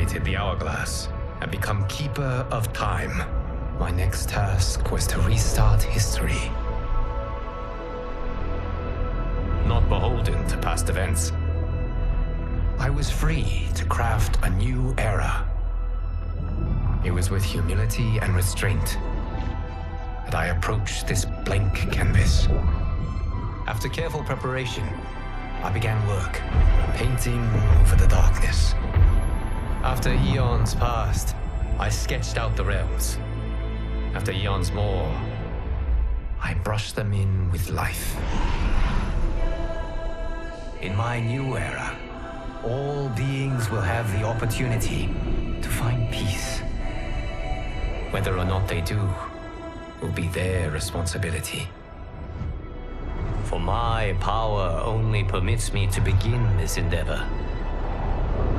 manipulated the hourglass and become Keeper of Time. My next task was to restart history. Not beholden to past events. I was free to craft a new era. It was with humility and restraint that I approached this blank canvas. After careful preparation, I began work, painting over the darkness. After eons passed, I sketched out the realms. After eons more, I brushed them in with life. In my new era, all beings will have the opportunity to find peace. Whether or not they do, will be their responsibility. For my power only permits me to begin this endeavor.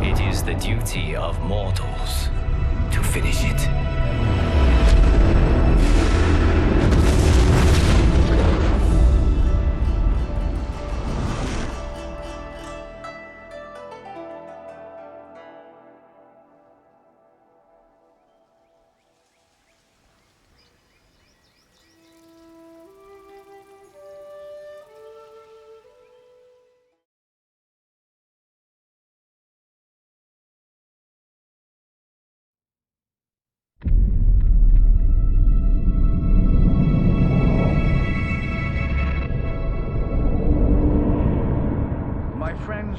It is the duty of mortals to finish it.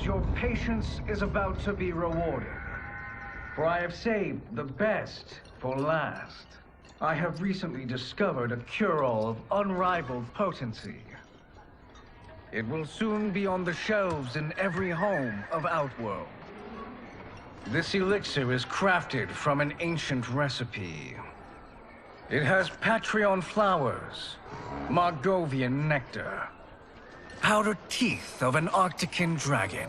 Your patience is about to be rewarded, for I have saved the best for last. I have recently discovered a cure-all of unrivaled potency. It will soon be on the shelves in every home of Outworld. This elixir is crafted from an ancient recipe. It has Patreon flowers, Margovian nectar, powdered teeth of an Arctican dragon.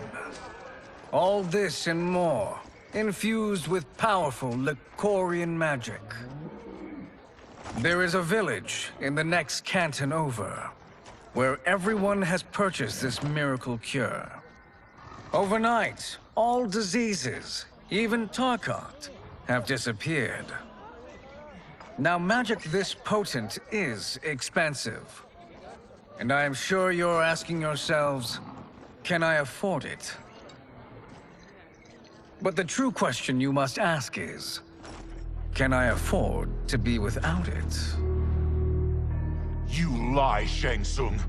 All this and more, infused with powerful Lycorian magic. There is a village in the next canton over, where everyone has purchased this miracle cure. Overnight, all diseases, even Tarkat, have disappeared. Now, magic this potent is expensive. And I am sure you're asking yourselves, can I afford it? But the true question you must ask is, can I afford to be without it? You lie, Shang Tsung.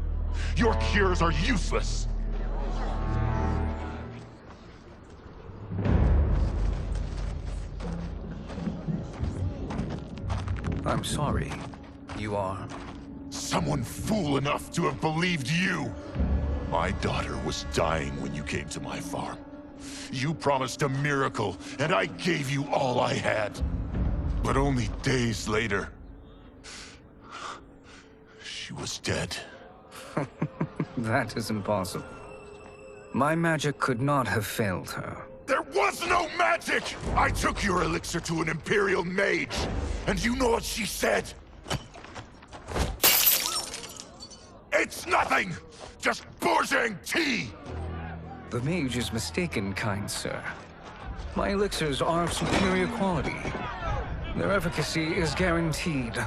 Your cures are useless. I'm sorry. You are? Someone fool enough to have believed you! My daughter was dying when you came to my farm. You promised a miracle, and I gave you all I had. But only days later, she was dead. That is impossible. My magic could not have failed her. There was no magic! I took your elixir to an Imperial mage, and you know what she said? It's nothing! Just Bourgeois tea! The mage is mistaken, kind sir. My elixirs are of superior quality. Their efficacy is guaranteed.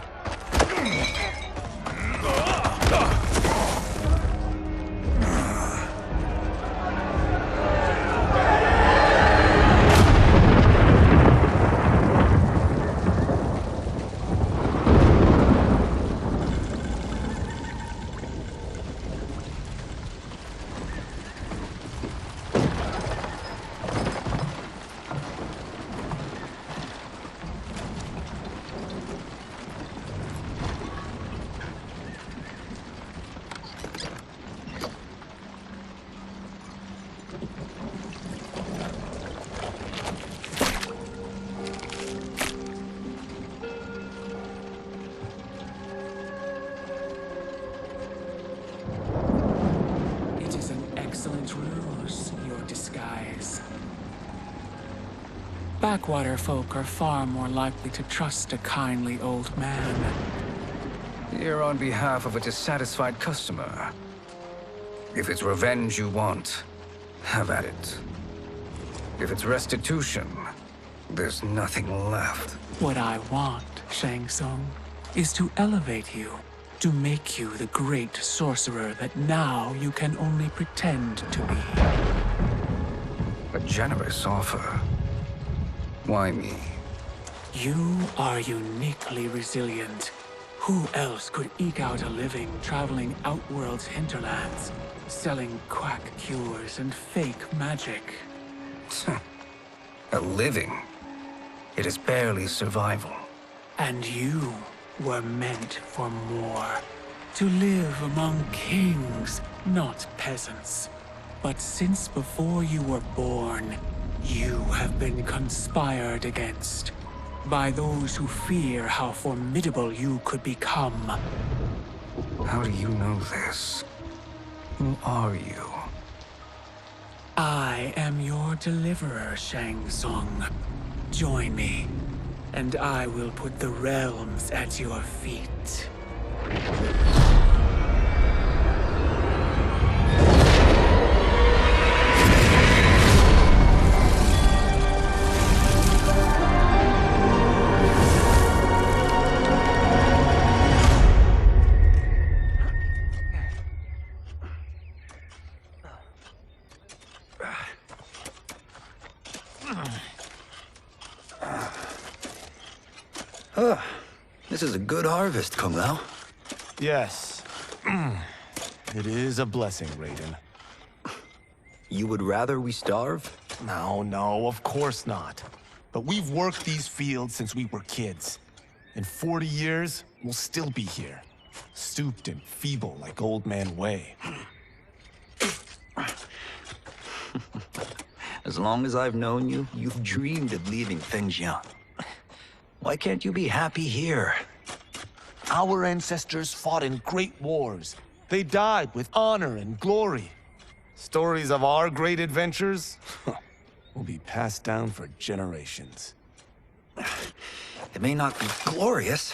Backwater folk are far more likely to trust a kindly old man. Here on behalf of a dissatisfied customer. If it's revenge you want, have at it. If it's restitution, there's nothing left. What I want, Shang Tsung, is to elevate you, to make you the great sorcerer that now you can only pretend to be. A generous offer. Why me? You are uniquely resilient. Who else could eke out a living traveling Outworld's hinterlands, selling quack cures and fake magic? A living? It is barely survival. And you were meant for more. To live among kings, not peasants. But since before you were born, you have been conspired against by those who fear how formidable you could become. How do you know this? Who are you? I am your deliverer, Shang Tsung. Join me, and I will put the realms at your feet. This is a good harvest, Kung Lao. Yes. It is a blessing, Raiden. You would rather we starve? No, of course not. But we've worked these fields since we were kids. In 40 years, we'll still be here. Stooped and feeble like Old Man Wei. As long as I've known you, you've dreamed of leaving Fengjian. Why can't you be happy here? Our ancestors fought in great wars. They died with honor and glory. Stories of our great adventures will be passed down for generations. It may not be glorious,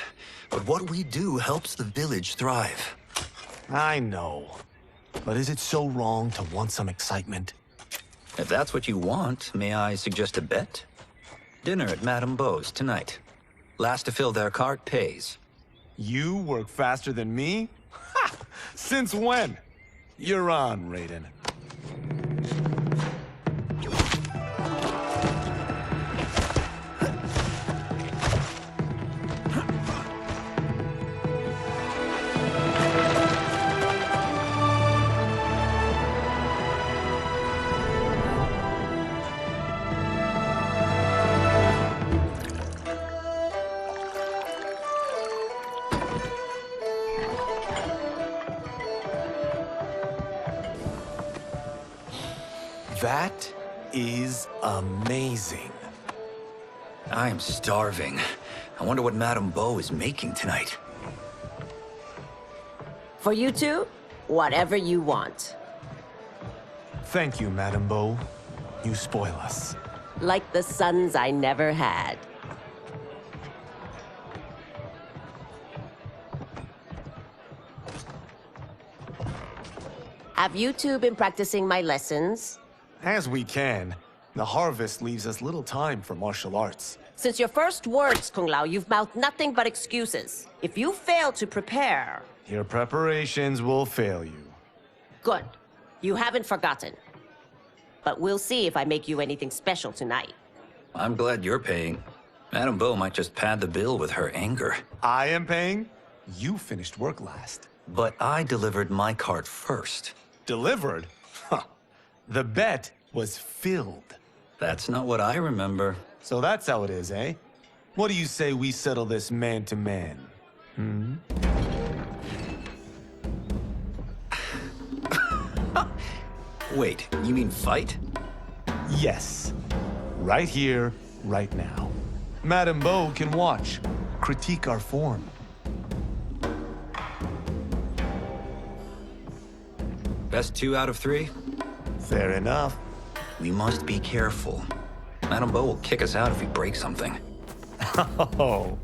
but what we do helps the village thrive. I know. But is it so wrong to want some excitement? If that's what you want, may I suggest a bet? Dinner at Madame Beau's tonight. Last to fill their cart pays. You work faster than me? Ha! Since when? You're on, Raiden. That is amazing. I am starving. I wonder what Madame Beau is making tonight. For you two, whatever you want. Thank you, Madame Beau. You spoil us. Like the sons I never had. Have you two been practicing my lessons? As we can. The harvest leaves us little time for martial arts. Since your first words, Kung Lao, you've mouthed nothing but excuses. If you fail to prepare... Your preparations will fail you. Good. You haven't forgotten. But we'll see if I make you anything special tonight. I'm glad you're paying. Madame Beau might just pad the bill with her anger. I am paying? You finished work last. But I delivered my cart first. Delivered? Huh. The bet was filled. That's not what I remember. So that's how it is, eh? What do you say we settle this man to man? Hmm? Wait, you mean fight? Yes. Right here, right now. Madame Beau can watch, critique our form. Best 2 out of 3? Fair enough. We must be careful. Madame Beau will kick us out if we break something. Oh,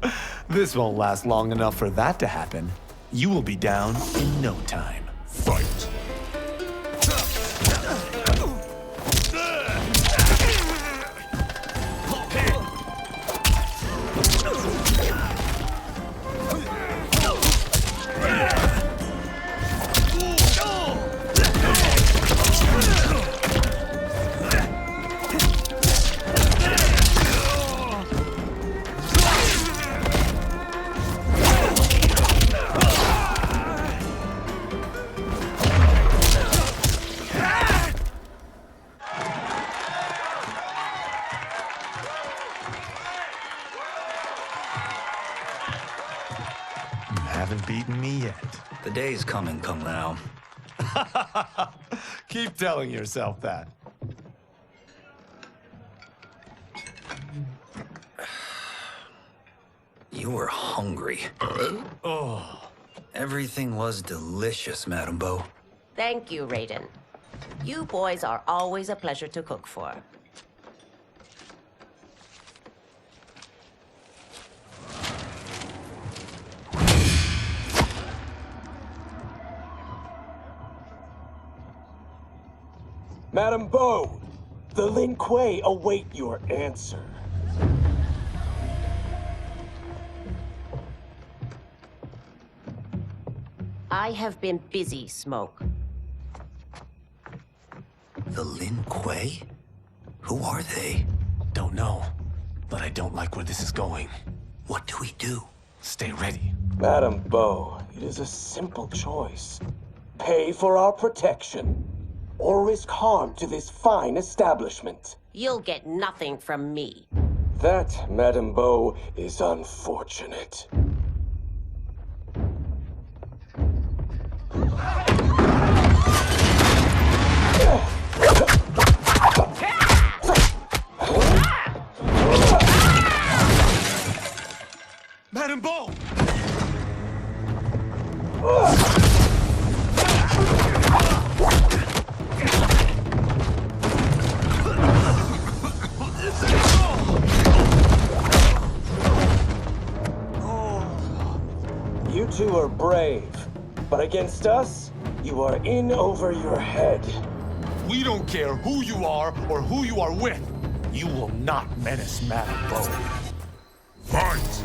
this won't last long enough for that to happen. You will be down in no time. Fight! The day's coming, Kung Lao. Keep telling yourself that. You were hungry. Oh. Everything was delicious, Madame Bo. Thank you, Raiden. You boys are always a pleasure to cook for. Madame Bo, the Lin Kuei await your answer. I have been busy, Smoke. The Lin Kuei? Who are they? Don't know, but I don't like where this is going. What do we do? Stay ready. Madame Bo, it is a simple choice. Pay for our protection, or risk harm to this fine establishment. You'll get nothing from me. That, Madame Bo, is unfortunate. Madame Bo! You two are brave, but against us, you are in over your head. We don't care who you are or who you are with. You will not menace Madame Bo. Fight!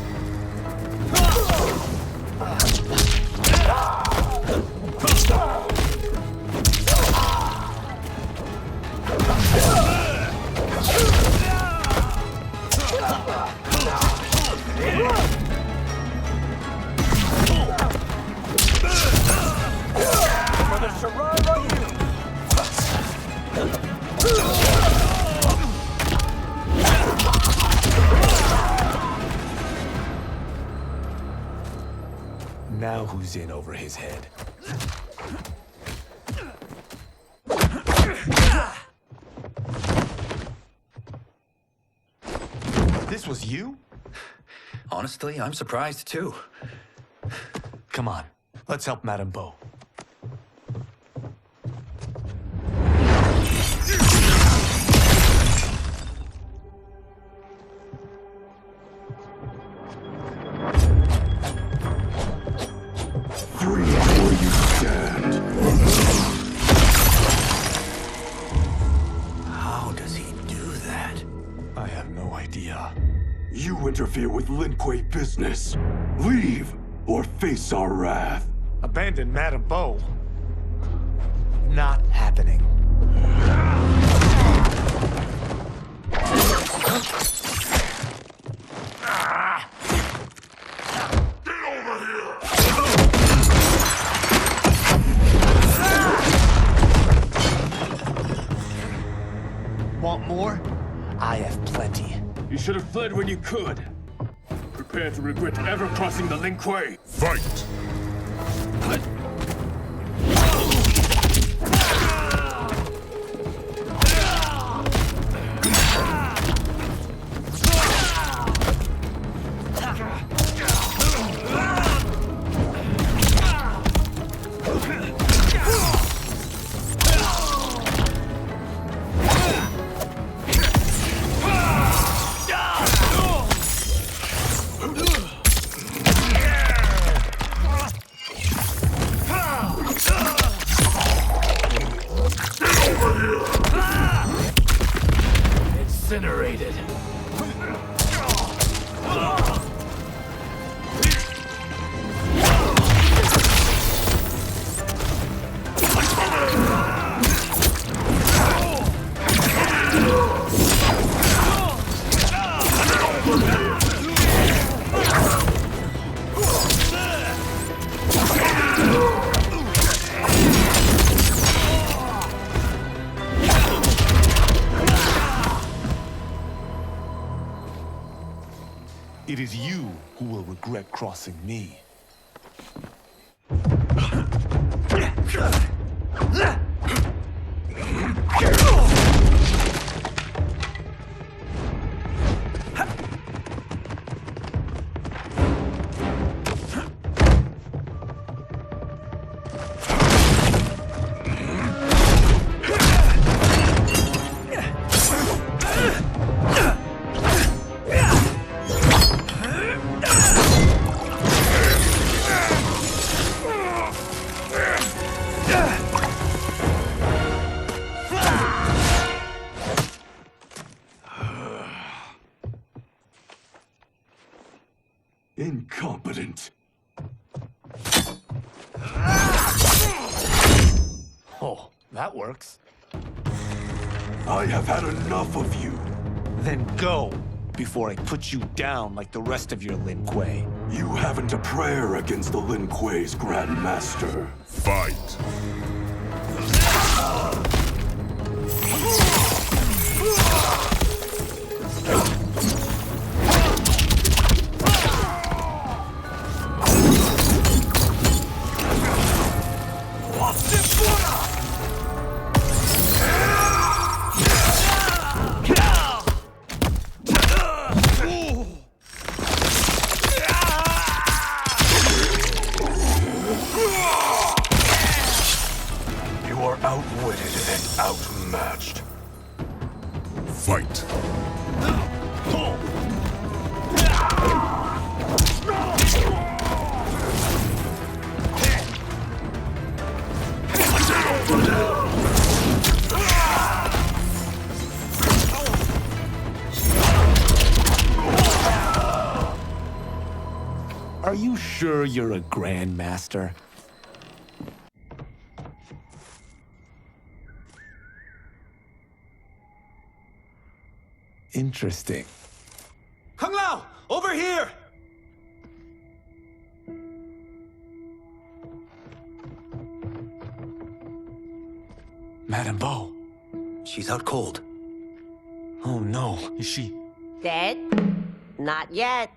Now who's in over his head? This was you? Honestly, I'm surprised too. Come on, let's help Madame Bo. Free where you stand. How does he do that? I have no idea. You interfere with Lin Kuei business. Leave or face our wrath. Abandon Madame Bo? Not happening. Want more? I have plenty. You should have fled when you could. Prepare to regret ever crossing the Lin Kuei. Fight! Incinerated. It is you who will regret crossing me. Incompetent. Oh, that works. I have had enough of you. Then go, before I put you down like the rest of your Lin Kuei. You haven't a prayer against the Lin Kuei's Grand Master. Fight! Outwitted and outmatched. Fight! Are you sure you're a Grandmaster? Interesting. Kung Lao! Over here! Madame Bo. She's out cold. Oh no, is she... Dead? Not yet.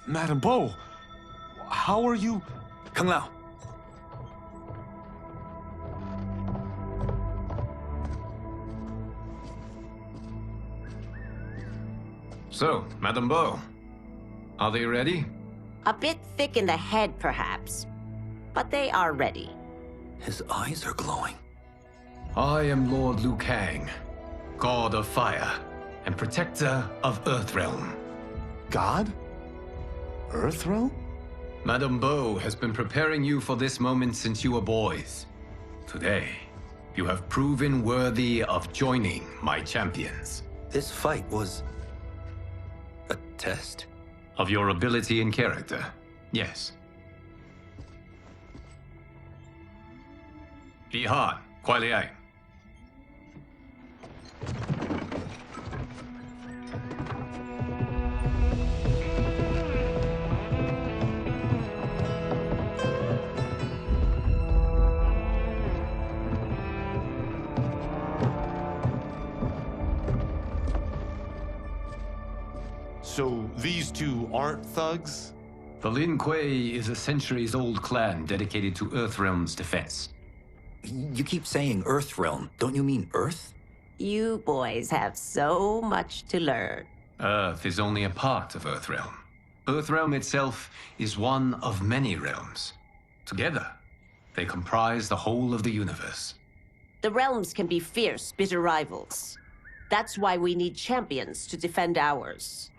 Madame Bo, how are you... Kung Lao. So, Madame Bo, are they ready? A bit thick in the head, perhaps. But they are ready. His eyes are glowing. I am Lord Liu Kang, God of Fire and Protector of Earthrealm. God? Earthrealm? Madame Bo has been preparing you for this moment since you were boys. Today, you have proven worthy of joining my champions. This fight was... a test? Of your ability and character, yes. Bihan, Kuai Liang. So these two aren't thugs? The Lin Kuei is a centuries-old clan dedicated to Earthrealm's defense. You keep saying Earthrealm. Don't you mean Earth? You boys have so much to learn. Earth is only a part of Earthrealm. Earthrealm itself is one of many realms. Together, they comprise the whole of the universe. The realms can be fierce, bitter rivals. That's why we need champions to defend ours.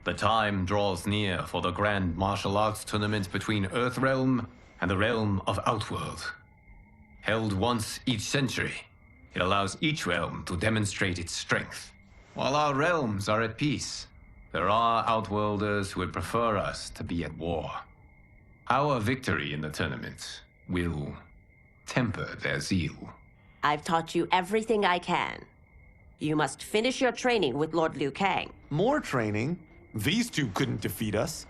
The time draws near for the grand martial arts tournament between Earthrealm and the realm of Outworld. Held once each century, it allows each realm to demonstrate its strength. While our realms are at peace, there are Outworlders who would prefer us to be at war. Our victory in the tournament will temper their zeal. I've taught you everything I can. You must finish your training with Lord Liu Kang. More training? These two couldn't defeat us.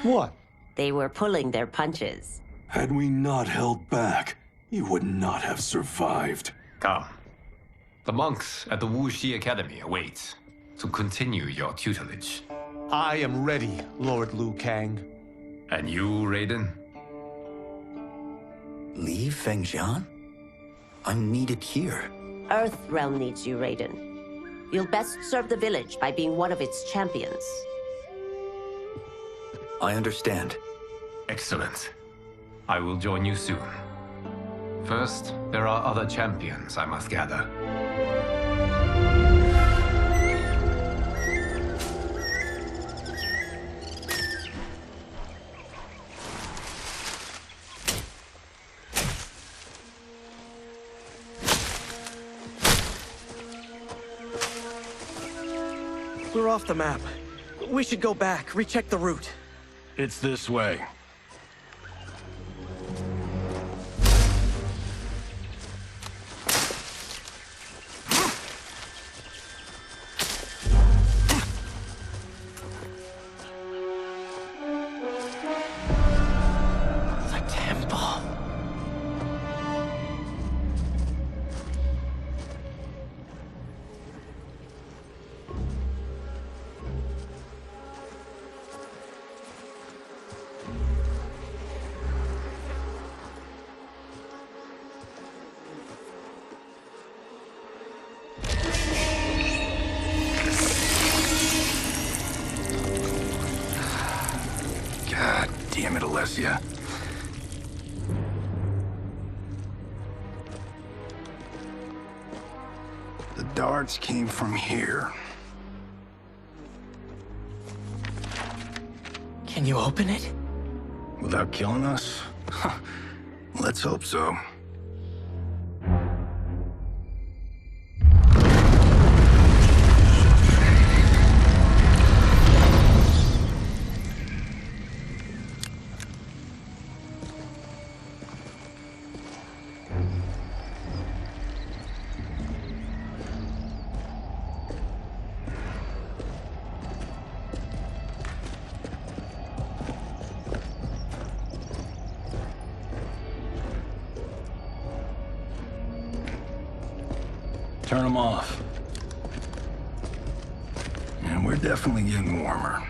What? They were pulling their punches. Had we not held back, you would not have survived. Come. The monks at the Wuxi Academy await to continue your tutelage. I am ready, Lord Liu Kang. And you, Raiden? Li Fengjian? I'm needed here. Earthrealm needs you, Raiden. You'll best serve the village by being one of its champions. I understand. Excellent. I will join you soon. First, there are other champions I must gather. We're off the map. We should go back, recheck the route. It's this way. The temple. God damn it, Alessia. The darts came from here. Can you open it? Without killing us? Let's hope so. Turn them off. And we're definitely getting warmer.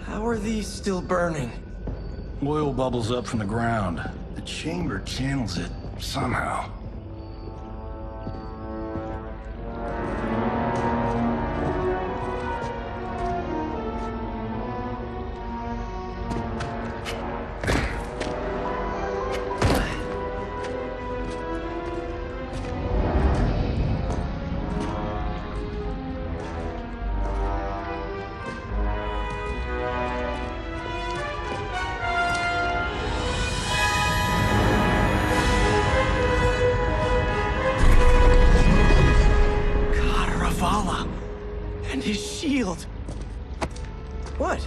How are these still burning? Oil bubbles up from the ground. The chamber channels it somehow. And his shield. What?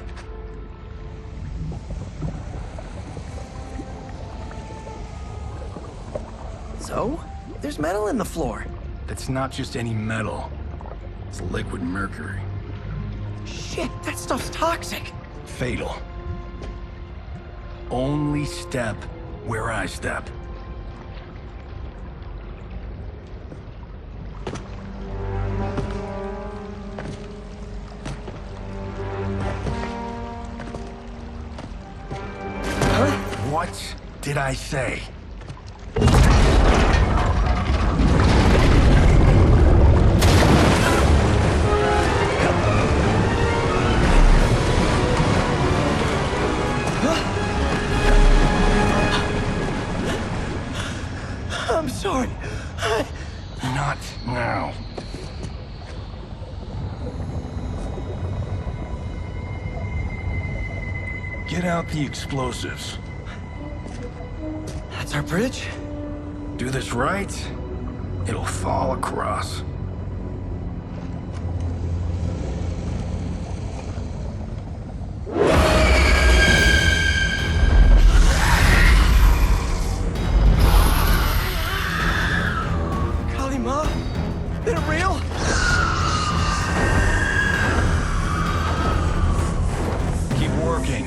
So? There's metal in the floor. That's not just any metal. It's liquid mercury. Shit, that stuff's toxic. Fatal. Only step where I step. What did I say? I'm sorry. Not now. Get out the explosives. That's our bridge? Do this right, it'll fall across. Kalima? Is it real? Keep working.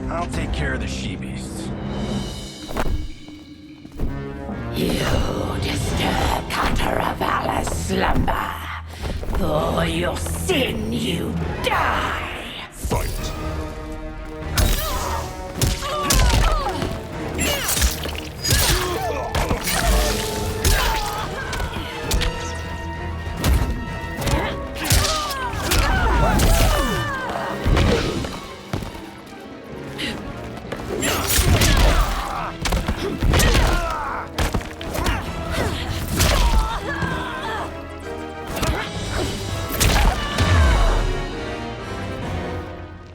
I'll take care of the she-beasts. You disturb Cataravalla's slumber. For your sin, you die. Fight.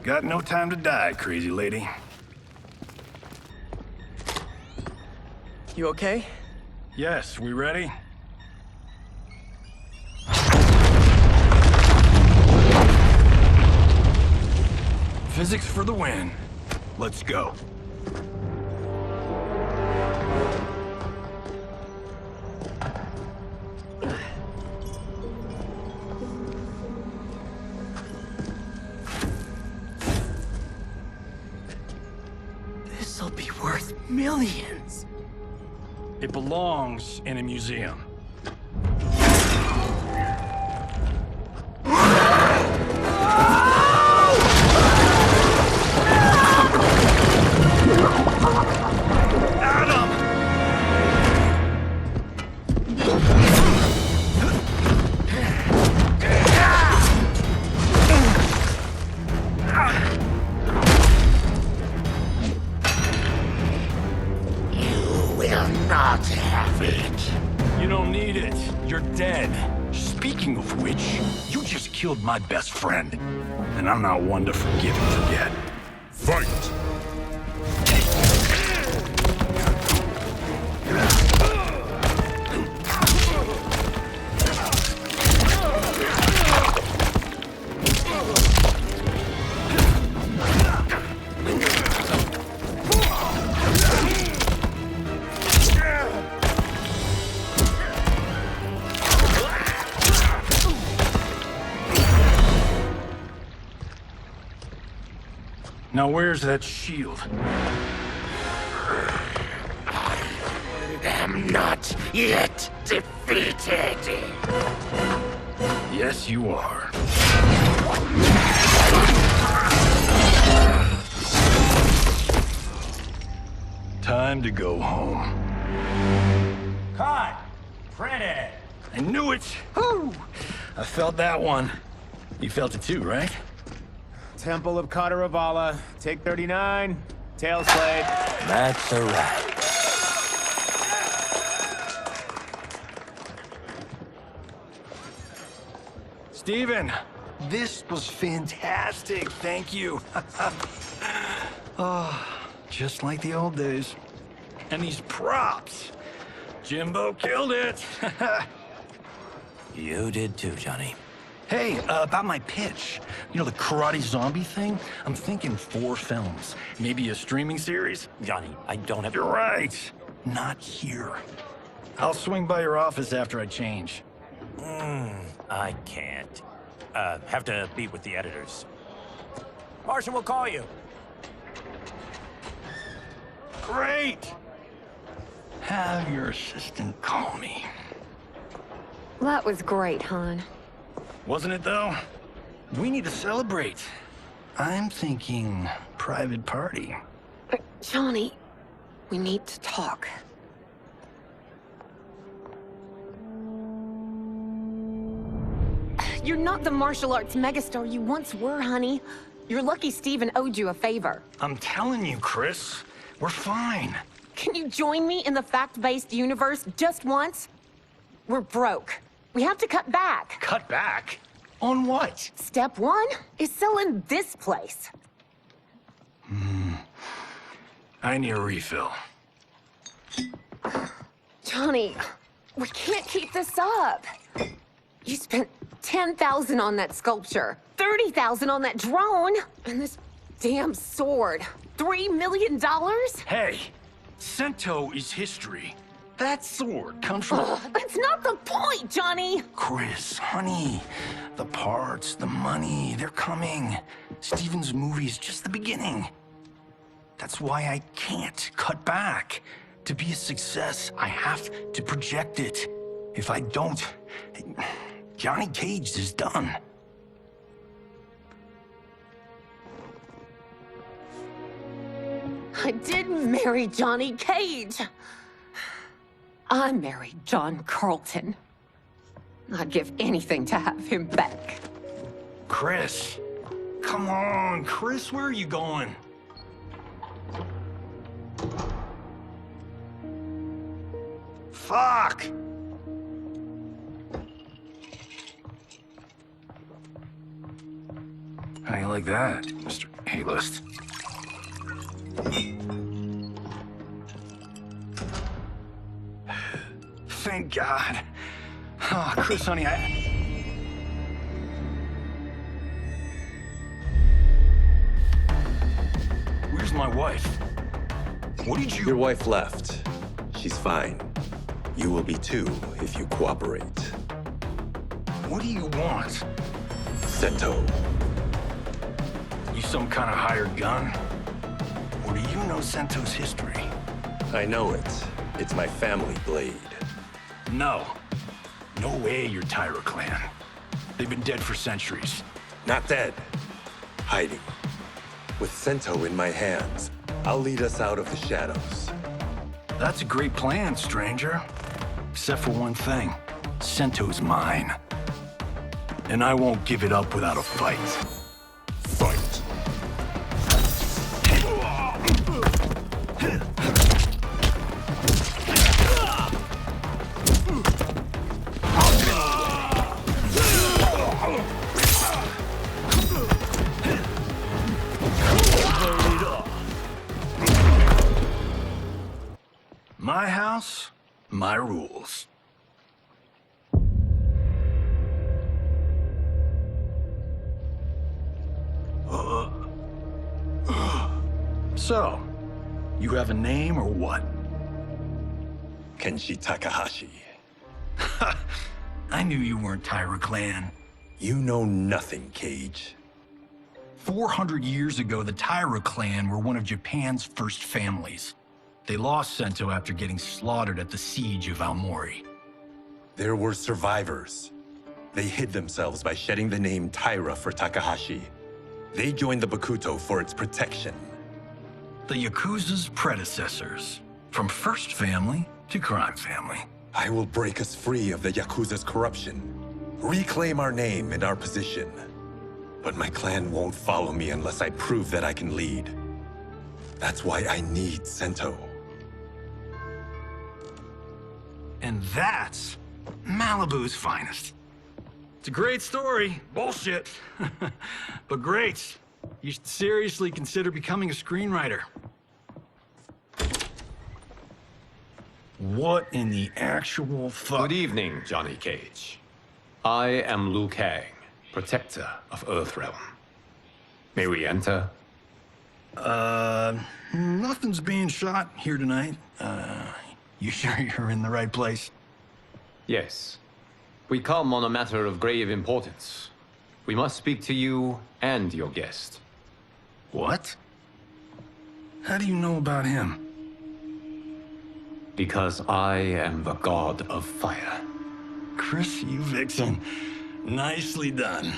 Got no time to die, crazy lady. You okay? Yes, we ready? Physics for the win. Let's go. This'll be worth millions. It belongs in a museum. Killed my best friend, and I'm not one to forgive and forget. Fight! Now where's that shield? I'm not yet defeated. Yes, you are. Time to go home. Cut! Credit! I knew it! Woo! I felt that one. You felt it too, right? Temple of Kataravala, take 39, tail slate. That's a wrap. Steven, this was fantastic. Thank you. Oh, just like the old days. And these props. Jimbo killed it. You did too, Johnny. Hey, about my pitch. You know, the karate zombie thing? I'm thinking 4 films. Maybe a streaming series? Johnny, I don't have... You're right. Not here. I'll swing by your office after I change. I can't. Have to meet with the editors. Marshall will call you. Great! Have your assistant call me. That was great, hon. Wasn't it, though? We need to celebrate. I'm thinking private party. Johnny, we need to talk. You're not the martial arts megastar you once were, honey. You're lucky Steven owed you a favor. I'm telling you, Chris. We're fine. Can you join me in the fact-based universe just once? We're broke. We have to cut back. Cut back? On what? Step 1 is selling this place. I need a refill. Johnny, we can't keep this up. You spent $10,000 on that sculpture, $30,000 on that drone, and this damn sword. $3 million? Hey, Sento is history. That sword comes from... That's not the point, Johnny! Chris, honey, the parts, the money, they're coming. Steven's movie is just the beginning. That's why I can't cut back. To be a success, I have to project it. If I don't, Johnny Cage is done. I didn't marry Johnny Cage. I married John Carlton. I'd give anything to have him back. Chris, come on, Chris, where are you going? Fuck! How do you like that, Mr. naughty list. Thank God. Oh, Chris, honey, Where's my wife? What did you... Your wife left. She's fine. You will be too, if you cooperate. What do you want? Sento. You some kind of hired gun? Or do you know Sento's history? I know it. It's my family blade. No. No way you're Tyra clan. They've been dead for centuries. Not dead. Hiding. With Sento in my hands, I'll lead us out of the shadows. That's a great plan, stranger. Except for one thing. Sento's mine. And I won't give it up without a fight. Fight. My house, my rules. So, you have a name or what? Kenshi Takahashi. I knew you weren't Tyra clan. You know nothing, Cage. 400 years ago, the Tyra clan were one of Japan's first families. They lost Sento after getting slaughtered at the siege of Aomori. There were survivors. They hid themselves by shedding the name Tyra for Takahashi. They joined the Bakuto for its protection. The Yakuza's predecessors. From first family to crime family. I will break us free of the Yakuza's corruption. Reclaim our name and our position. But my clan won't follow me unless I prove that I can lead. That's why I need Sento. And that's Malibu's finest. It's a great story. Bullshit. But great. You should seriously consider becoming a screenwriter. What in the actual fuck? Good evening, Johnny Cage. I am Liu Kang, protector of Earthrealm. May we enter? Nothing's being shot here tonight. You sure you're in the right place? Yes. We come on a matter of grave importance. We must speak to you and your guest. What? How do you know about him? Because I am the god of fire. Chris, you vixen. Nicely done.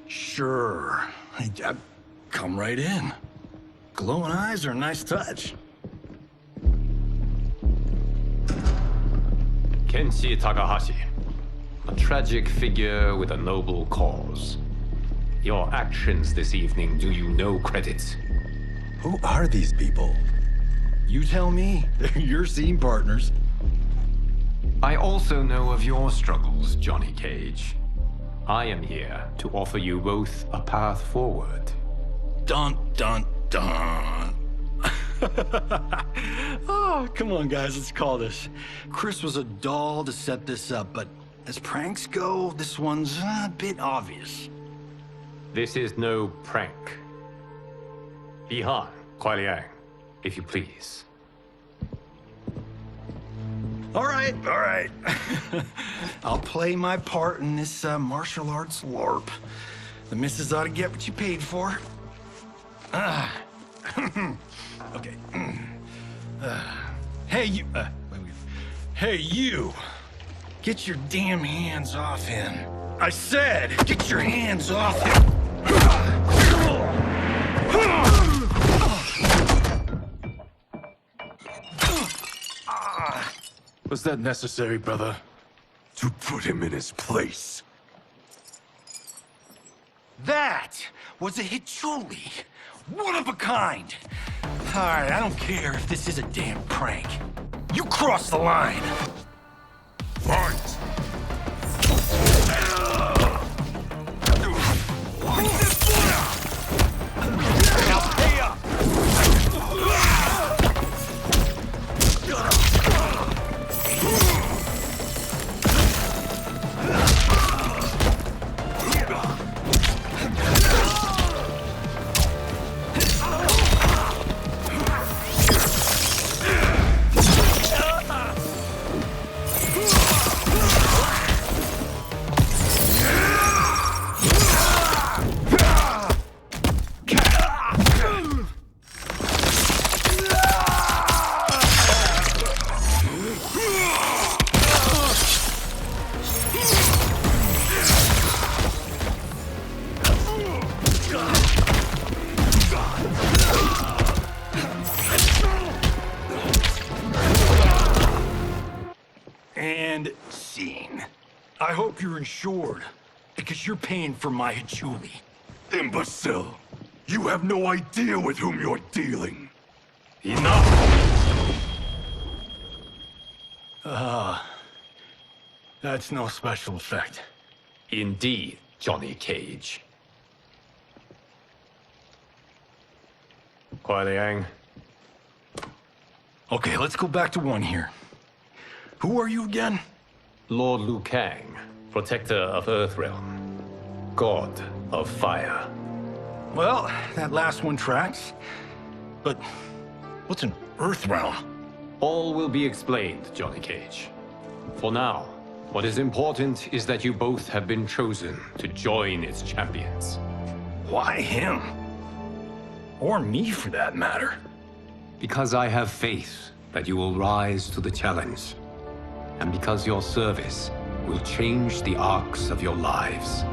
Sure. Come right in. Glowing eyes are a nice touch. Kenshi Takahashi. A tragic figure with a noble cause. Your actions this evening do you no credit. Who are these people? You tell me. They're your scene partners. I also know of your struggles, Johnny Cage. I am here to offer you both a path forward. Dun, dun, dun. Oh, come on, guys, let's call this. Chris was a doll to set this up, but as pranks go, this one's a bit obvious. This is no prank. Ihan, Kuai-Liang, if you please. All right. I'll play my part in this martial arts LARP. The missus ought to get what you paid for. Okay. Hey, you. Hey, you. Get your damn hands off him. I said, get your hands off him. Was that necessary, brother? To put him in his place. That was a Hichuli. One of a kind. All right, I don't care if this is a damn prank. You crossed the line. Fight! And scene. I hope you're insured, because you're paying for my Hachuli. Imbecile! You have no idea with whom you're dealing. Enough! That's no special effect. Indeed, Johnny Cage. Kuai Liang. Okay, let's go back to one here. Who are you again? Lord Liu Kang, protector of Earthrealm, god of fire. Well, that last one tracks. But what's an Earthrealm? All will be explained, Johnny Cage. For now, what is important is that you both have been chosen to join its champions. Why him? Or me, for that matter. Because I have faith that you will rise to the challenge. And because your service will change the arcs of your lives.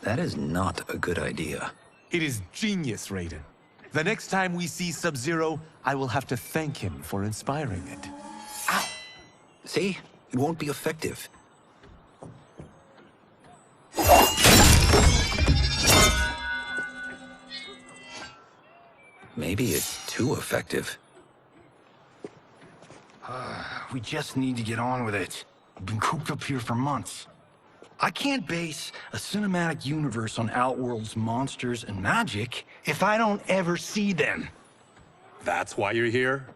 That is not a good idea. It is genius, Raiden. The next time we see Sub-Zero, I will have to thank him for inspiring it. Ow! See? It won't be effective. Maybe it's too effective. We just need to get on with it. I've been cooped up here for months. I can't base a cinematic universe on Outworld's monsters and magic if I don't ever see them. That's why you're here?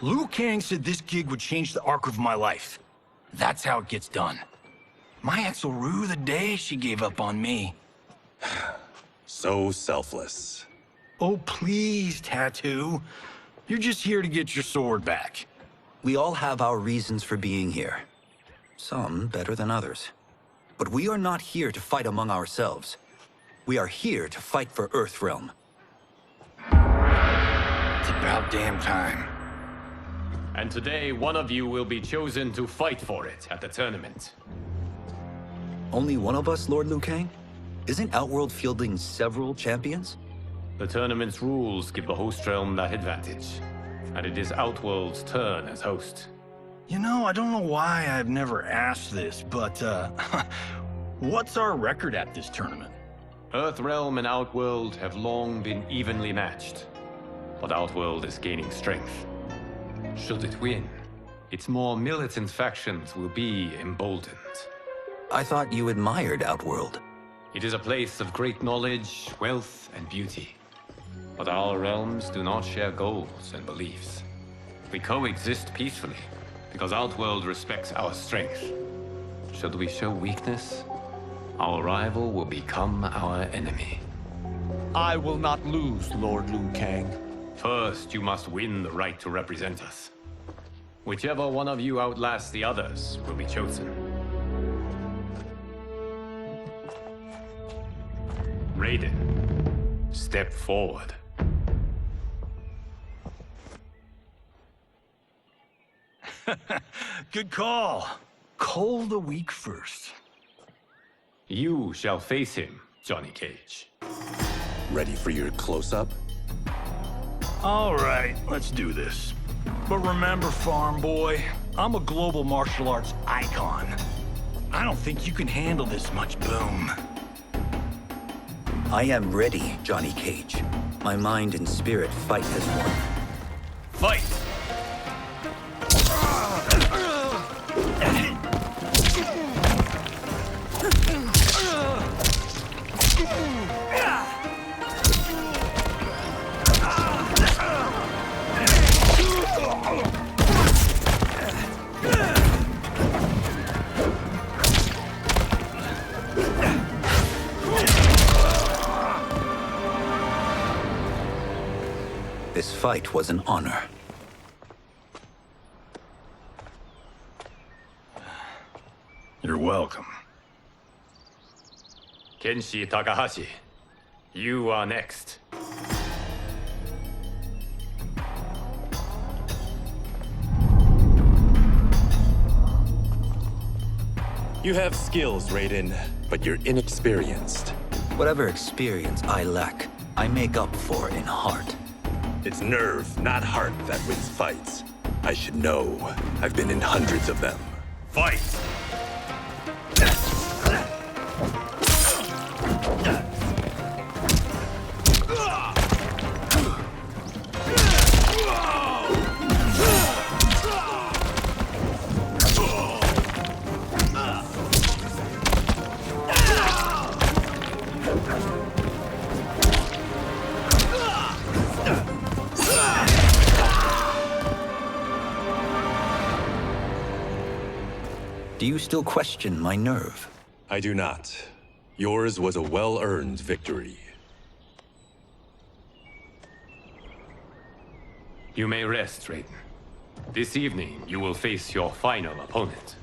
Liu Kang said this gig would change the arc of my life. That's how it gets done. My ex will rue the day she gave up on me. So selfless. Oh, please, Tattoo. You're just here to get your sword back. We all have our reasons for being here. Some better than others. But we are not here to fight among ourselves. We are here to fight for Earthrealm. It's about damn time. And today, one of you will be chosen to fight for it at the tournament. Only one of us, Lord Liu Kang? Isn't Outworld fielding several champions? The tournament's rules give the host realm that advantage. And it is Outworld's turn as host. You know, I don't know why I've never asked this, but, what's our record at this tournament? Earthrealm and Outworld have long been evenly matched. But Outworld is gaining strength. Should it win, its more militant factions will be emboldened. I thought you admired Outworld. It is a place of great knowledge, wealth, and beauty. But our realms do not share goals and beliefs. We coexist peacefully, because Outworld respects our strength. Should we show weakness, our rival will become our enemy. I will not lose, Lord Liu Kang. First, you must win the right to represent us. Whichever one of you outlasts the others will be chosen. Raiden, step forward. Good call. Call the weak first. You shall face him, Johnny Cage. Ready for your close-up? All right, let's do this. But remember, farm boy, I'm a global martial arts icon. I don't think you can handle this much boom. I am ready, Johnny Cage. My mind and spirit fight as one. Fight! fight was an honor. You're welcome. Kenshi Takahashi, you are next. You have skills, Raiden, but you're inexperienced. Whatever experience I lack, I make up for in heart. It's nerve, not heart, that wins fights. I should know. I've been in hundreds of them. Fight! Do you still question my nerve? I do not. Yours was a well-earned victory. You may rest, Raiden. This evening, you will face your final opponent.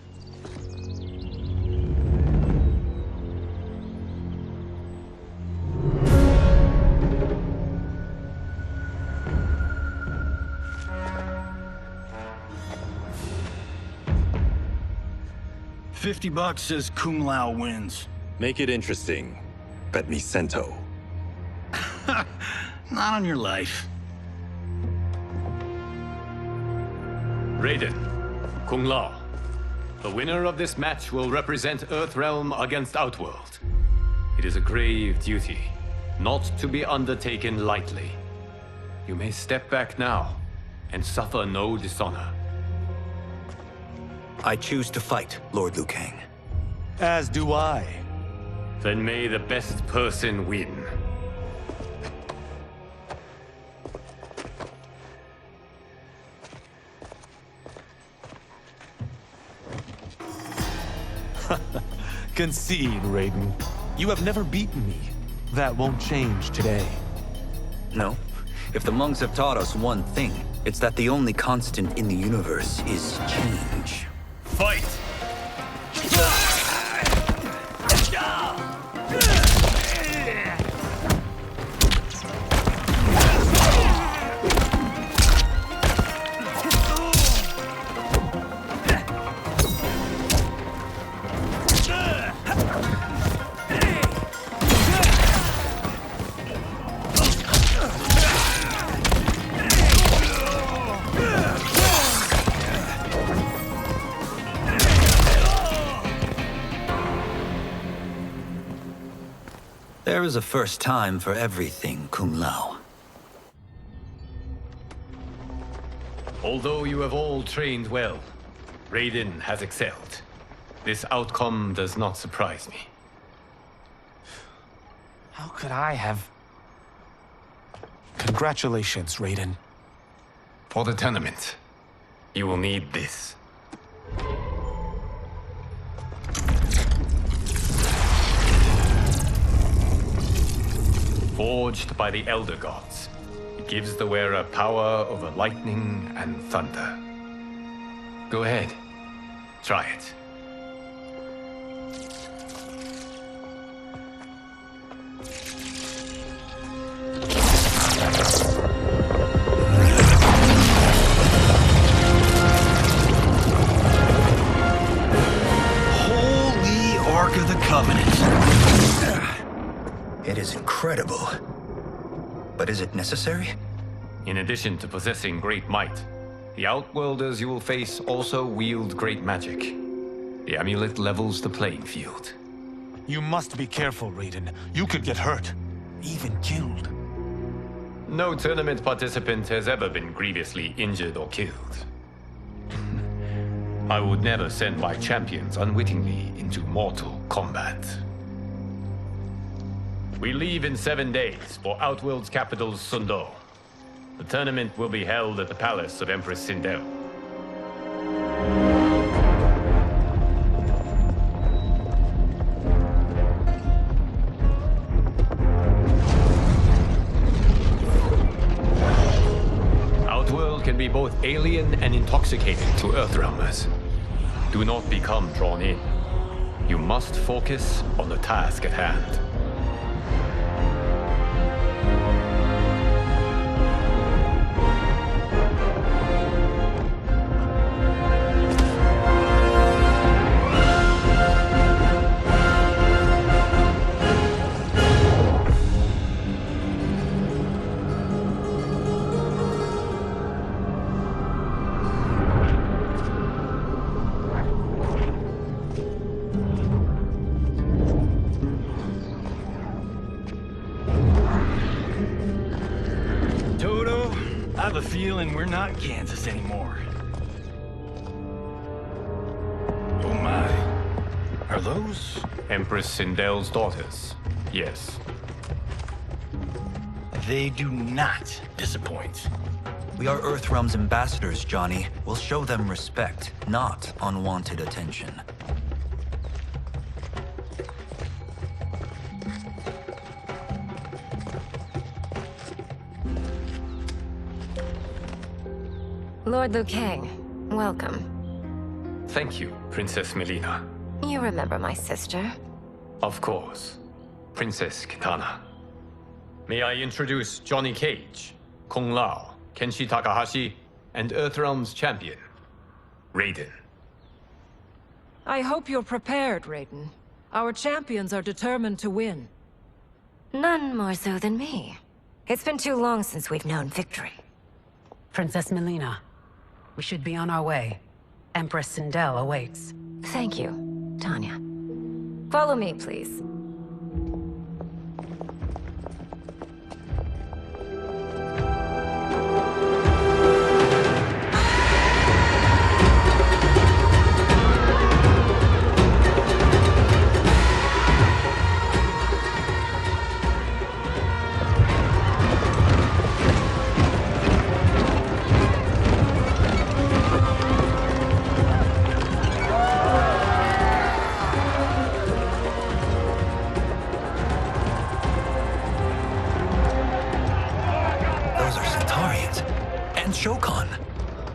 $50 says Kung Lao wins. Make it interesting. Bet me cento. Not on your life. Raiden, Kung Lao. The winner of this match will represent Earthrealm against Outworld. It is a grave duty, not to be undertaken lightly. You may step back now and suffer no dishonor. I choose to fight, Lord Liu Kang. As do I. Then may the best person win. Concede, Raiden. You have never beaten me. That won't change today. No. If the monks have taught us one thing, it's that the only constant in the universe is change. Fight! There is a first time for everything, Kung Lao. Although you have all trained well, Raiden has excelled. This outcome does not surprise me. How could I have... Congratulations, Raiden. For the tournament, you will need this. Forged by the Elder Gods, it gives the wearer power over lightning and thunder. Go ahead, try it. Holy Ark of the Covenant. It is incredible. But is it necessary? In addition to possessing great might, the Outworlders you will face also wield great magic. The amulet levels the playing field. You must be careful, Raiden. You could get hurt. Even killed. No tournament participant has ever been grievously injured or killed. I would never send my champions unwittingly into mortal combat. We leave in 7 days for Outworld's capital, Sindel. The tournament will be held at the palace of Empress Sindel. both alien and intoxicating to Earthrealmers. Do not become drawn in. You must focus on the task at hand. I have a feeling we're not Kansas anymore. Oh my. Are those? Empress Sindel's daughters. Yes. They do not disappoint. We are Earthrealm's ambassadors, Johnny. We'll show them respect, not unwanted attention. Lord Liu Kang, welcome. Thank you, Princess Mileena. You remember my sister? Of course. Princess Kitana. May I introduce Johnny Cage, Kung Lao, Kenshi Takahashi, and Earthrealm's champion, Raiden. I hope you're prepared, Raiden. Our champions are determined to win. None more so than me. It's been too long since we've known victory. Princess Mileena, we should be on our way. Empress Sindel awaits. Thank you, Tanya. Follow me, please.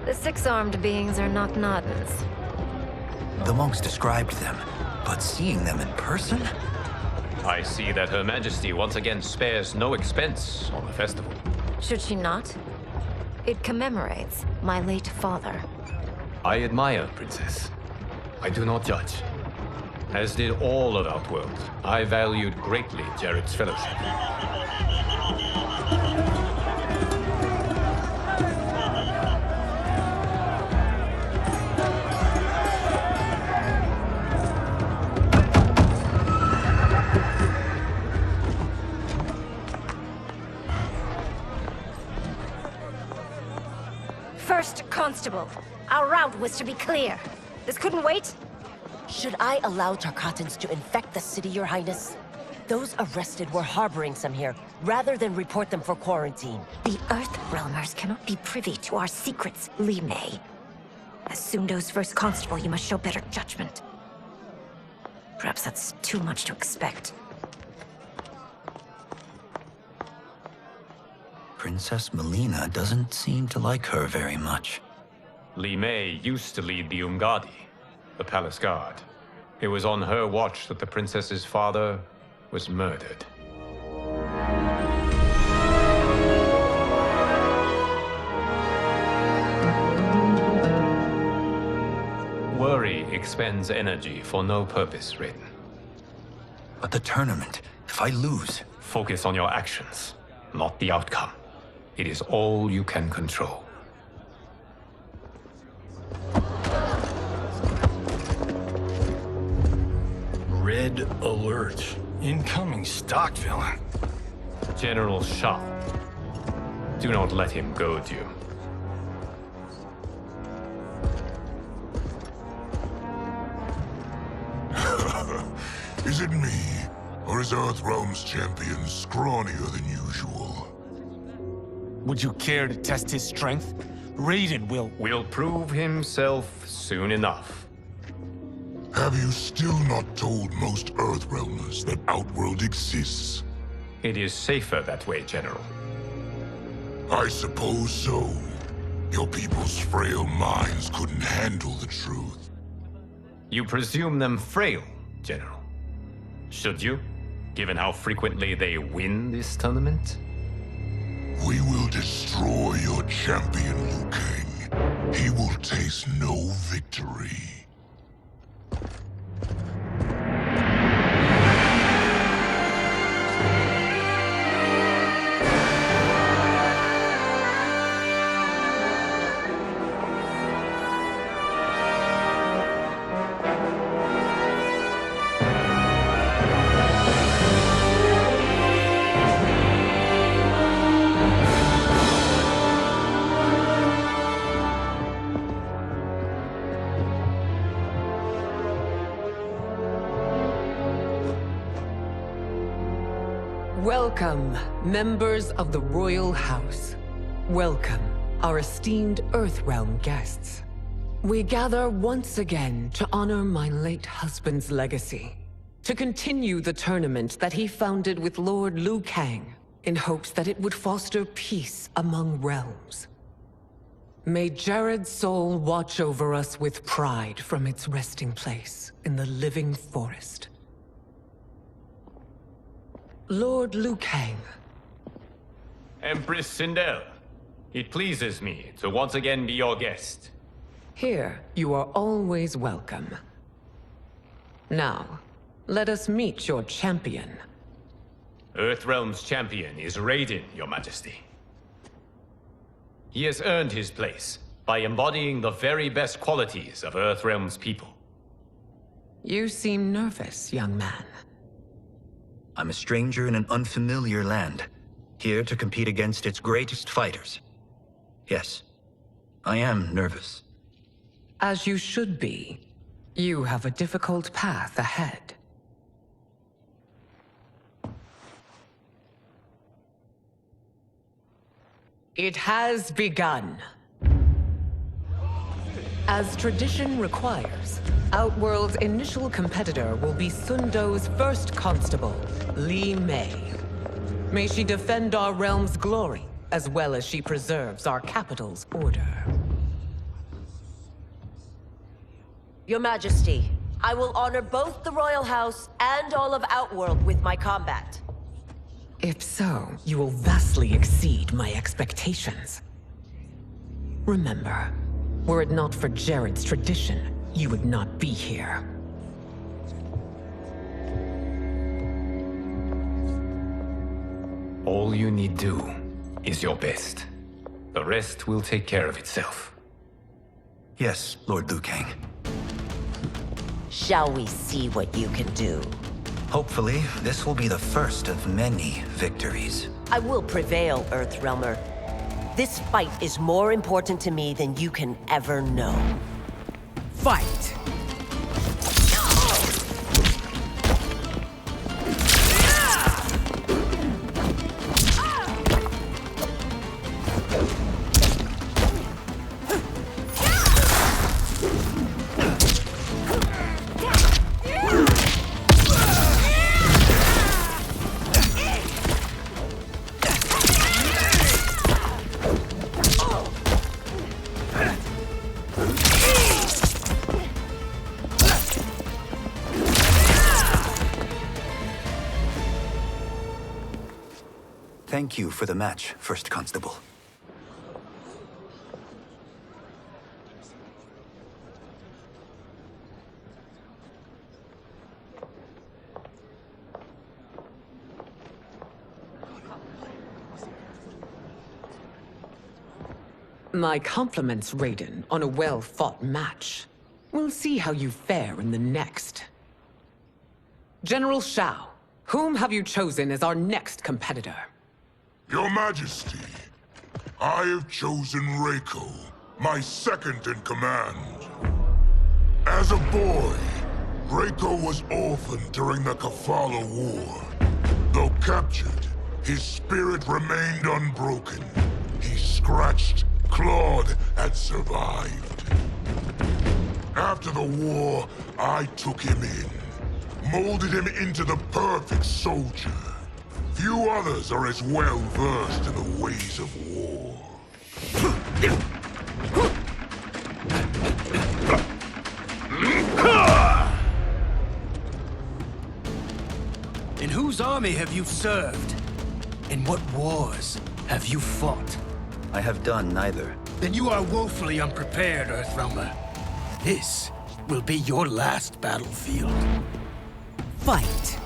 The six-armed beings are not Nadans. The monks described them, but seeing them in person? I see that Her Majesty once again spares no expense on the festival. Should she not? It commemorates my late father. I admire, Princess. I do not judge. As did all of Outworld, I valued greatly Jared's fellowship. First Constable, our route was to be clear. This couldn't wait? Should I allow Tarkatans to infect the city, Your Highness? Those arrested were harboring some here, rather than report them for quarantine. The Earthrealmers cannot be privy to our secrets, Li Mei. As Sundo's first constable, you must show better judgment. Perhaps that's too much to expect. Princess Mileena doesn't seem to like her very much. Li Mei used to lead the Umgadi, the palace guard. It was on her watch that the princess's father was murdered. Worry expends energy for no purpose, Raiden. But the tournament, if I lose... Focus on your actions, not the outcome. It is all you can control. Red alert. Incoming stock villain. General Shang. Do not let him goad you. Is it me? Or is Earthrealm's champion scrawnier than usual? Would you care to test his strength? Raiden will prove himself soon enough. Have you still not told most Earthrealmers that Outworld exists? It is safer that way, General. I suppose so. Your people's frail minds couldn't handle the truth. You presume them frail, General? Should you, given how frequently they win this tournament? We will destroy your champion, Liu Kang. He will taste no victory. Welcome, members of the Royal House. Welcome, our esteemed Earthrealm guests. We gather once again to honor my late husband's legacy, to continue the tournament that he founded with Lord Liu Kang, in hopes that it would foster peace among realms. May Jared's soul watch over us with pride from its resting place in the living forest. Lord Liu Kang. Empress Sindel, it pleases me to once again be your guest. Here, you are always welcome. Now, let us meet your champion. Earthrealm's champion is Raiden, Your Majesty. He has earned his place by embodying the very best qualities of Earthrealm's people. You seem nervous, young man. I'm a stranger in an unfamiliar land, here to compete against its greatest fighters. Yes, I am nervous. As you should be. You have a difficult path ahead. It has begun. As tradition requires, Outworld's initial competitor will be Sundo's first constable, Li Mei. May she defend our realm's glory, as well as she preserves our capital's order. Your Majesty, I will honor both the Royal House and all of Outworld with my combat. If so, you will vastly exceed my expectations. Remember, were it not for Jared's tradition, you would not be here. All you need do is your best. The rest will take care of itself. Yes, Lord Liu Kang. Shall we see what you can do? Hopefully, this will be the first of many victories. I will prevail, Earthrealmer. This fight is more important to me than you can ever know. Fight! Thank you for the match, First Constable. My compliments, Raiden, on a well-fought match. We'll see how you fare in the next. General Shao, whom have you chosen as our next competitor? Your Majesty, I have chosen Reiko, my second in command. As a boy, Reiko was orphaned during the Kafala War. Though captured, his spirit remained unbroken. He scratched, clawed, and survived. After the war, I took him in, molded him into the perfect soldier. Few others are as well versed in the ways of war. In whose army have you served? In what wars have you fought? I have done neither. Then you are woefully unprepared, Earthrealmer. This will be your last battlefield. Fight!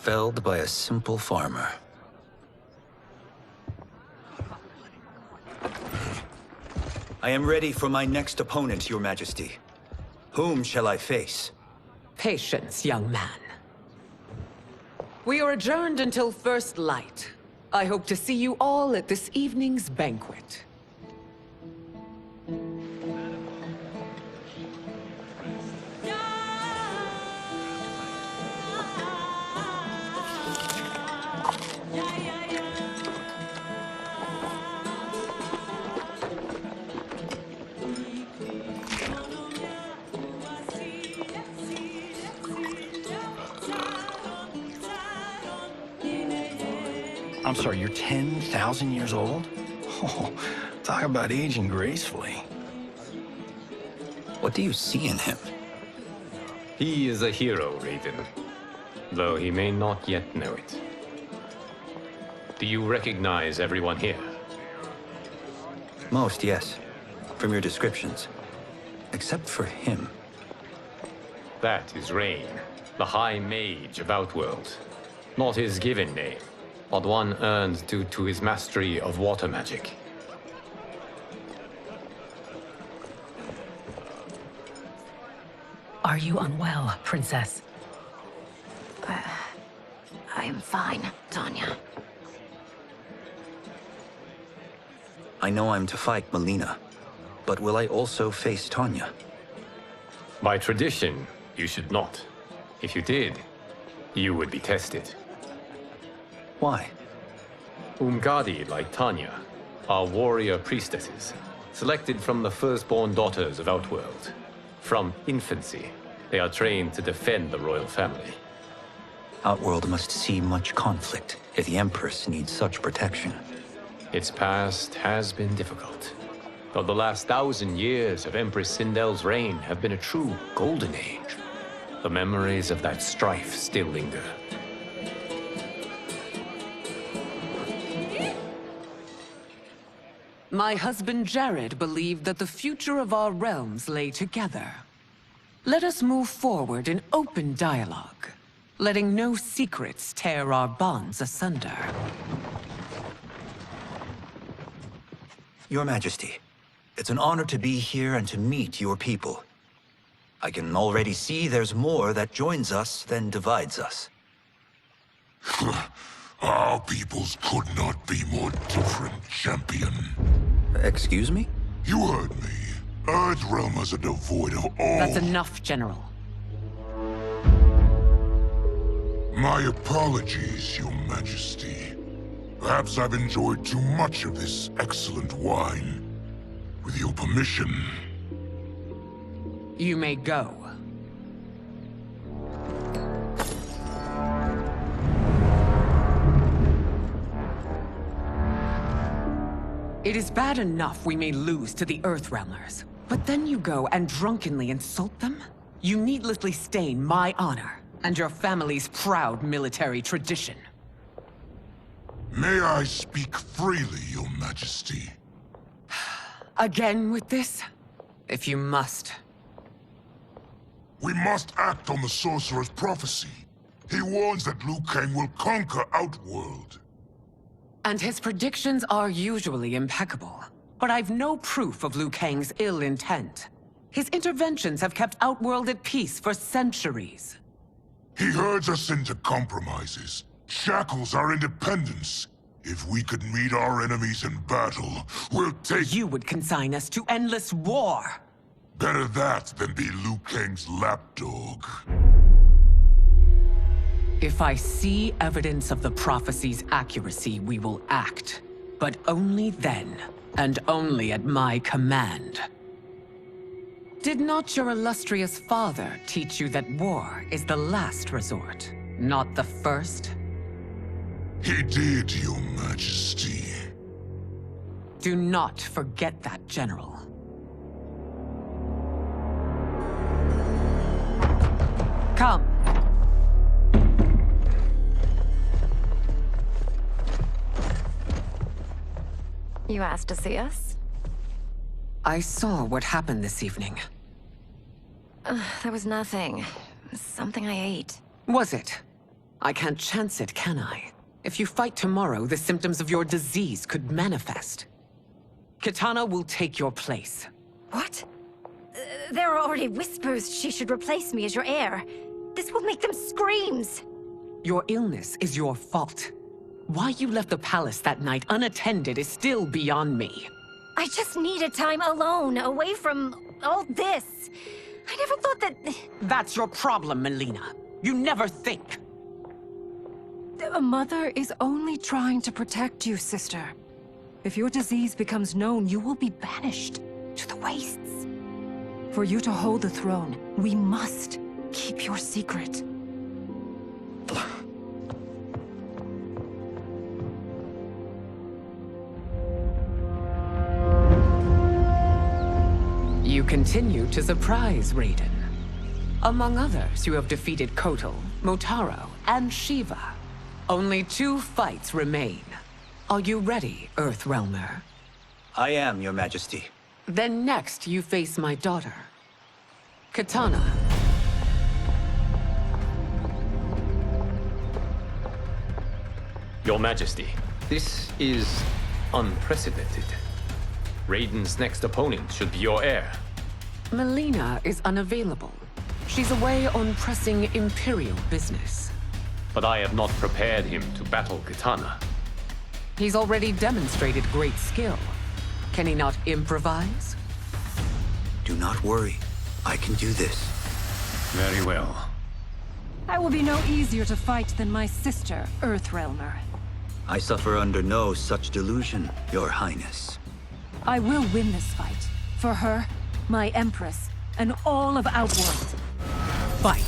Felled by a simple farmer. I am ready for my next opponent, Your Majesty. Whom shall I face? Patience, young man. We are adjourned until first light. I hope to see you all at this evening's banquet. I'm sorry, you're 10,000 years old? Oh, talk about aging gracefully. What do you see in him? He is a hero, Raiden, though he may not yet know it. Do you recognize everyone here? Most, yes. From your descriptions. Except for him. That is Rain, the High Mage of Outworld. Not his given name, but one earned due to his mastery of water magic. Are you unwell, Princess? I am fine, Tanya. I know I'm to fight Mileena, but will I also face Tanya? By tradition, you should not. If you did, you would be tested. Why? Umgadi, like Tanya, are warrior priestesses, selected from the firstborn daughters of Outworld. From infancy, they are trained to defend the royal family. Outworld must see much conflict if the Empress needs such protection. Its past has been difficult, though the last 1,000 years of Empress Sindel's reign have been a true golden age. The memories of that strife still linger. My husband Jared believed that the future of our realms lay together. Let us move forward in open dialogue, letting no secrets tear our bonds asunder. Your Majesty, it's an honor to be here and to meet your people. I can already see there's more that joins us than divides us. Our peoples could not be more different, champion. Excuse me? You heard me. Earthrealmers are devoid of all... That's enough, General. My apologies, Your Majesty. Perhaps I've enjoyed too much of this excellent wine. With your permission... You may go. It is bad enough we may lose to the Earthrealmers, but then you go and drunkenly insult them? You needlessly stain my honor and your family's proud military tradition. May I speak freely, Your Majesty? Again with this? If you must. We must act on the Sorcerer's prophecy. He warns that Liu Kang will conquer Outworld. And his predictions are usually impeccable. But I've no proof of Liu Kang's ill intent. His interventions have kept Outworld at peace for centuries. He herds us into compromises, shackles our independence. If we could meet our enemies in battle, we'll take— You would consign us to endless war! Better that than be Liu Kang's lapdog. If I see evidence of the prophecy's accuracy, we will act. But only then, and only at my command. Did not your illustrious father teach you that war is the last resort, not the first? He did, Your Majesty. Do not forget that, General. Come. You asked to see us? I saw what happened this evening. There was nothing. Something I ate. Was it? I can't chance it, can I? If you fight tomorrow, the symptoms of your disease could manifest. Kitana will take your place. What? There are already whispers she should replace me as your heir. This will make them screams! Your illness is your fault. Why you left the palace that night unattended is still beyond me. I just needed time alone, away from all this. I never thought that... That's your problem, Mileena. You never think. A mother is only trying to protect you, sister. If your disease becomes known, you will be banished to the wastes. For you to hold the throne, we must keep your secret. You continue to surprise Raiden. Among others, you have defeated Kotal, Motaro, and Shiva. Only 2 fights remain. Are you ready, Earthrealmer? I am, Your Majesty. Then next, you face my daughter, Kitana. Your Majesty, this is unprecedented. Raiden's next opponent should be your heir. Mileena is unavailable. She's away on pressing Imperial business. But I have not prepared him to battle Kitana. He's already demonstrated great skill. Can he not improvise? Do not worry. I can do this. Very well. I will be no easier to fight than my sister, Earthrealmer. I suffer under no such delusion, Your Highness. I will win this fight. For her, my Empress, and all of Outworld. Fight!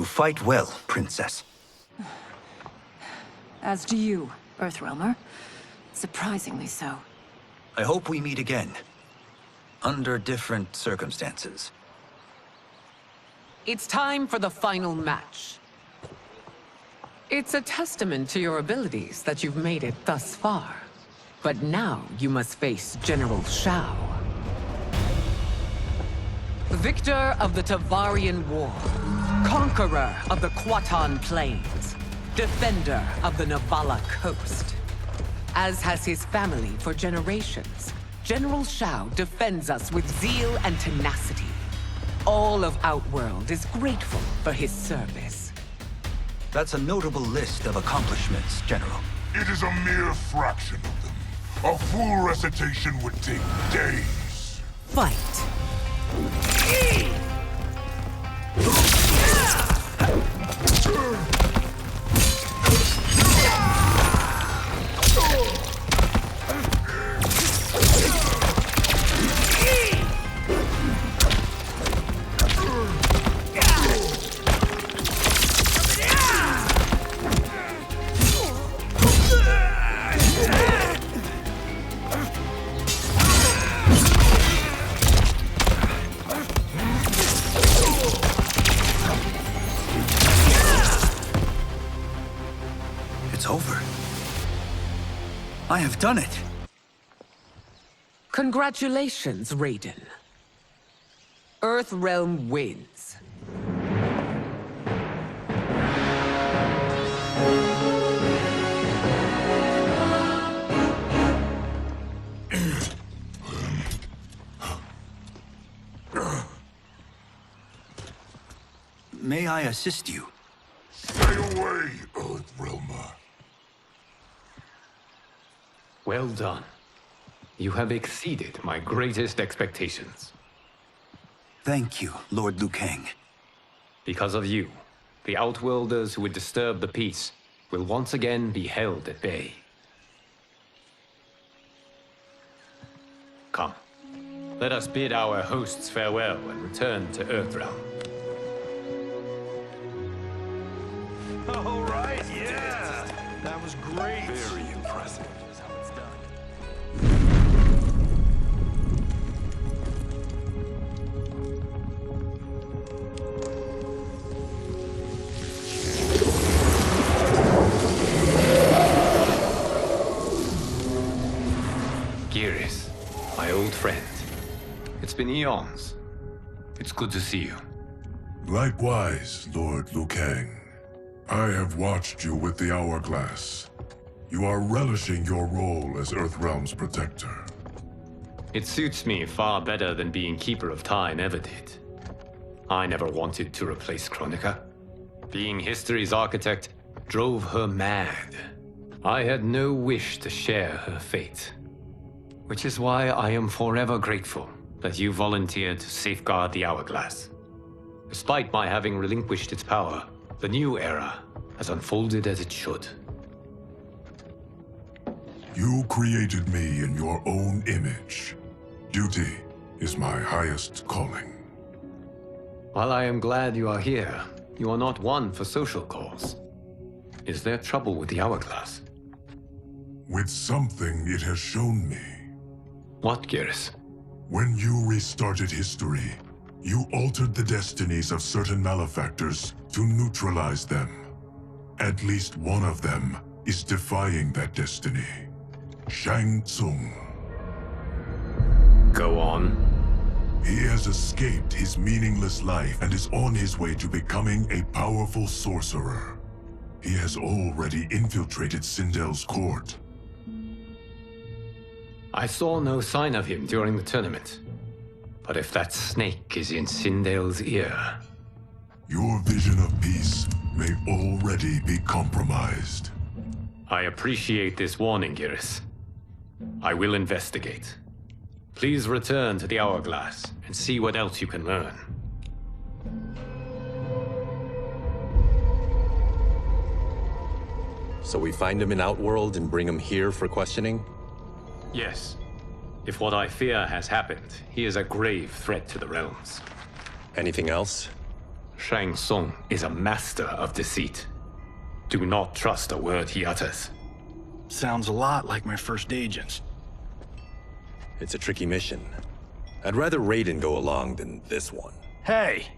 Fight well, Princess. As do you, Earthrealmer. Surprisingly so. I hope we meet again. Under different circumstances. It's time for the final match. It's a testament to your abilities that you've made it thus far. But now you must face General Shao. Victor of the Tavarian War. Conqueror of the Kwatan Plains. Defender of the Navala Coast. As has his family for generations, General Shao defends us with zeal and tenacity. All of Outworld is grateful for his service. That's a notable list of accomplishments, General. It is a mere fraction of them. A full recitation would take days. Fight! I have done it! Congratulations, Raiden. Earthrealm wins. May I assist you? Stay away, Earthrealmer. Well done. You have exceeded my greatest expectations. Thank you, Lord Liu Kang. Because of you, the Outworlders who would disturb the peace will once again be held at bay. Come, let us bid our hosts farewell and return to Earthrealm. All right, yeah! That was great! Very impressive. Geras, my old friend. It's been eons. It's good to see you. Likewise, Lord Liu Kang. I have watched you with the Hourglass. You are relishing your role as Earthrealm's protector. It suits me far better than being Keeper of Time ever did. I never wanted to replace Chronica. Being history's architect drove her mad. I had no wish to share her fate. Which is why I am forever grateful that you volunteered to safeguard the Hourglass. Despite my having relinquished its power, the new era has unfolded as it should. You created me in your own image. Duty is my highest calling. While I am glad you are here, you are not one for social calls. Is there trouble with the Hourglass? With something it has shown me. What, Geras? When you restarted history, you altered the destinies of certain malefactors to neutralize them. At least one of them is defying that destiny. Shang Tsung. Go on. He has escaped his meaningless life and is on his way to becoming a powerful sorcerer. He has already infiltrated Sindel's court. I saw no sign of him during the tournament. But if that snake is in Sindel's ear... Your vision of peace may already be compromised. I appreciate this warning, Geras. I will investigate. Please return to the Hourglass and see what else you can learn. So we find him in Outworld and bring him here for questioning? Yes. If what I fear has happened, he is a grave threat to the realms. Anything else? Shang Tsung is a master of deceit. Do not trust a word he utters. Sounds a lot like my first agents. It's a tricky mission. I'd rather Raiden go along than this one. Hey,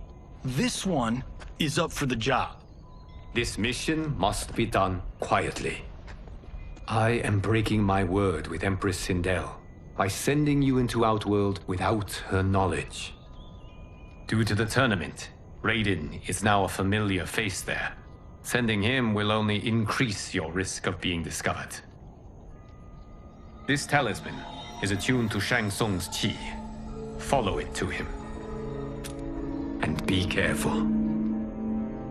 this one is up for the job. This mission must be done quietly. I am breaking my word with Empress Sindel by sending you into Outworld without her knowledge. Due to the tournament, Raiden is now a familiar face there. Sending him will only increase your risk of being discovered. This talisman is attuned to Shang Tsung's chi. Follow it to him. And be careful.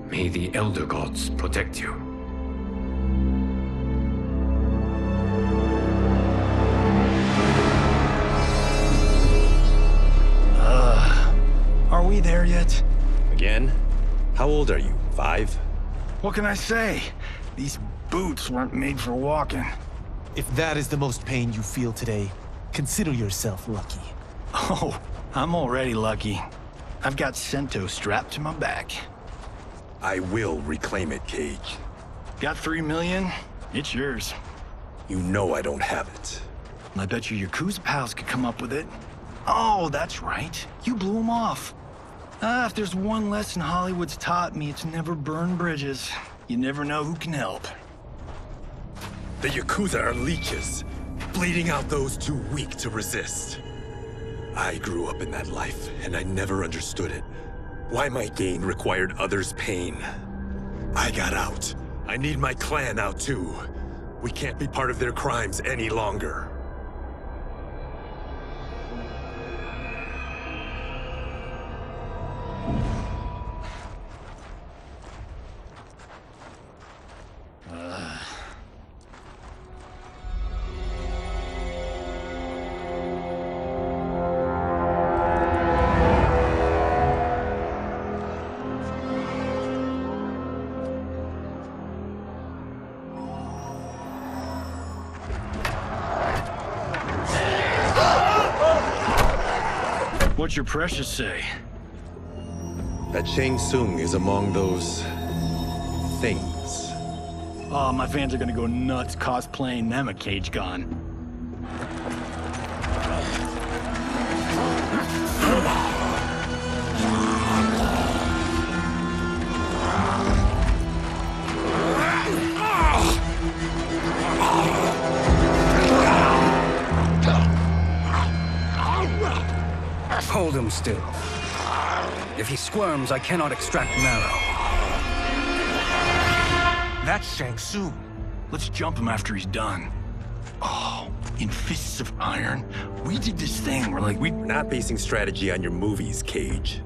May the Elder Gods protect you. Are we there yet? Again? How old are you? 5? What can I say? These boots weren't made for walking. If that is the most pain you feel today, consider yourself lucky. Oh, I'm already lucky. I've got Sento strapped to my back. I will reclaim it, Cage. Got 3 million? It's yours. You know I don't have it. I bet your Yakuza pals could come up with it. Oh, that's right. You blew them off. If there's one lesson Hollywood's taught me, it's never burn bridges. You never know who can help. The Yakuza are leeches, bleeding out those too weak to resist. I grew up in that life, and I never understood it. Why my gain required others' pain. I got out. I need my clan out too. We can't be part of their crimes any longer. What's your precious say? That Tsung is among those... things. Oh, my fans are gonna go nuts cosplaying them a cage gone. Hold him still. If he squirms, I cannot extract marrow. That's Tsung. Let's jump him after he's done. Oh, in fists of iron? We did this thing where like We're not basing strategy on your movies, Cage.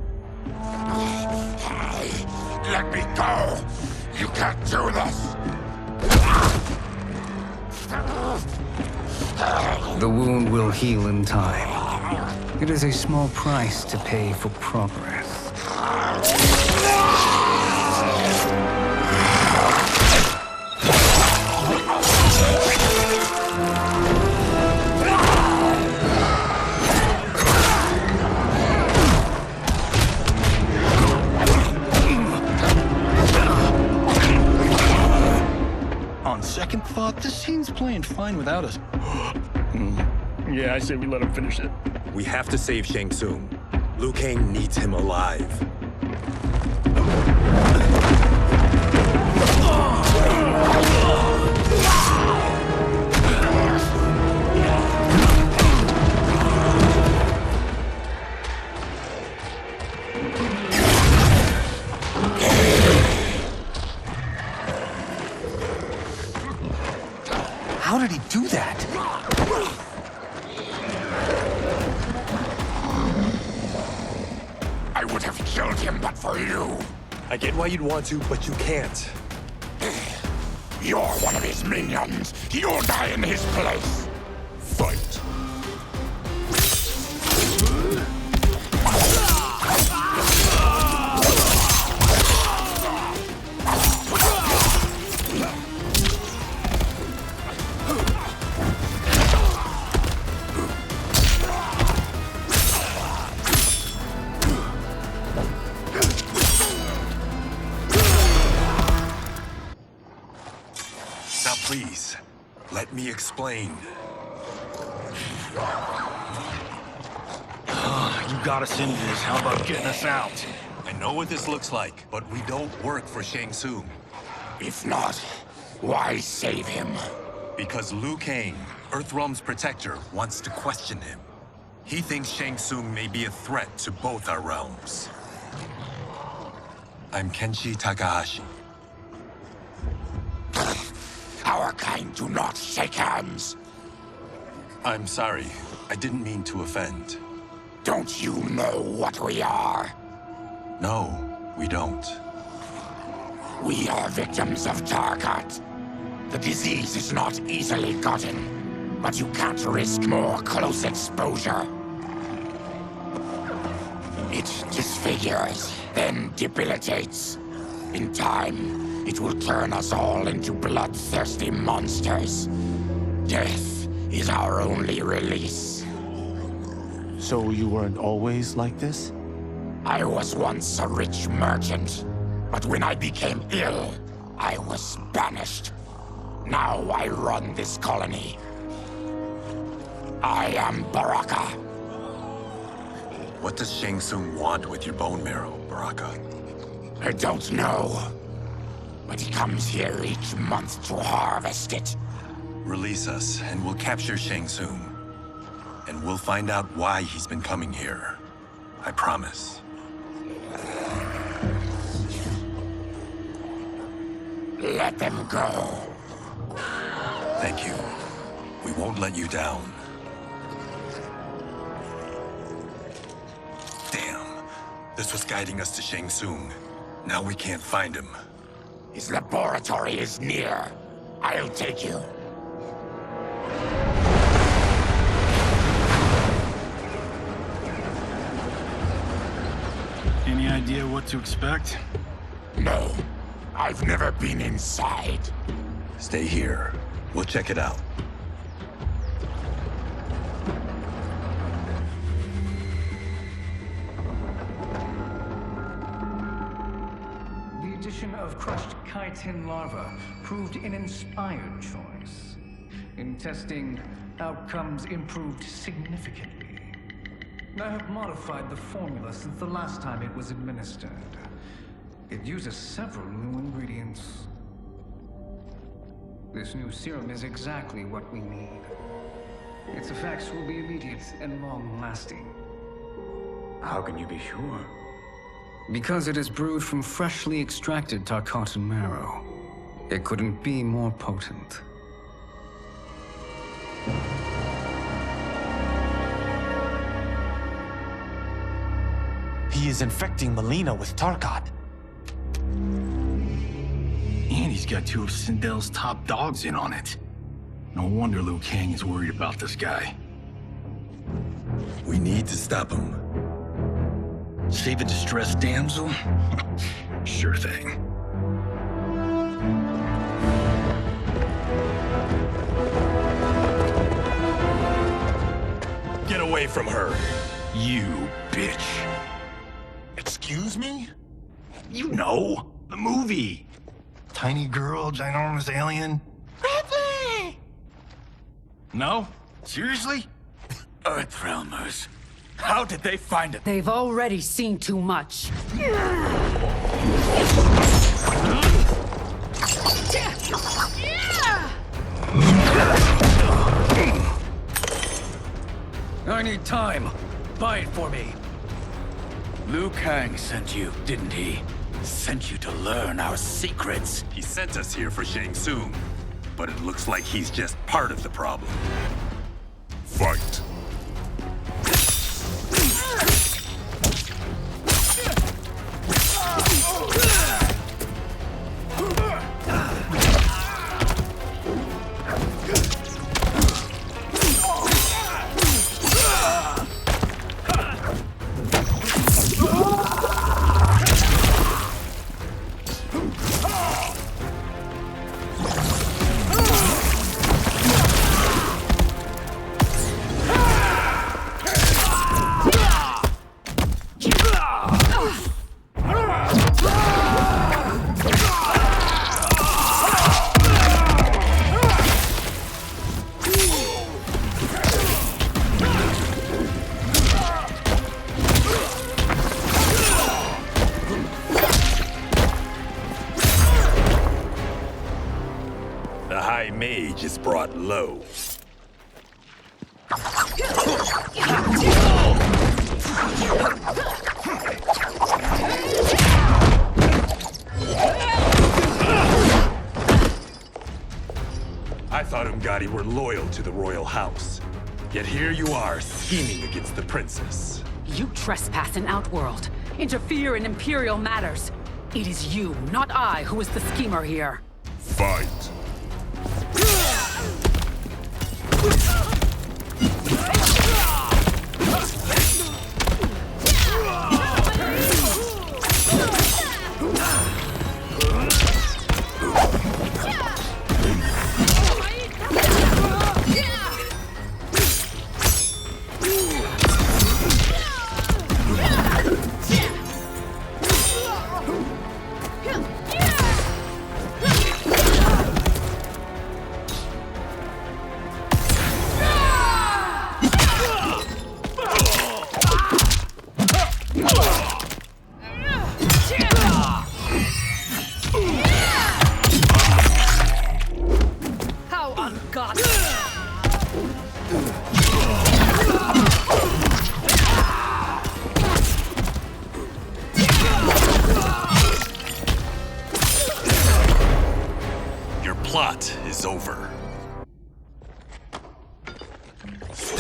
Let me go! You can't do this! The wound will heal in time. It is a small price to pay for progress. On second thought, this scene's playing fine without us. Yeah, I say we let him finish it. We have to save Tsung. Liu Kang needs him alive. How did he do that? I would have killed him but for you. I get why you'd want to, but you can't. You're one of his minions. You'll die in his place. Fight. Please, let me explain. You got us into this. How about getting us out? I know what this looks like, but we don't work for Tsung. If not, why save him? Because Liu Kang, Earthrealm's protector, wants to question him. He thinks Tsung may be a threat to both our realms. I'm Kenshi Takahashi. Our kind do not shake hands. I'm sorry. I didn't mean to offend. Don't you know what we are? No, we don't. We are victims of Tarkat. The disease is not easily gotten, but you can't risk more close exposure. It disfigures, then debilitates. In time, it will turn us all into bloodthirsty monsters. Death is our only release. So you weren't always like this? I was once a rich merchant, but when I became ill, I was banished. Now I run this colony. I am Baraka. What does Tsung want with your bone marrow, Baraka? I don't know. But he comes here each month to harvest it. Release us, and we'll capture Shang Tsung. And we'll find out why he's been coming here. I promise. Let them go. Thank you. We won't let you down. Damn. This was guiding us to Shang Tsung. Now we can't find him. His laboratory is near. I'll take you. Any idea what to expect? No. I've never been inside. Stay here. We'll check it out. The addition of crushed chitin larva proved an inspired choice. In testing, outcomes improved significantly. I have modified the formula since the last time it was administered. It uses several new ingredients. This new serum is exactly what we need. Its effects will be immediate and long-lasting. How can you be sure? Because it is brewed from freshly extracted Tarkatan marrow. It couldn't be more potent. He is infecting Mileena with Tarkat. And he's got two of Sindel's top dogs in on it. No wonder Liu Kang is worried about this guy. We need to stop him. Save a distressed damsel? Sure thing. Get away from her! You bitch. Excuse me? You know, the movie. Tiny girl, ginormous alien. Ripley! No? Seriously? Earthrealmers. How did they find it? They've already seen too much. I need time. Buy it for me. Liu Kang sent you, didn't he? Sent you to learn our secrets. He sent us here for Shang Tsung, but it looks like he's just part of the problem. Fight. Mage is brought low. I thought Umgadi were loyal to the royal house. Yet here you are, scheming against the princess. You trespass in Outworld, interfere in Imperial matters. It is you, not I, who is the schemer here. Fight.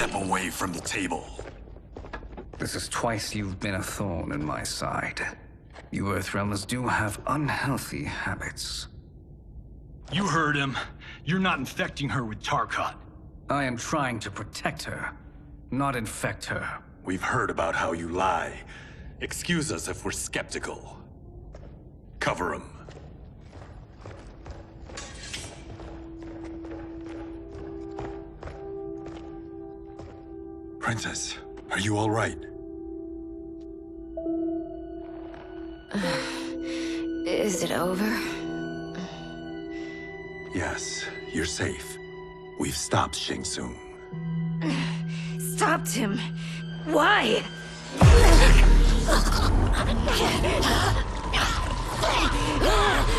Step away from the table. This is twice you've been a thorn in my side. You Earthrealmers do have unhealthy habits. You heard him. You're not infecting her with Tarkat. I am trying to protect her, not infect her. We've heard about how you lie. Excuse us if we're skeptical. Cover him. Princess, are you all right? Is it over? Yes, you're safe. We've stopped Shang Tsung. Stopped him? Why?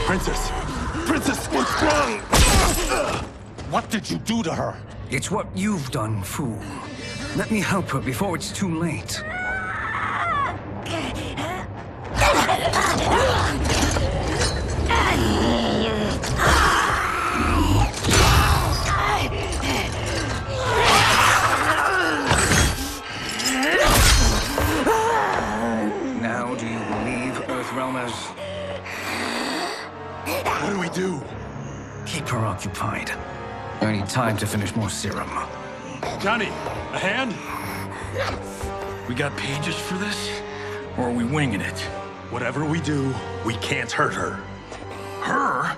Princess! Princess, what's wrong? What did you do to her? It's what you've done, fool. Let me help her before it's too late. Now do you believe, Earthrealmers? What do we do? Keep her occupied. I need time to finish more serum. Johnny, a hand? We got pages for this? Or are we winging it? Whatever we do, we can't hurt her. Her?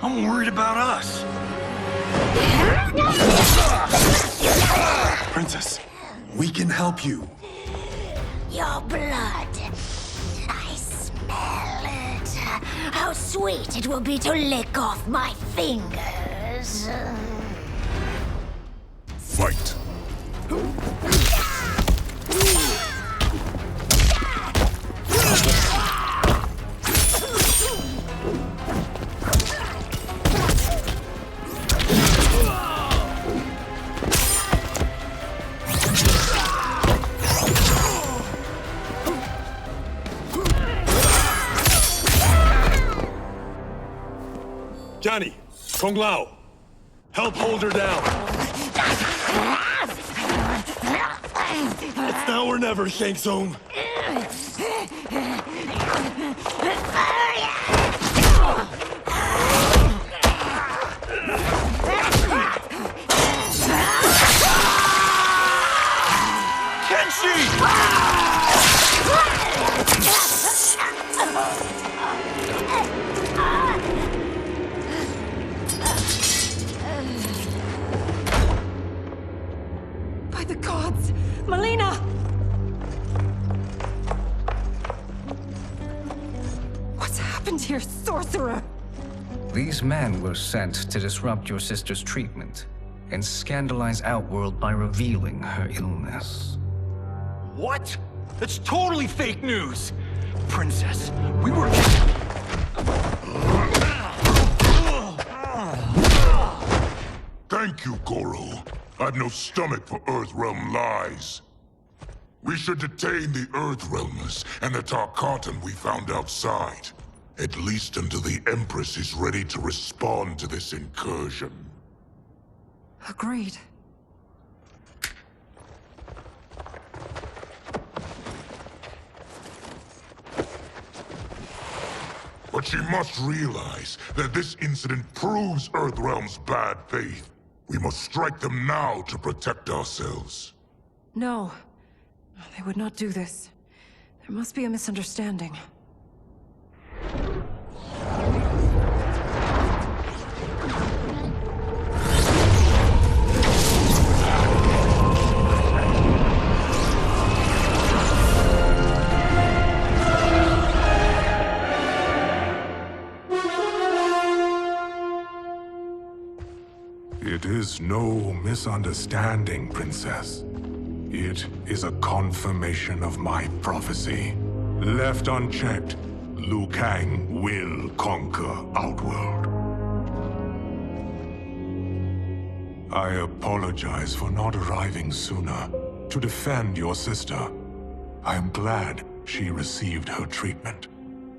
I'm worried about us. Princess, we can help you. Your blood. I smell it. How sweet it will be to lick off my fingers. Fight. Johnny, Kung Lao, help hold her down. It's now or never, Shang Tsung. By the gods! Mileena! What's happened here, sorcerer? These men were sent to disrupt your sister's treatment and scandalize Outworld by revealing her illness. What? That's totally fake news! Princess, we were... Thank you, Goro. I've no stomach for Earthrealm lies. We should detain the Earthrealmers and the Tarkatan we found outside. At least until the Empress is ready to respond to this incursion. Agreed. But she must realize that this incident proves Earthrealm's bad faith. We must strike them now to protect ourselves. No. They would not do this. There must be a misunderstanding. It is no misunderstanding, Princess. It is a confirmation of my prophecy. Left unchecked, Liu Kang will conquer Outworld. I apologize for not arriving sooner to defend your sister. I am glad she received her treatment.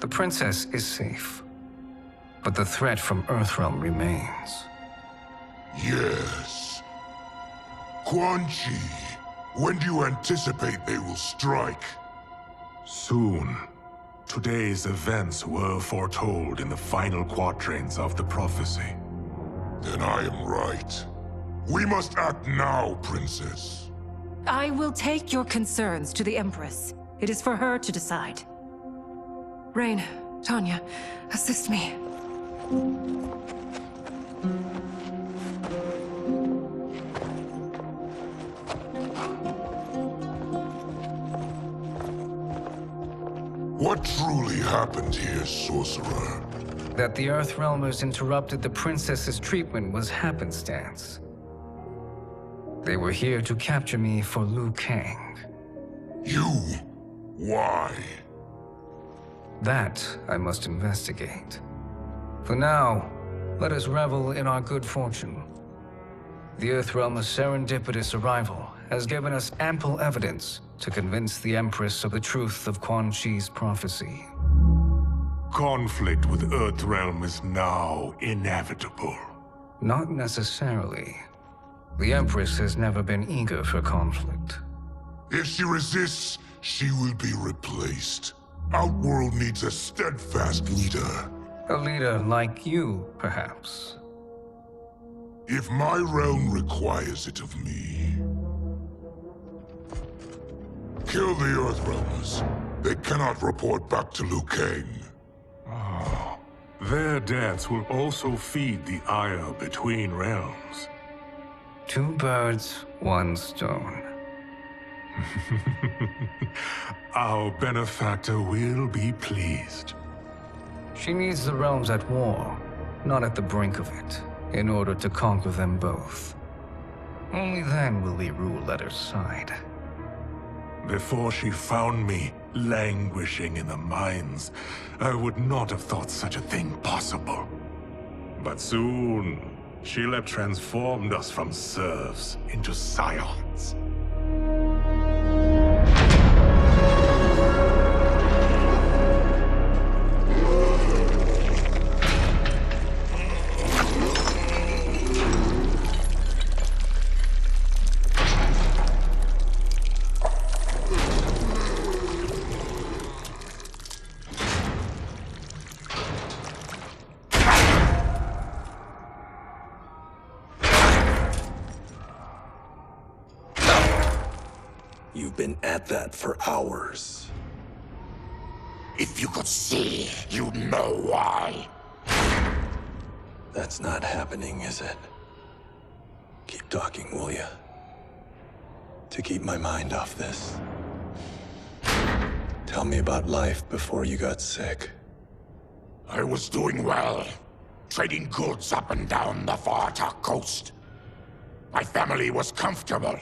The princess is safe, but the threat from Earthrealm remains. Yes. Quan Chi When do you anticipate they will strike? Soon. Today's events were foretold in the final quatrains of the prophecy. Then I am right. We must act now, Princess. I will take your concerns to the Empress. It is for her to decide. Rain, Tanya, assist me. What truly happened here, Sorcerer? That the Earthrealmers interrupted the princess's treatment was happenstance. They were here to capture me for Liu Kang. You? Why? That I must investigate. For now, let us revel in our good fortune. The Earthrealm's serendipitous arrival has given us ample evidence to convince the Empress of the truth of Quan Chi's prophecy. Conflict with Earthrealm is now inevitable. Not necessarily. The Empress has never been eager for conflict. If she resists, she will be replaced. Outworld needs a steadfast leader. A leader like you, perhaps. If my realm requires it of me. Kill the Earthrealmers. They cannot report back to Liu Kang. Oh, their deaths will also feed the ire between realms. 2 birds, 1 stone. Our benefactor will be pleased. She needs the realms at war, not at the brink of it, in order to conquer them both. Only then will we rule at her side. Before she found me languishing in the mines, I would not have thought such a thing possible. But soon, she'll have transformed us from serfs into scions. You've been at that for hours. If you could see, you'd know why. That's not happening, is it? Keep talking, will ya? To keep my mind off this. Tell me about life before you got sick. I was doing well, trading goods up and down the Varta coast. My family was comfortable,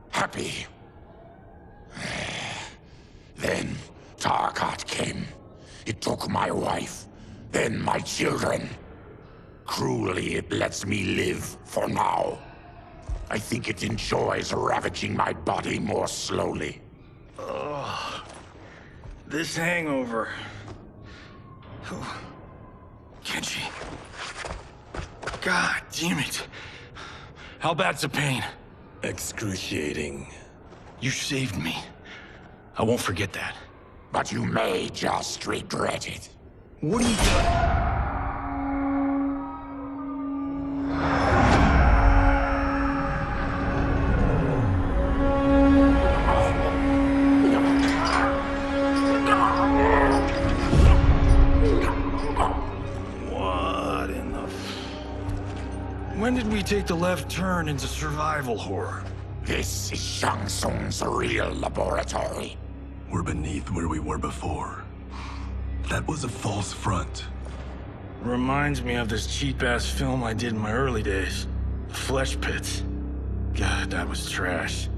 happy. Then Tarkat came. It took my wife, then my children. Cruelly, it lets me live for now. I think it enjoys ravaging my body more slowly. Ugh. This hangover. Kenshi. God damn it. How bad's the pain? Excruciating. You saved me. I won't forget that. But you may just regret it. What are you doing? When did we take the left turn into survival horror? This is Shang Tsung's real laboratory. We're beneath where we were before. That was a false front. Reminds me of this cheap-ass film I did in my early days. Flesh Pits. God, that was trash.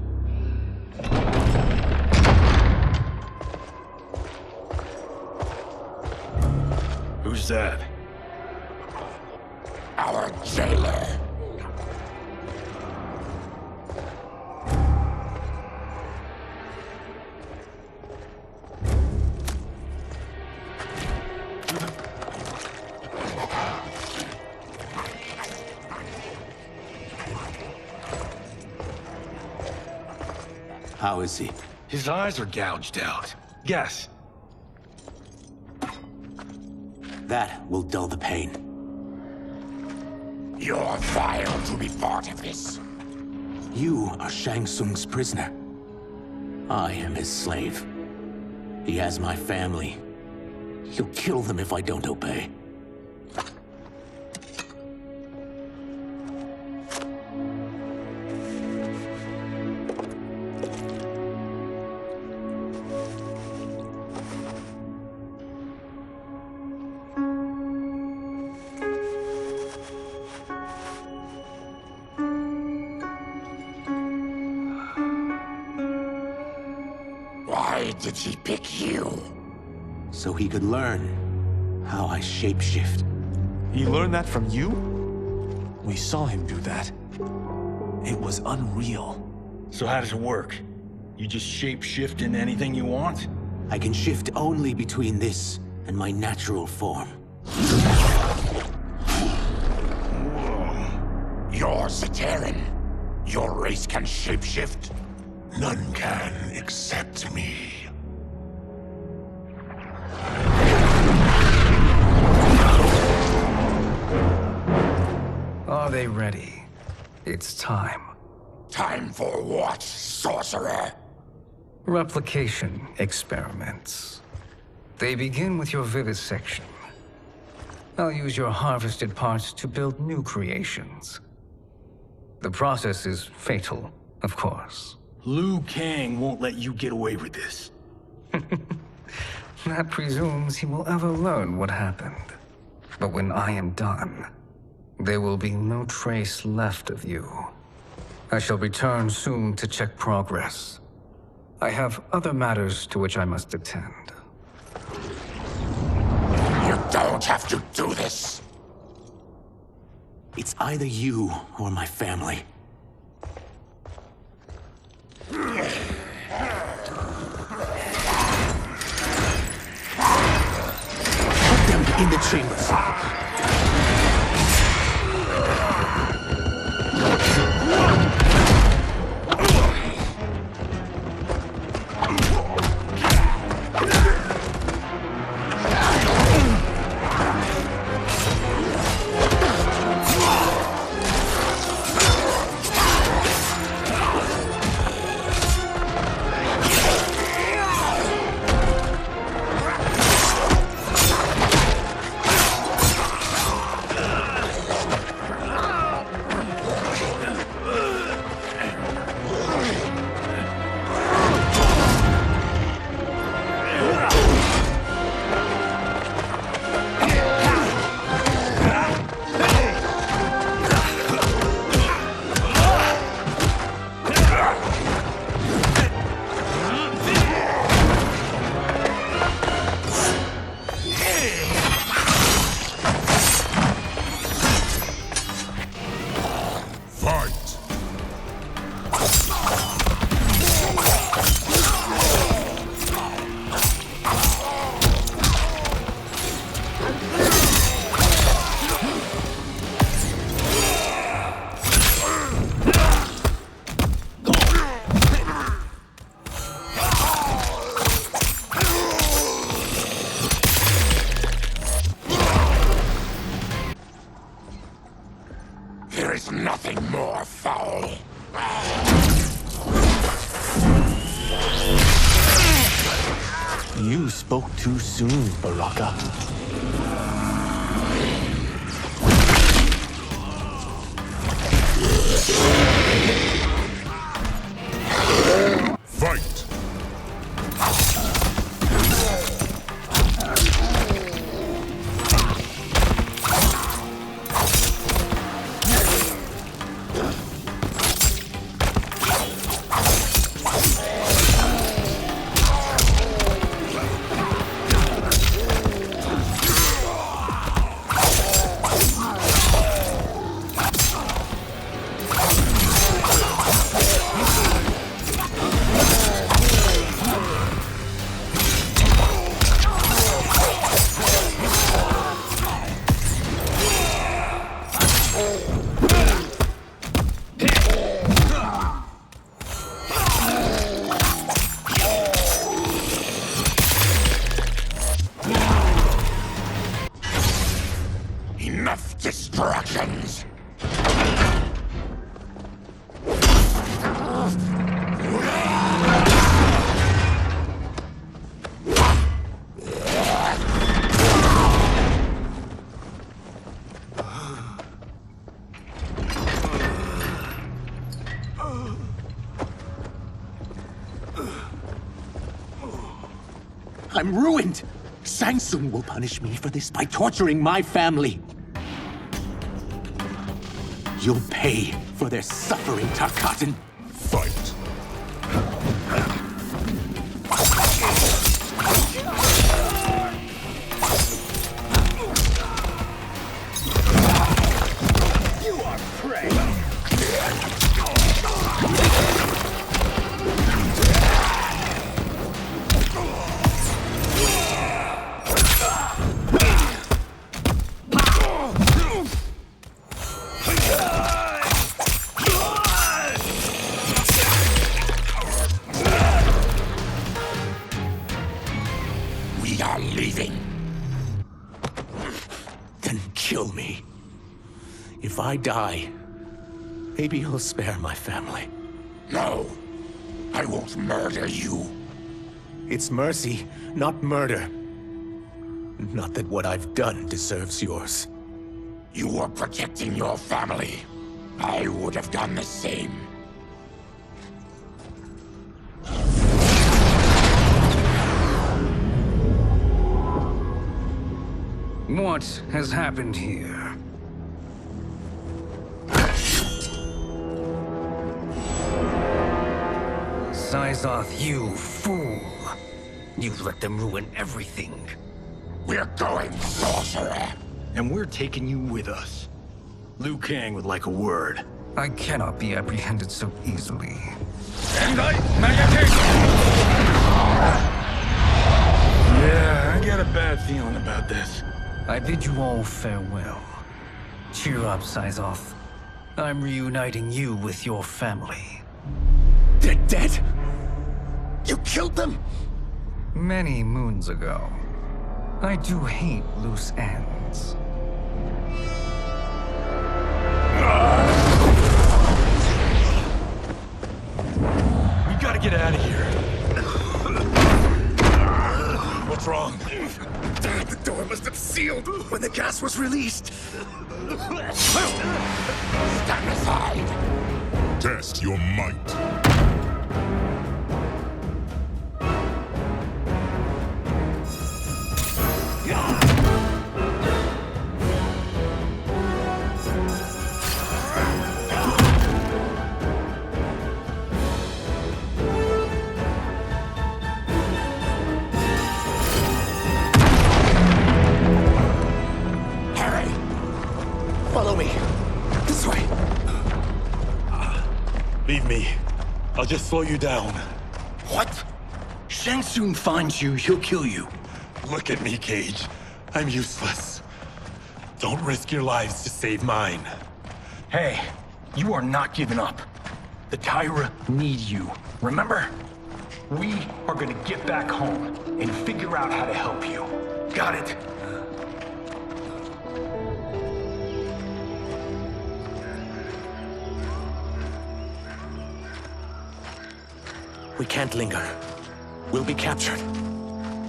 Who's that? Our jailer. How is he? His eyes are gouged out. Guess. That will dull the pain. You're vile to be part of this. You are Shang Tsung's prisoner. I am his slave. He has my family. He'll kill them if I don't obey. Why did he pick you? So he could learn how I shapeshift. He learned that from you? We saw him do that. It was unreal. So how does it work? You just shapeshift into anything you want? I can shift only between this and my natural form. You're Zaterran. Your race can shapeshift. None can except me. Are they ready? It's time. Time for what, sorcerer? Replication experiments. They begin with your vivisection. I'll use your harvested parts to build new creations. The process is fatal, of course. Liu Kang won't let you get away with this. That presumes he will ever learn what happened. But when I am done, there will be no trace left of you. I shall return soon to check progress. I have other matters to which I must attend. You don't have to do this. It's either you or my family. Put them in the chambers. Nothing more foul. You spoke too soon, Baraka. Fight! I'm ruined! Shang Tsung will punish me for this by torturing my family. You'll pay for their suffering, Tarkatan. Fight. You are prey! We are leaving. Then kill me. If I die, maybe you'll spare my family. No, I won't murder you. It's mercy, not murder. Not that what I've done deserves yours. You were protecting your family. I would have done the same. What has happened here? Syzoth, you fool! You've let them ruin everything. We're going, sorcerer. And we're taking you with us. Liu Kang would like a word. I cannot be apprehended so easily. Yeah, I got a bad feeling about this. I bid you all farewell. Cheer up, Syzoth. I'm reuniting you with your family. They're dead? You killed them? Many moons ago. I do hate loose ends. We gotta get out of here. What's wrong? The door must have sealed when the gas was released. Stand aside. Test your might. Follow me. This way. Leave me. I'll just slow you down. What? Shang Tsung finds you, he'll kill you. Look at me, Cage. I'm useless. Don't risk your lives to save mine. Hey, you are not giving up. The Tyra need you, remember? We are gonna get back home and figure out how to help you. Got it? We can't linger. We'll be captured.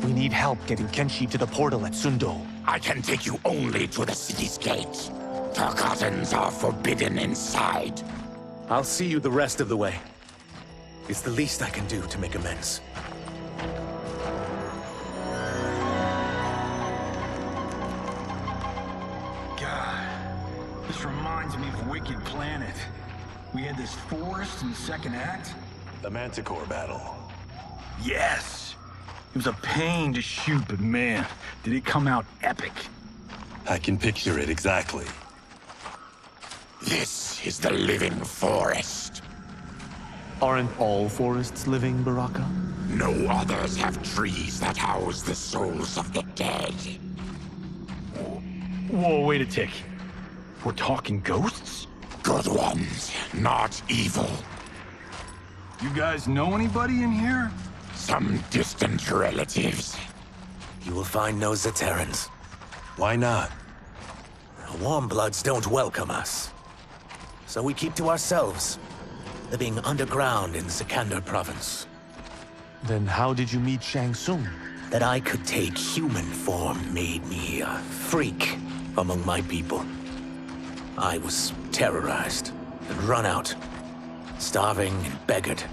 We need help getting Kenshi to the portal at Sindel. I can take you only to the city's gate. Tarkatans are forbidden inside. I'll see you the rest of the way. It's the least I can do to make amends. God, this reminds me of Wicked Planet. We had this forest in the second act. The Manticore battle. Yes! It was a pain to shoot, but man, did it come out epic. I can picture it exactly. This is the living forest. Aren't all forests living, Baraka? No others have trees that house the souls of the dead. Whoa, wait a tick. We're talking ghosts? Good ones, not evil. You guys know anybody in here? Some distant relatives. You will find no Zaterrans. Why not? The Warmbloods don't welcome us. So we keep to ourselves, living underground in Sikander province. Then how did you meet Shang Tsung? That I could take human form made me a freak among my people. I was terrorized and run out, starving and beggared.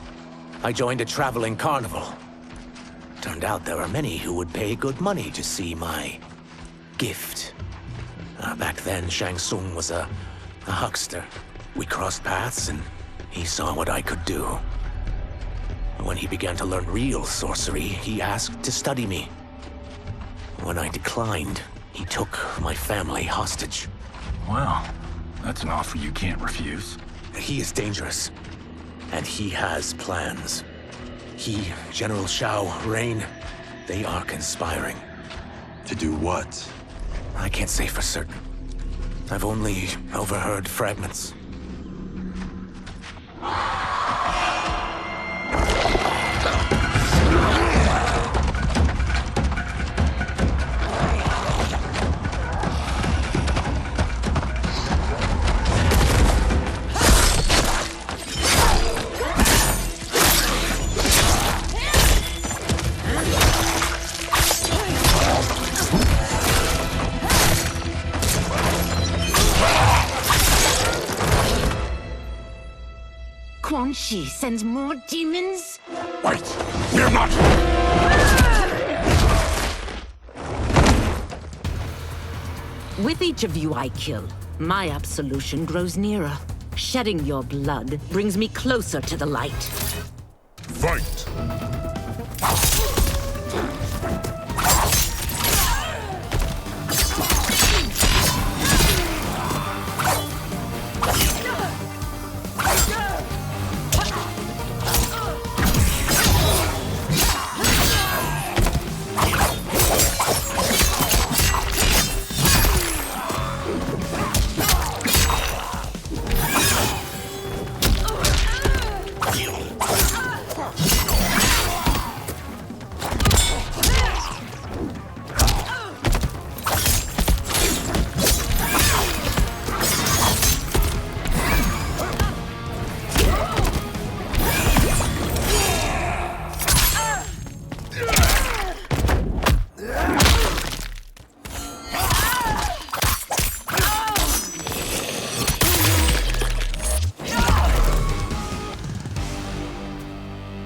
I joined a traveling carnival. Turned out there were many who would pay good money to see my gift. Back then, Shang Tsung was a huckster. We crossed paths and he saw what I could do. When he began to learn real sorcery, he asked to study me. When I declined, he took my family hostage. Well, that's an offer you can't refuse. He is dangerous, and he has plans. He, General Shao, Rain, they are conspiring. To do what? I can't say for certain. I've only overheard fragments. Kenshi sends more demons? Wait! We're not... With each of you I kill, my absolution grows nearer. Shedding your blood brings me closer to the light. Fight!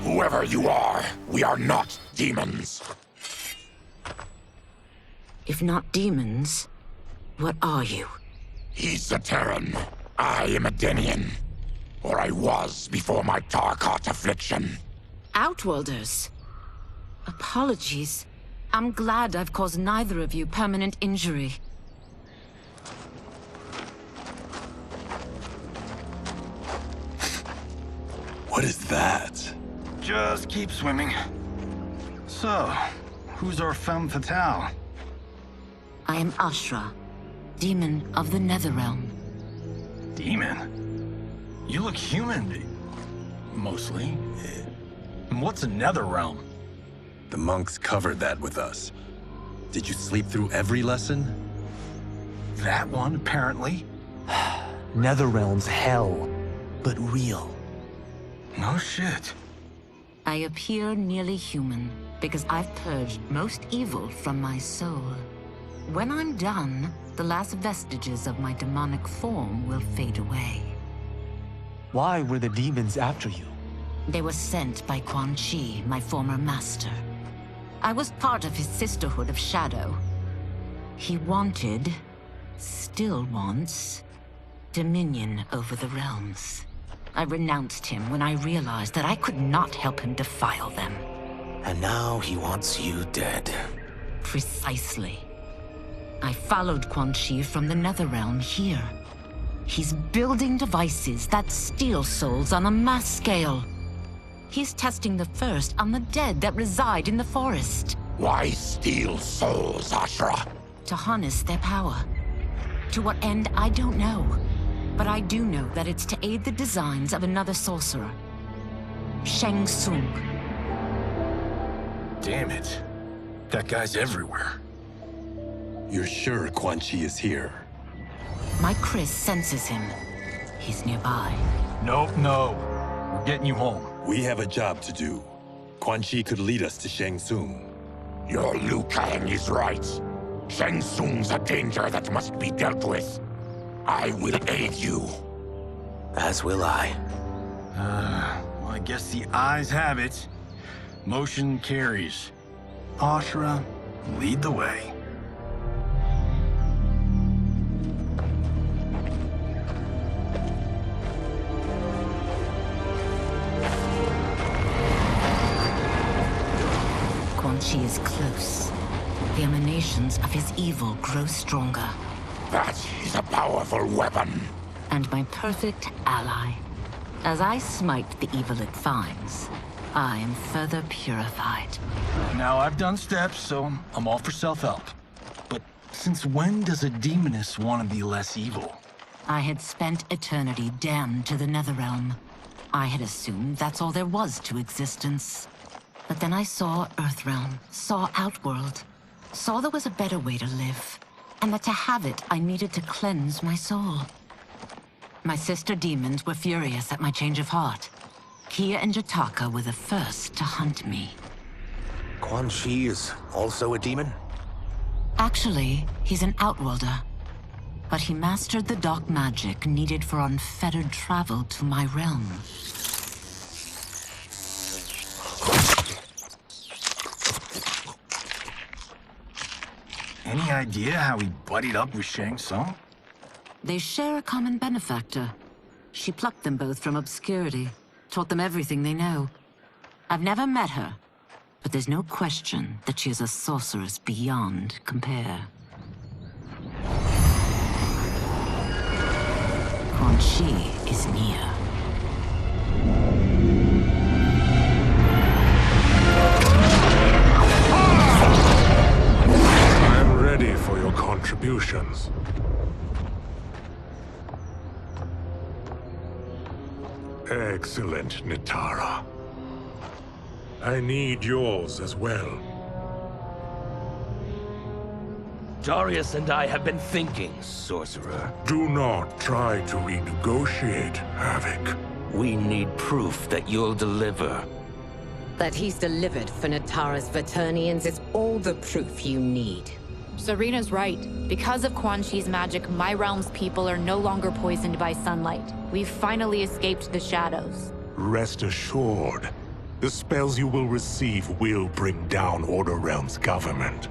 Whoever you are, we are not demons. If not demons, what are you? He's a Terran. I am a Denian. Or I was before my Tarkat affliction. Outworlders. Apologies. I'm glad I've caused neither of you permanent injury. What is that? Just keep swimming. So, who's our femme fatale? I am Ashrah, demon of the Netherrealm. Demon? You look human. Mostly. And what's a Netherrealm? The monks covered that with us. Did you sleep through every lesson? That one, apparently. Netherrealm's hell, but real. No shit. I appear nearly human because I've purged most evil from my soul. When I'm done, the last vestiges of my demonic form will fade away. Why were the demons after you? They were sent by Quan Chi, my former master. I was part of his Sisterhood of Shadow. He wanted, still wants, dominion over the realms. I renounced him when I realized that I could not help him defile them. And now he wants you dead. Precisely. I followed Quan Chi from the Netherrealm here. He's building devices that steal souls on a mass scale. He's testing the first on the dead that reside in the forest. Why steal souls, Ashrah? To harness their power. To what end, I don't know. But I do know that it's to aid the designs of another sorcerer. Shang Tsung. Damn it. That guy's everywhere. You're sure Quan Chi is here? My Chris senses him. He's nearby. Nope, no. We're getting you home. We have a job to do. Quan Chi could lead us to Shang Tsung. Your Liu Kang is right. Shang Tsung's a danger that must be dealt with. I will aid you. As will I. Well, I guess the eyes have it. Motion carries. Ashrah, lead the way. Quan Chi is close. The emanations of his evil grow stronger. That is a powerful weapon. And my perfect ally. As I smite the evil it finds, I am further purified. Now, I've done steps, so I'm all for self-help. But since when does a demoness want to be less evil? I had spent eternity damned to the Netherrealm. I had assumed that's all there was to existence. But then I saw Earthrealm, saw Outworld, saw there was a better way to live, and that to have it, I needed to cleanse my soul. My sister demons were furious at my change of heart. Kia and Jataka were the first to hunt me. Quan Chi is also a demon? Actually, he's an Outworlder. But he mastered the dark magic needed for unfettered travel to my realm. Any idea how he buddied up with Shang Tsung? They share a common benefactor. She plucked them both from obscurity, taught them everything they know. I've never met her, but there's no question that she is a sorceress beyond compare. Quan Chi is near. I'm ready for your contributions. Excellent, Nitara. I need yours as well. Darius and I have been thinking, Sorcerer. Do not try to renegotiate, Havoc. We need proof that you'll deliver. That he's delivered for Natara's Vaternians is all the proof you need. Serena's right. Because of Quan Chi's magic, my realm's people are no longer poisoned by sunlight. We've finally escaped the shadows. Rest assured, the spells you will receive will bring down Order Realm's government.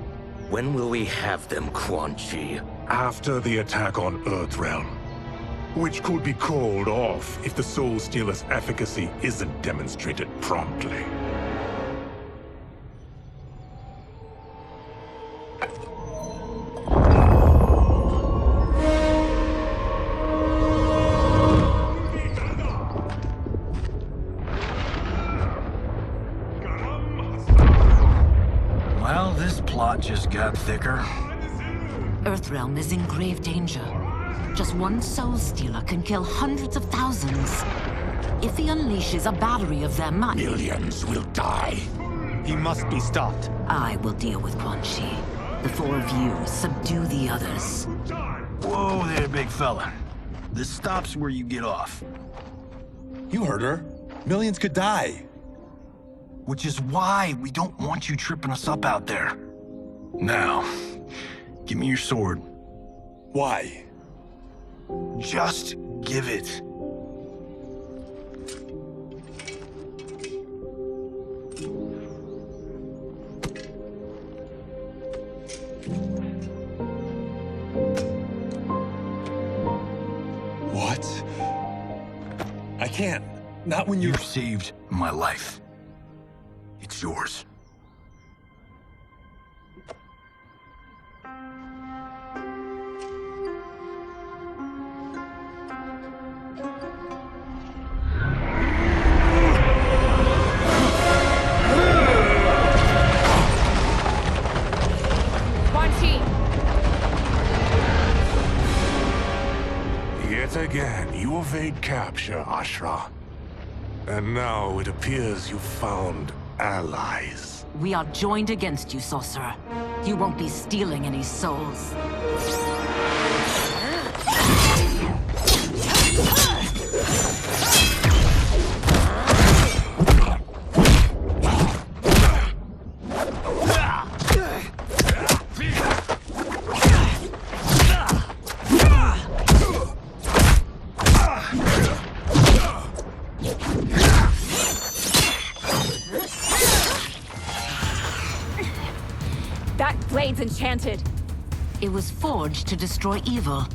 When will we have them, Quan Chi? After the attack on Earthrealm, which could be called off if the Soul Stealer's efficacy isn't demonstrated promptly. Well, this plot just got thicker. Earthrealm is in grave danger. Just one Soul Stealer can kill hundreds of thousands. If he unleashes a battery of them, Millions will die. He must be stopped. I will deal with Quan Chi. The four of you subdue the others. Whoa there, big fella. This stops where you get off. You heard her. Millions could die. Which is why we don't want you tripping us up out there. Now, give me your sword. Why? Just give it. What? I can't. Not when you've saved my life. It's yours. Quan Chi! Yet again, you evade capture, Ashrah. And now it appears you've found allies. We are joined against you, Sorcerer. You won't be stealing any souls. blade's enchanted. It was forged to destroy evil.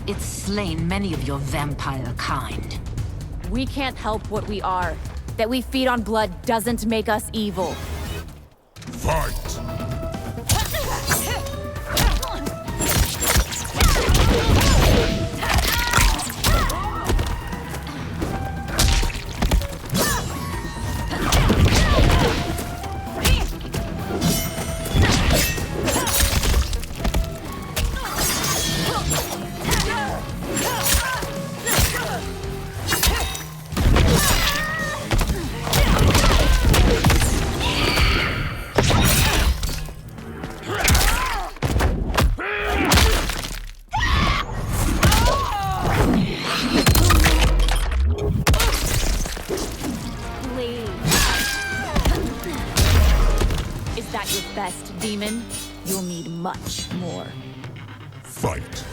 It's slain many of your vampire kind. We can't help what we are. That we feed on blood doesn't make us evil. Fight! Demon, you'll need much more. Fight.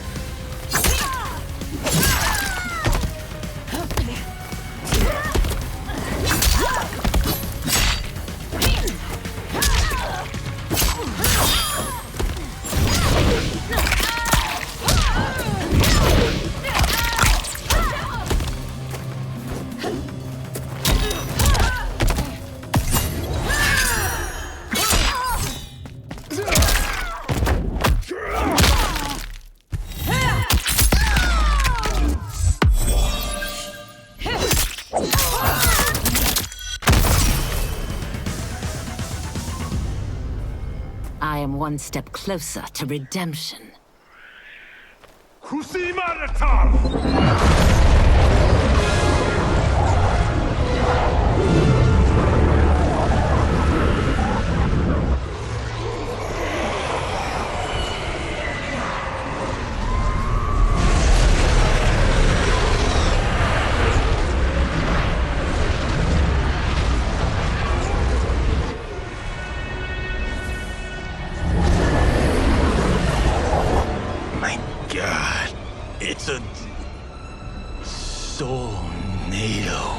I am one step closer to redemption. It's a soul-nado.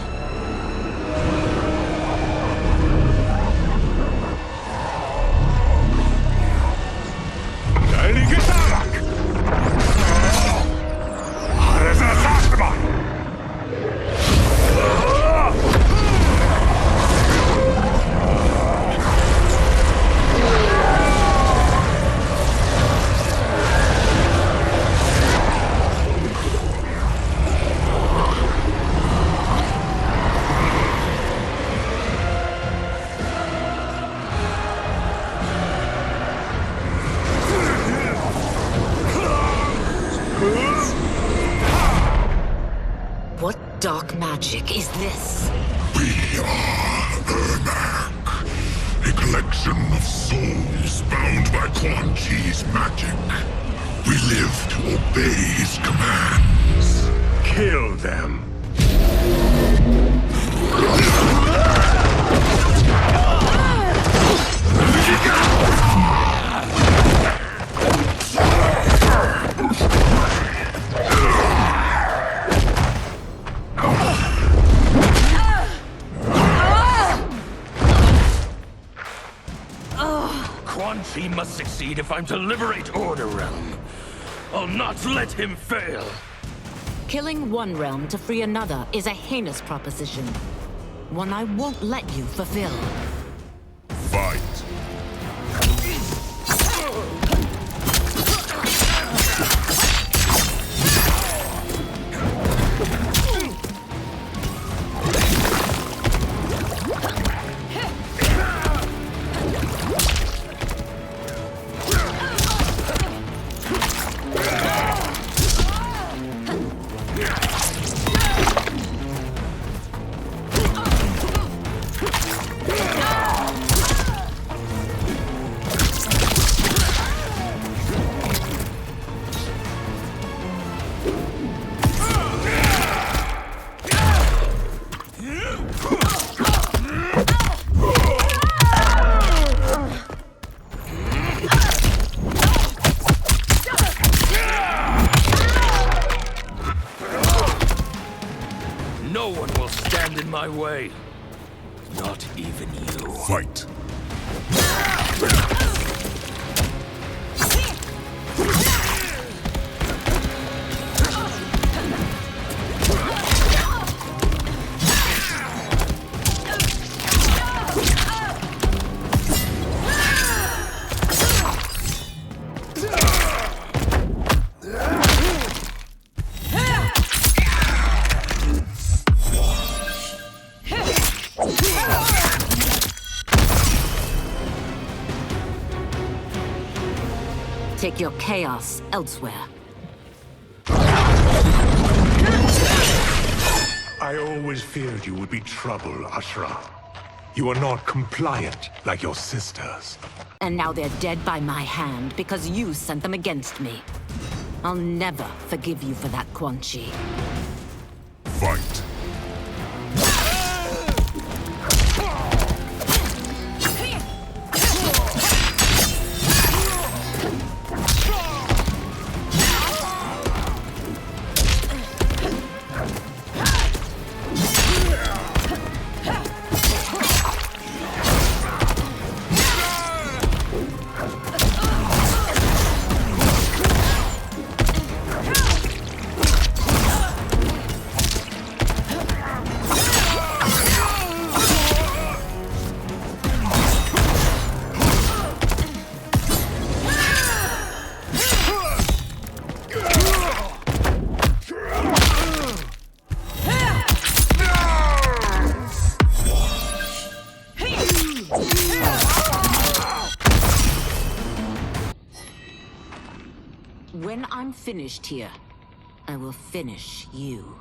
Dark magic is this? We are Ermac, a collection of souls bound by Quan Chi's magic. We live to obey his commands. Kill them. Quan Chi must succeed if I'm to liberate Order Realm. I'll not let him fail. Killing one realm to free another is a heinous proposition. One I won't let you fulfill. Fight. No one will stand in my way. Not even you. Fight. Take your chaos elsewhere. I always feared you would be trouble, Ashrah. You are not compliant like your sisters. And now they're dead by my hand because you sent them against me. I'll never forgive you for that, Quan Chi. Fight. When I'm finished here, I will finish you.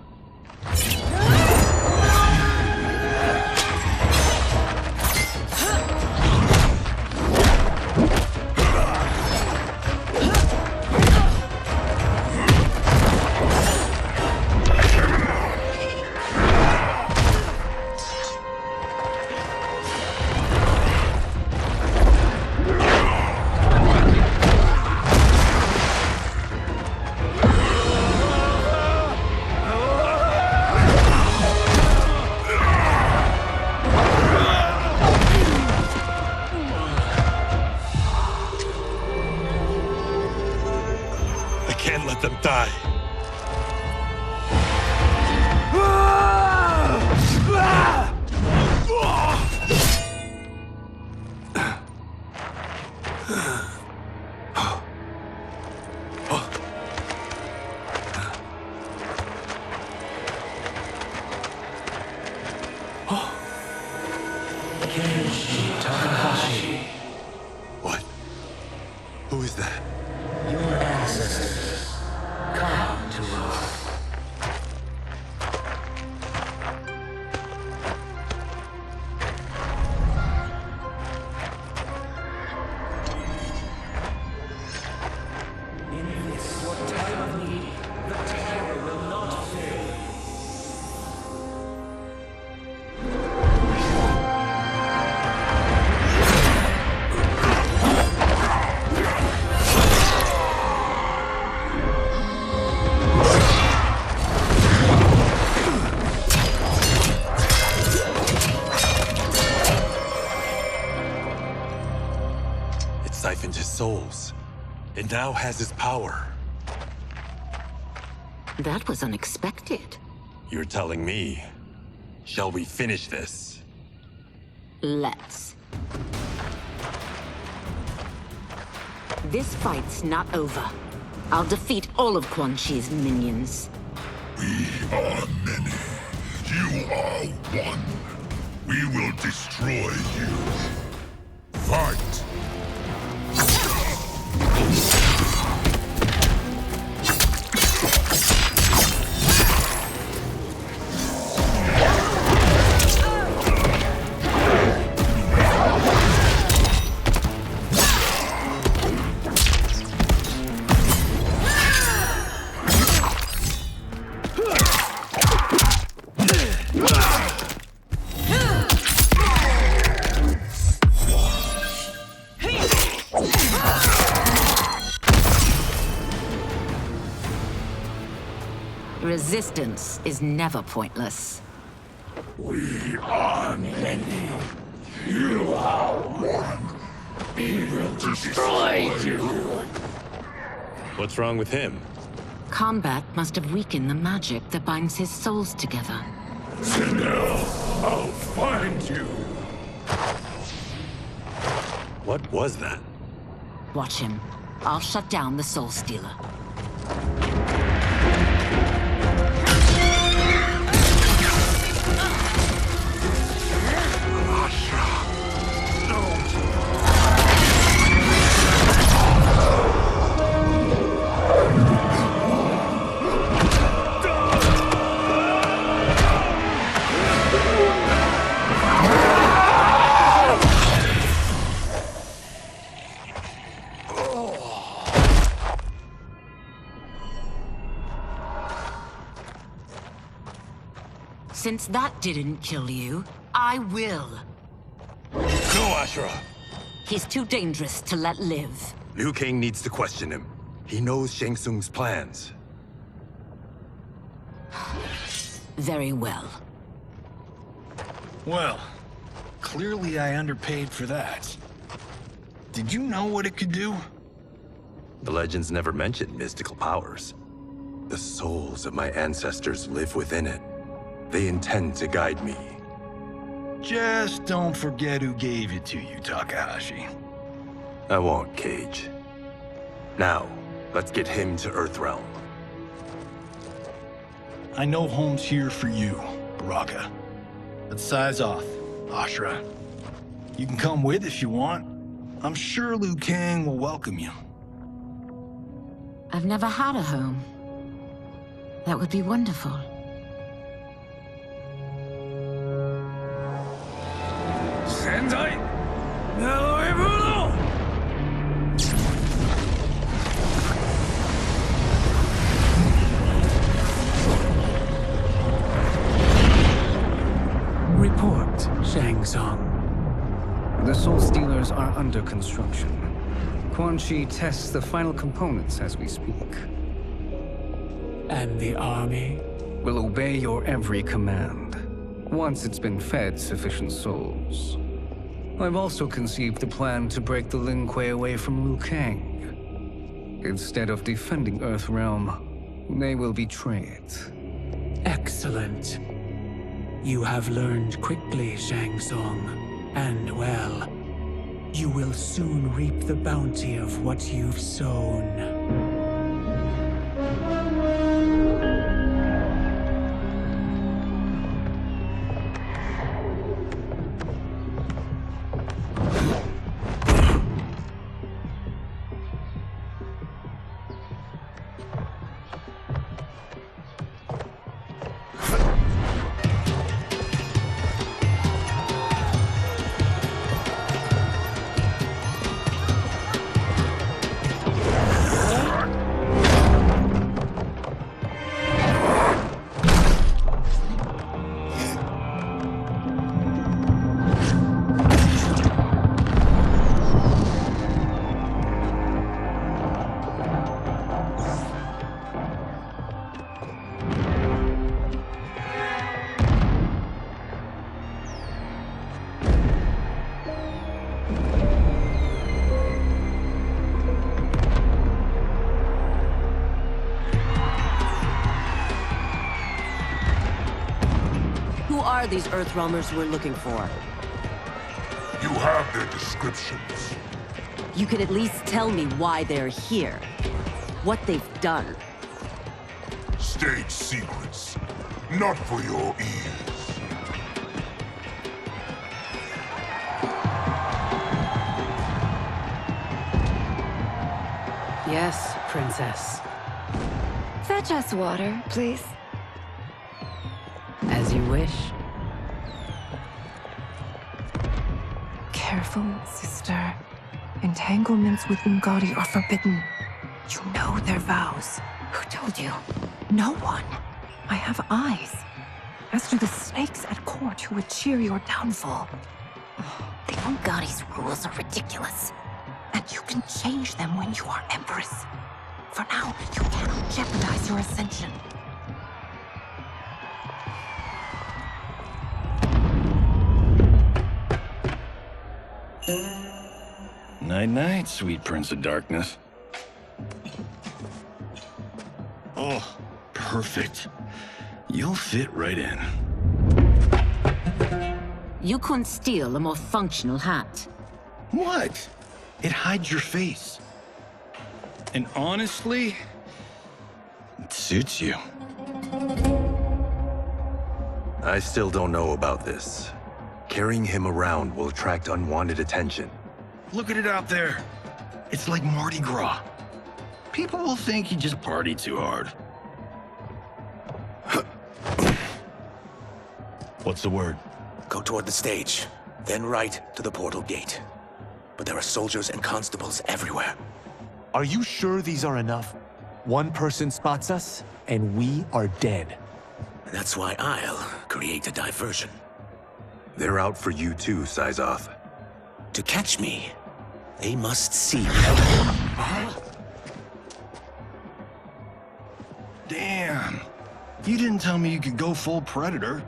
Die. What? Who is that? Your ancestors. Come to us. In this, your time of need, the terror will not fail. Siphoned his souls. It now has his power. That was unexpected. You're telling me. Shall we finish this? Let's. This fight's not over. I'll defeat all of Quan Chi's minions. We are many. You are one. We will destroy you. Fight! Resistance is never pointless. We are many. You are one. We will destroy you. What's wrong with him? Combat must have weakened the magic that binds his souls together. Sindel, I'll find you. What was that? Watch him. I'll shut down the Soul Stealer. Since that didn't kill you, I will. Go, Ashrah! He's too dangerous to let live. Liu Kang needs to question him. He knows Shang Tsung's plans. Very well. Well, clearly I underpaid for that. Did you know what it could do? The legends never mentioned mystical powers. The souls of my ancestors live within it. They intend to guide me. Just don't forget who gave it to you, Takahashi. I won't, Cage. Now, let's get him to Earthrealm. I know home's here for you, Baraka. But size off, Ashrah. You can come with if you want. I'm sure Liu Kang will welcome you. I've never had a home. That would be wonderful. Sendai! Naoibuno! Report, Shang Tsung. The Soul Stealers are under construction. Quan Chi tests the final components as we speak. And the army? Will obey your every command, once it's been fed sufficient souls. I've also conceived the plan to break the Lin Kuei away from Liu Kang. Instead of defending Earthrealm, they will betray it. Excellent. You have learned quickly, Shang Tsung, and well. You will soon reap the bounty of what you've sown. These Earthrealmers we're looking for. You have their descriptions. You can at least tell me why they're here. What they've done. State secrets. Not for your ears. Yes, Princess. Fetch us water, please. As you wish. Careful, sister. Entanglements with Ungadi are forbidden. You know their vows. Who told you? No one. I have eyes. As do the snakes at court who would cheer your downfall. The Ungadi's rules are ridiculous. And you can change them when you are Empress. For now, you cannot jeopardize your ascension. Night-night, sweet Prince of Darkness. Oh, perfect. You'll fit right in. You couldn't steal a more functional hat. What? It hides your face. And honestly, it suits you. I still don't know about this. Carrying him around will attract unwanted attention. Look at it out there. It's like Mardi Gras. People will think you just party too hard. What's the word? Go toward the stage, then right to the portal gate. But there are soldiers and constables everywhere. Are you sure these are enough? One person spots us, and we are dead. That's why I'll create a diversion. They're out for you too, Syzoth. To catch me, they must see me. Damn. You didn't tell me you could go full Predator.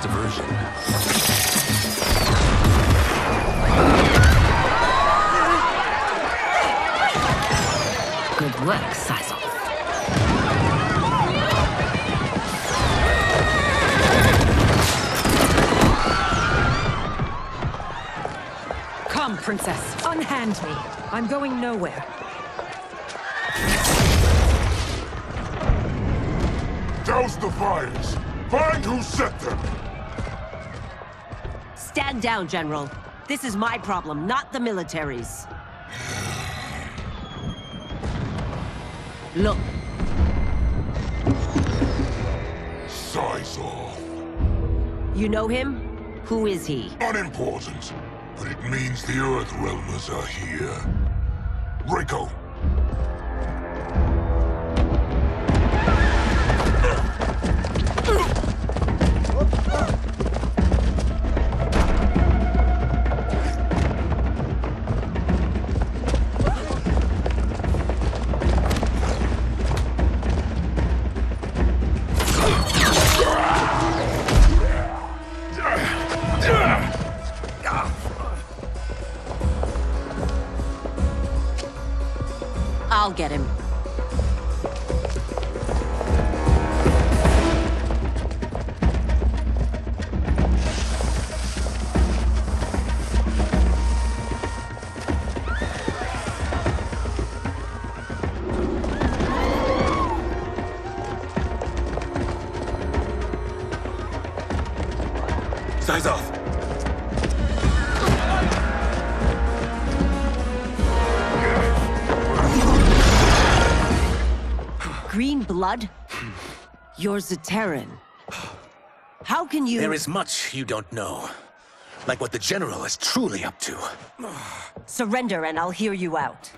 Diversion. Good work, Syzoth. Come, Princess. Unhand me. I'm going nowhere. Douse the fires! Find who set them! Stand down, General. This is my problem, not the military's. Look. Syzoth. You know him? Who is he? Unimportant, but it means the Earth Realmers are here. Rico. I'll get him. Syzoth! Green blood? You're Zaterran. How can you— There is much you don't know. Like what the General is truly up to. Surrender and I'll hear you out.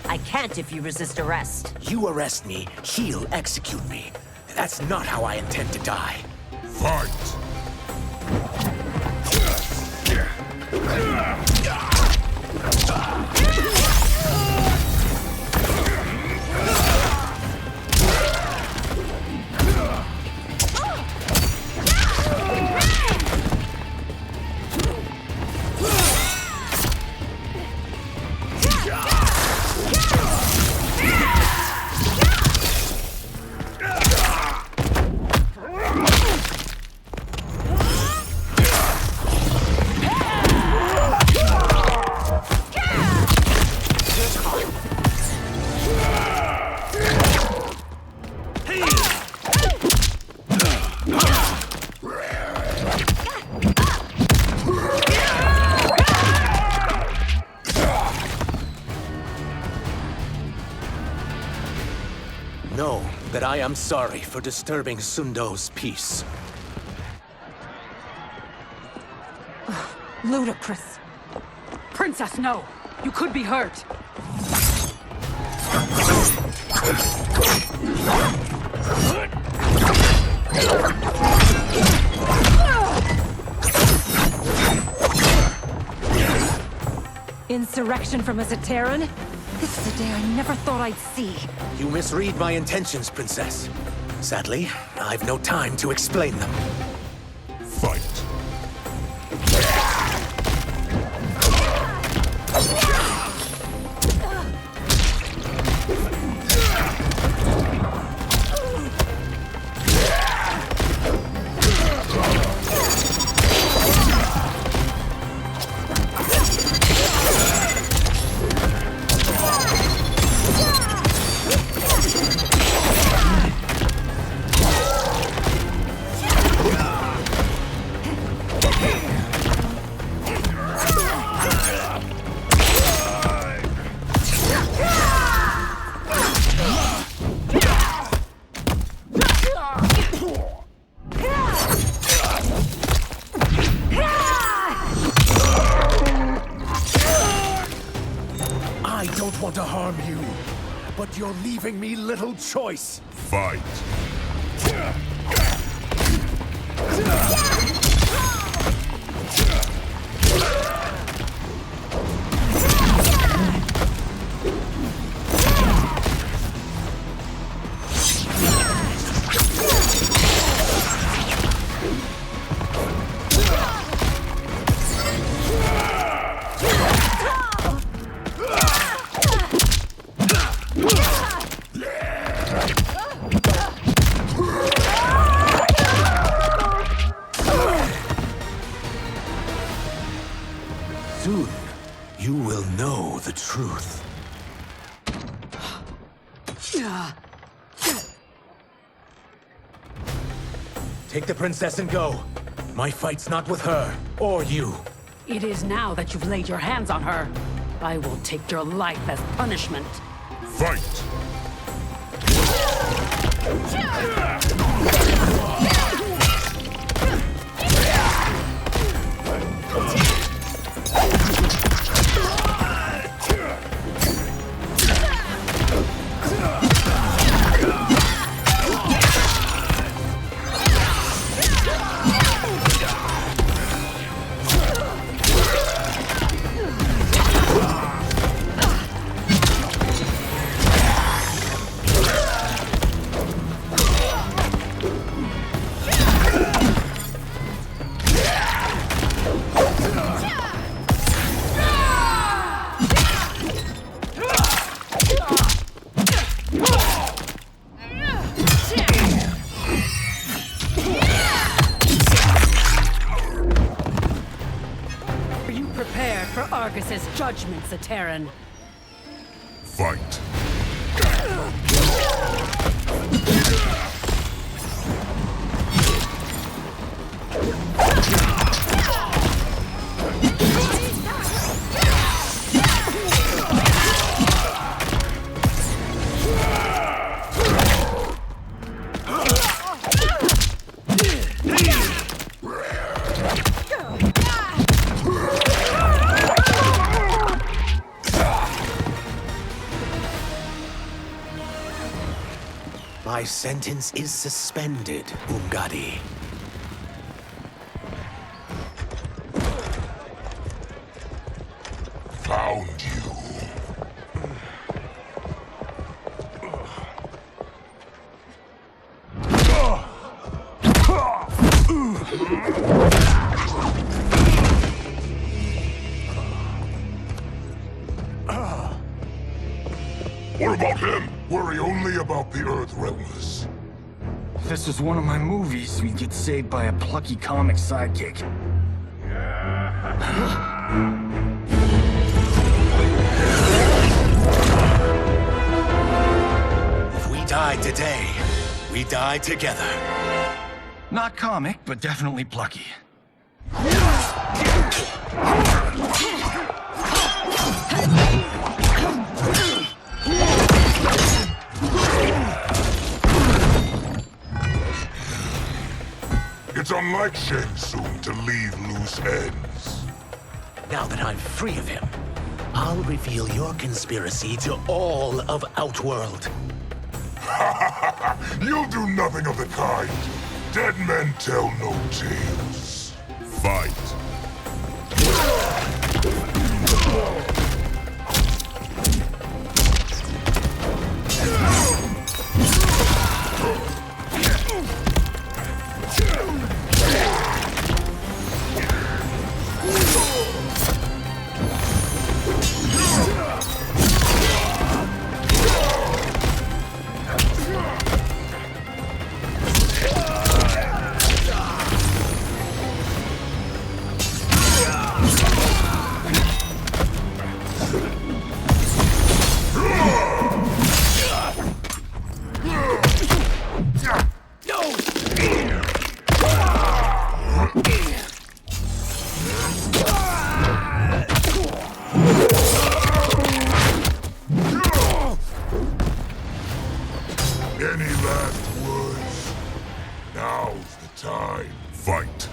I can't if you resist arrest. You arrest me, he'll execute me. That's not how I intend to die. Fight! Know that I am sorry for disturbing Sundo's peace. Ludicrous. Princess, no! You could be hurt! Insurrection from a Zaterran? This is a day I never thought I'd see. You misread my intentions, Princess. Sadly, I've no time to explain them. Fight. You're leaving me little choice. Fight. Soon, you will know the truth. Take the princess and go. My fight's not with her, or you. It is now that you've laid your hands on her. I will take your life as punishment. Fight! Judgment, Zaterran. Fight. My sentence is suspended, Umgadi. Found you. What about him? Worry only about the Earth Realmers. If this was one of my movies, we'd get saved by a plucky comic sidekick. If we die today, we die together. Not comic, but definitely plucky. It's unlike Shang Tsung to leave loose ends. Now that I'm free of him, I'll reveal your conspiracy to all of Outworld. You'll do nothing of the kind. Dead men tell no tales. Fight. Time. Fight.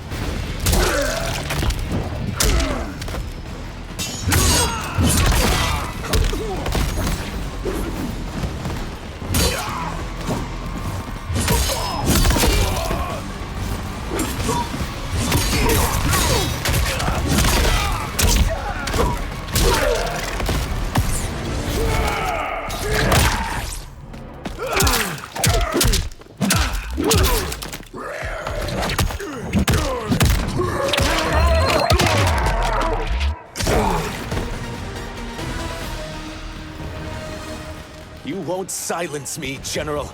You won't silence me, General.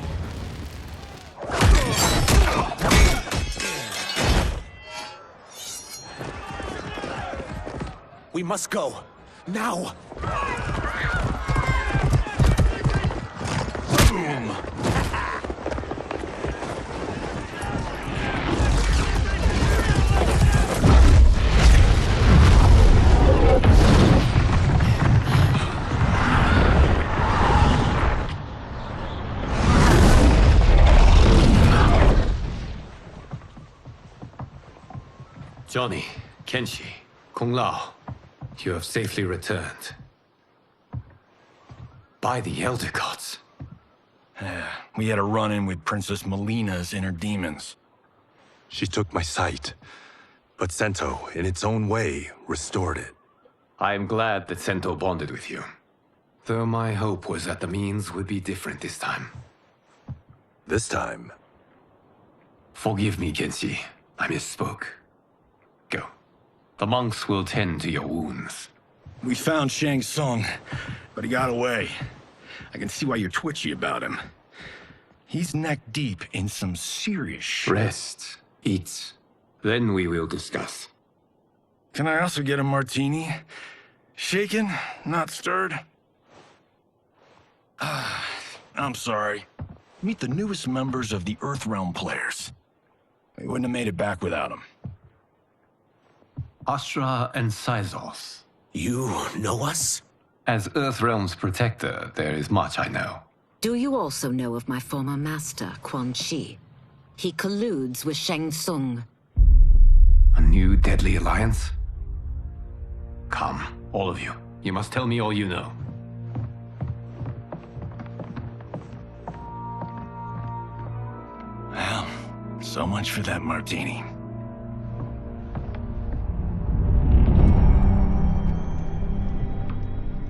We must go. Now! Boom! Johnny, Kenshi, Kung Lao, you have safely returned. By the Elder Gods. We had a run-in with Princess Mileena's inner demons. She took my sight, but Sento, in its own way, restored it. I am glad that Sento bonded with you. Though my hope was that the means would be different this time. This time? Forgive me, Kenshi. I misspoke. Go. The monks will tend to your wounds. We found Shang Tsung, but he got away. I can see why you're twitchy about him. He's neck deep in some serious shit. Rest. Eat. Then we will discuss. Can I also get a martini? Shaken, not stirred? I'm sorry. Meet the newest members of the Earthrealm players. We wouldn't have made it back without them. Ashrah and Sizos. You know us? As Earthrealm's protector, there is much I know. Do you also know of my former master, Quan Chi? He colludes with Shang Tsung. A new deadly alliance? Come, all of you. You must tell me all you know. Well, so much for that martini.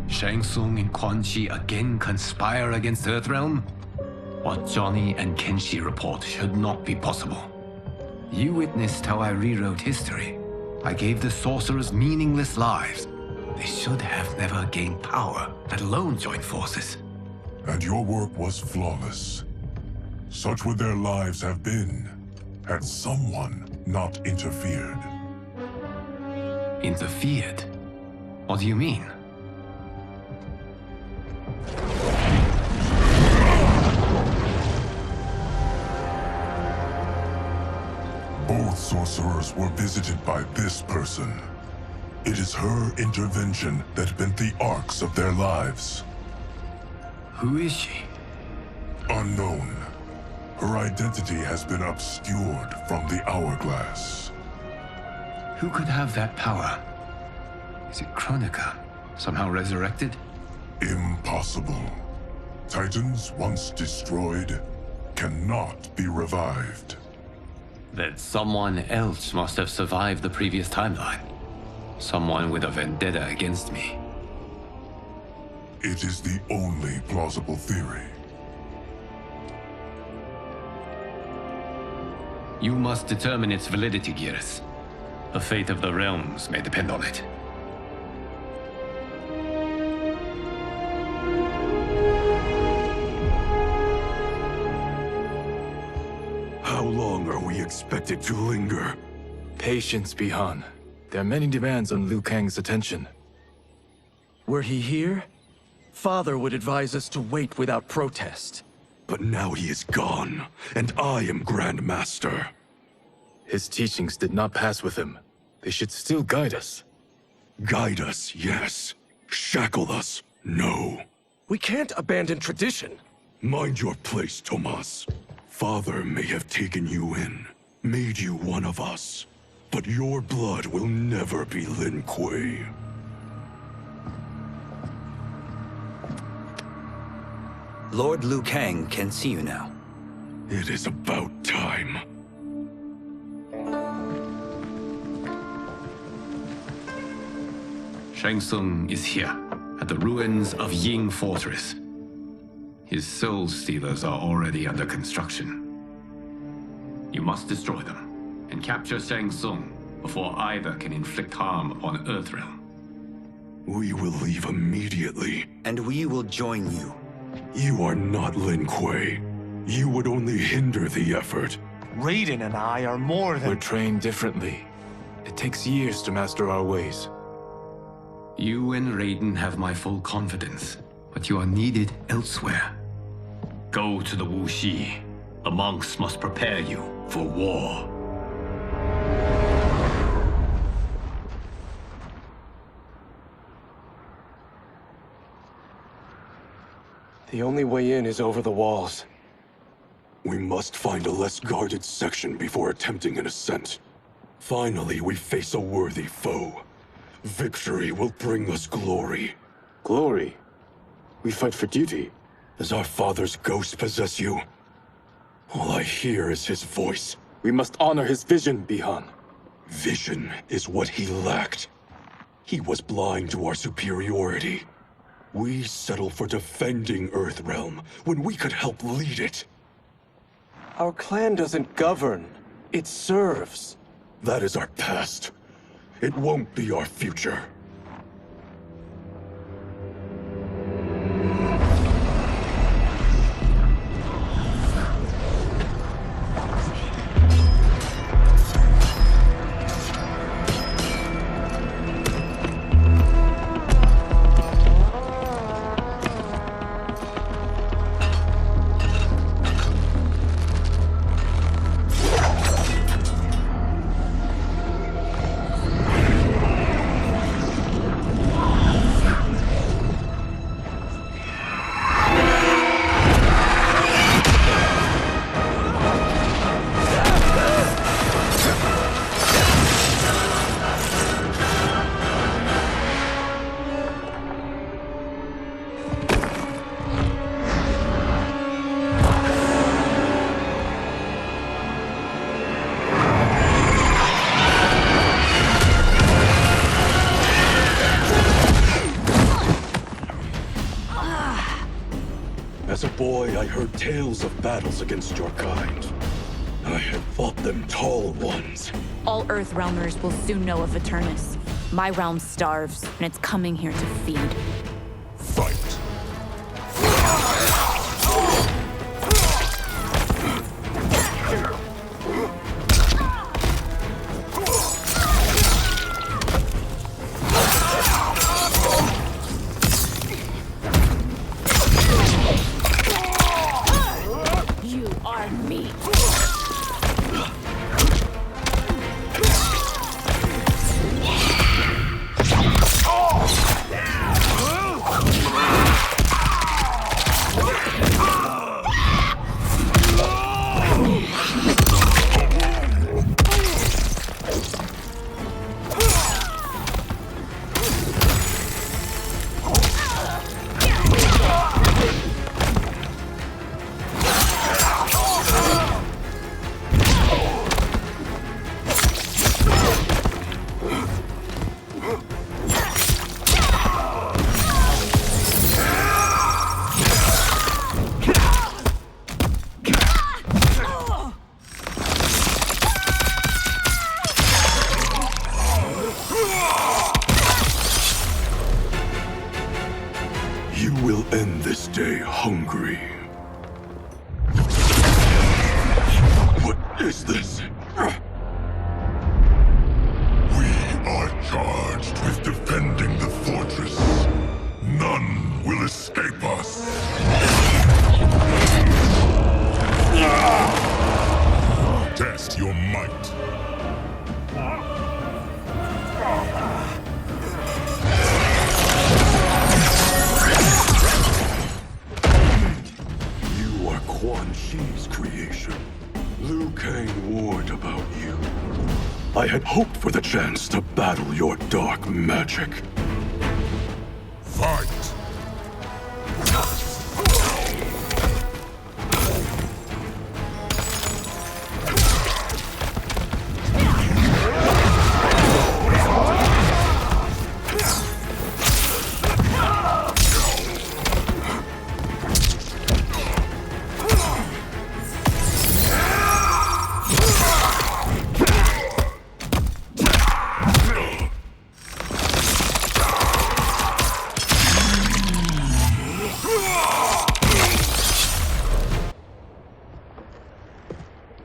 Shang Tsung and Quan Chi again conspire against Earthrealm? What Johnny and Kenshi report should not be possible. You witnessed how I rewrote history. I gave the sorcerers meaningless lives. They should have never gained power, let alone join forces. And your work was flawless. Such would their lives have been, had someone not interfered. Interfered? What do you mean? Both sorcerers were visited by this person. It is her intervention that bent the arcs of their lives. Who is she? Unknown. Her identity has been obscured from the hourglass. Who could have that power? Is it Kronika? Somehow resurrected? Impossible. Titans once destroyed cannot be revived. Then someone else must have survived the previous timeline. Someone with a vendetta against me. It is the only plausible theory. You must determine its validity, Geras. The fate of the realms may depend on it. How long are we expected to linger? Patience, Bihan. There are many demands on Liu Kang's attention. Were he here, Father would advise us to wait without protest. But now he is gone, and I am Grand Master. His teachings did not pass with him. They should still guide us. Guide us, yes. Shackle us, no. We can't abandon tradition. Mind your place, Tomas. Father may have taken you in, made you one of us. But your blood will never be Lin Kuei. Lord Liu Kang can see you now. It is about time. Shang Tsung is here, at the ruins of Ying Fortress. His soul stealers are already under construction. You must destroy them, and capture Shang Tsung before either can inflict harm upon Earthrealm. We will leave immediately. And we will join you. You are not Lin Kuei. You would only hinder the effort. Raiden and I are more than— We're trained differently. It takes years to master our ways. You and Raiden have my full confidence, but you are needed elsewhere. Go to the Wuxi. The monks must prepare you for war. The only way in is over the walls. We must find a less guarded section before attempting an ascent. Finally, we face a worthy foe. Victory will bring us glory. Glory? We fight for duty. Does our father's ghost possess you? All I hear is his voice. We must honor his vision, Bihan. Vision is what he lacked. He was blind to our superiority. We settle for defending Earthrealm when we could help lead it. Our clan doesn't govern. It serves. That is our past. It won't be our future. As a boy, I heard tales of battles against your kind. I had fought them tall ones. All Earthrealmers will soon know of Eternus. My realm starves, and it's coming here to feed. Fight. You are me. You will end this day hungry. What is this? We are charged with defending the fortress. None will escape us. Test your might. You are Quan Chi's creation. Liu Kang warned about I had hoped for the chance to battle your dark magic. Fight!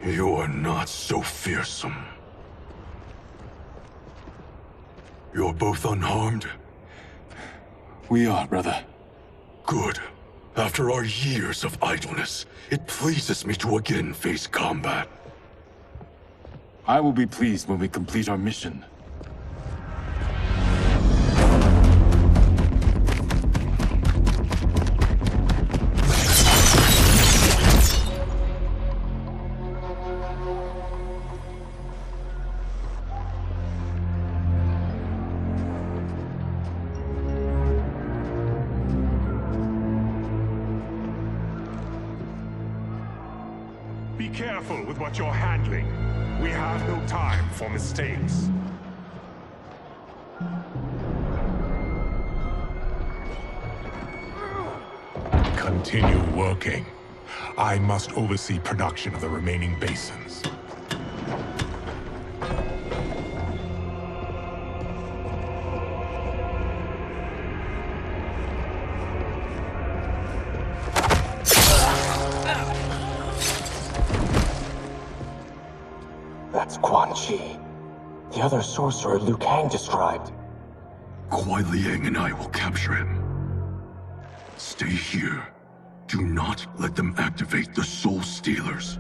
You're not so fearsome. You're both unharmed? We are, brother. Good. After our years of idleness, it pleases me to again face combat. I will be pleased when we complete our mission. Be careful with what you're handling. We have no time for mistakes. Continue working. I must oversee production of the remaining basins. That's Quan Chi. The other sorcerer Liu Kang described. Kuai Liang and I will capture him. Stay here. Do not let them activate the Soul Stealers.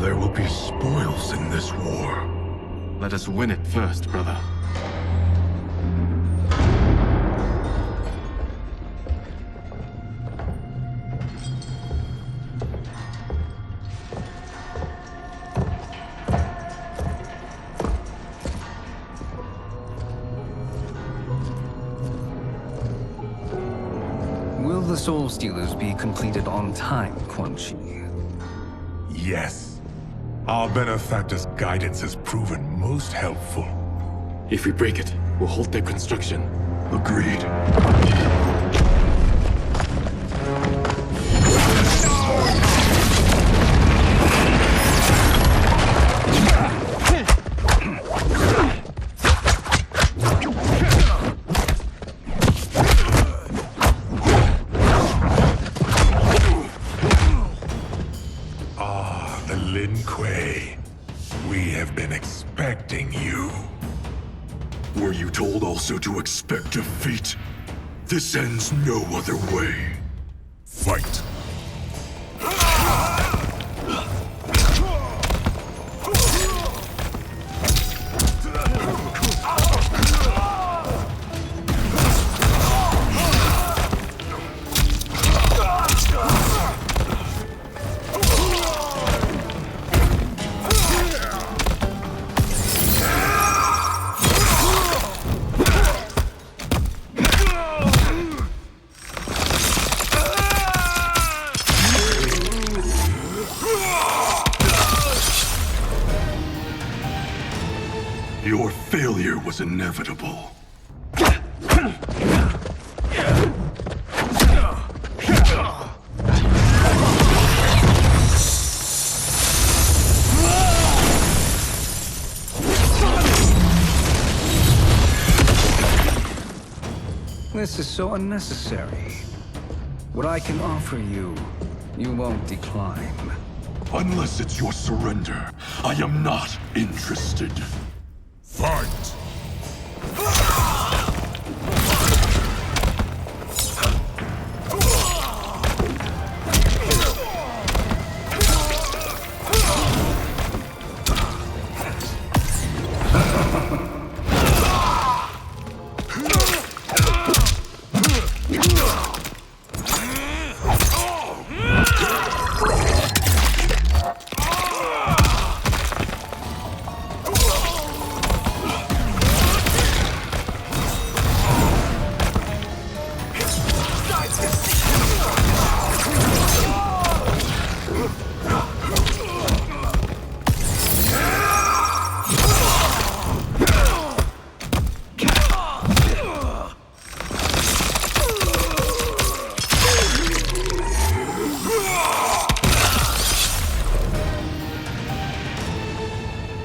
There will be spoils in this war. Let us win it first, brother. Will the Soul Stealers be completed on time, Quan Chi? Yes. Our benefactor's guidance has proven most helpful. If we break it, we'll halt their construction. Agreed. Were you told also to expect defeat? This ends no other way. Fight! Your failure was inevitable. this is so unnecessary. What I can offer you, you won't decline. Unless it's your surrender, I am not interested. Fight!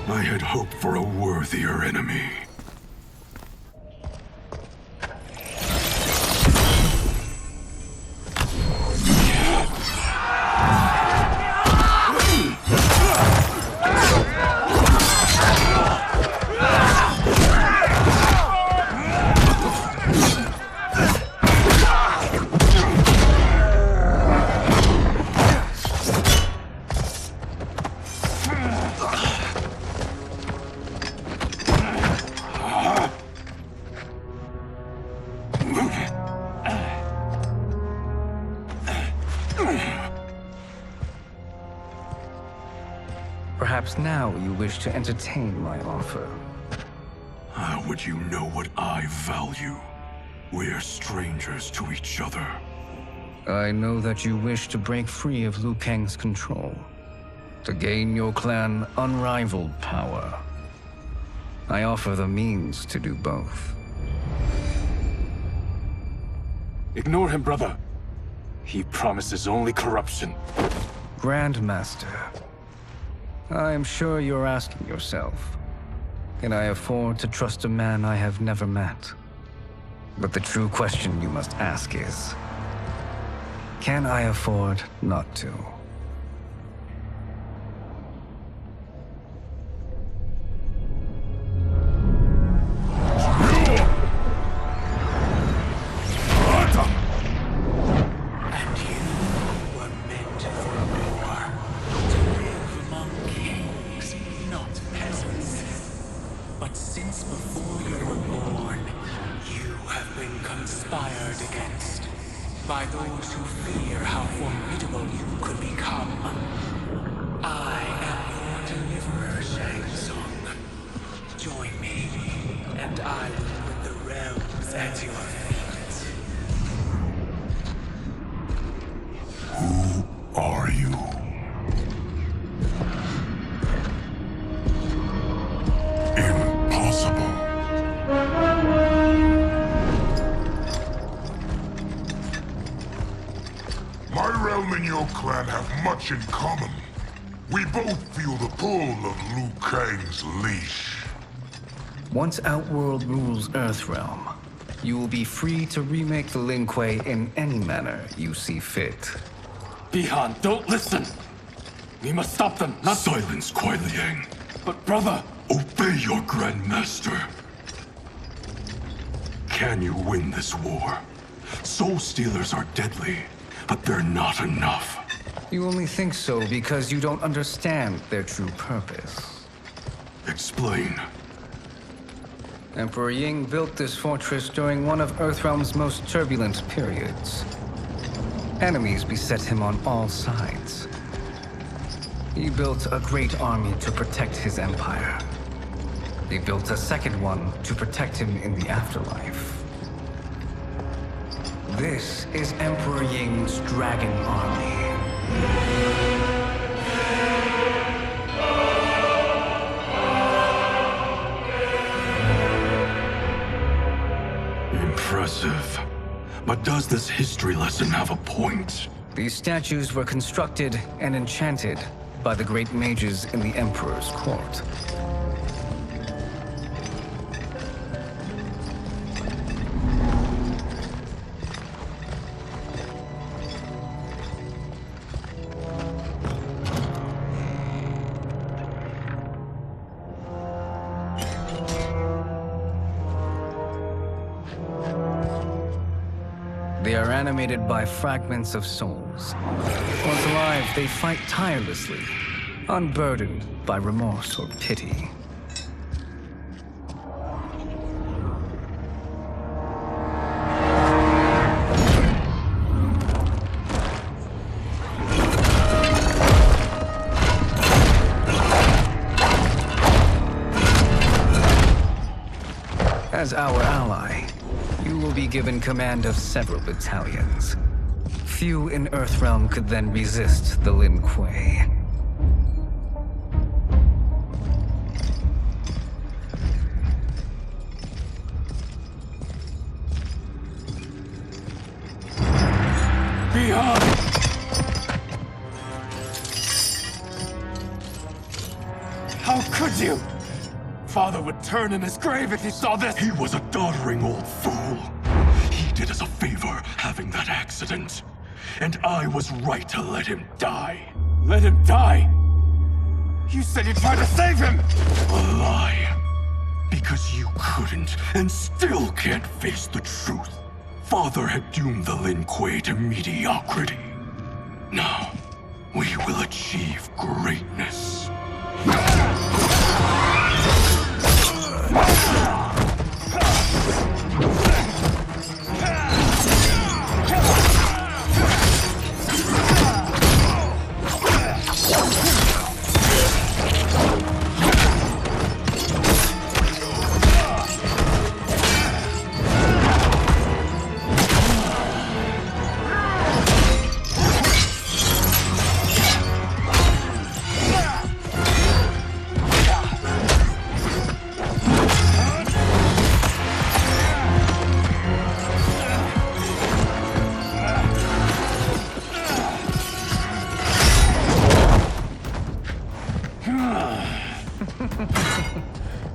I had hoped for a worthier enemy. Perhaps now you wish to entertain my offer. How would you know what I value? We're strangers to each other. I know that you wish to break free of Liu Kang's control, to gain your clan unrivaled power. I offer the means to do both. Ignore him, brother. He promises only corruption. Grandmaster, I am sure you're asking yourself, can I afford to trust a man I have never met? But the true question you must ask is, can I afford not to? By those who fear how formidable you could become. I am your deliverer, Shang Tsung. Join me, and I will put the realms at your feet. Who are you? Impossible. My realm and your clan have much in common. We both feel the pull of Liu Kang's leash. Once Outworld rules Earthrealm, you will be free to remake the Lin Kuei in any manner you see fit. Bihan, don't listen! We must stop them, not— Silence, Kuai Liang. But brother— Obey your Grandmaster. Can you win this war? Soul Stealers are deadly, but they're not enough. You only think so because you don't understand their true purpose. Explain. Emperor Ying built this fortress during one of Earthrealm's most turbulent periods. Enemies beset him on all sides. He built a great army to protect his empire. He built a second one to protect him in the afterlife. This is Emperor Ying's Dragon Army. Impressive. But does this history lesson have a point? These statues were constructed and enchanted by the great mages in the Emperor's court. are animated by fragments of souls. Once alive, they fight tirelessly, unburdened by remorse or pity. As our ally, you will be given command of several battalions. Few in Earthrealm could then resist the Lin Kuei. Behind! How could you? Father would turn in his grave if he saw this! He was a doddering old fool. He did us a favor having that accident. And I was right to let him die. Let him die? You said you tried to save him! A lie. Because you couldn't and still can't face the truth. Father had doomed the Lin Kuei to mediocrity. Now, we will achieve greatness.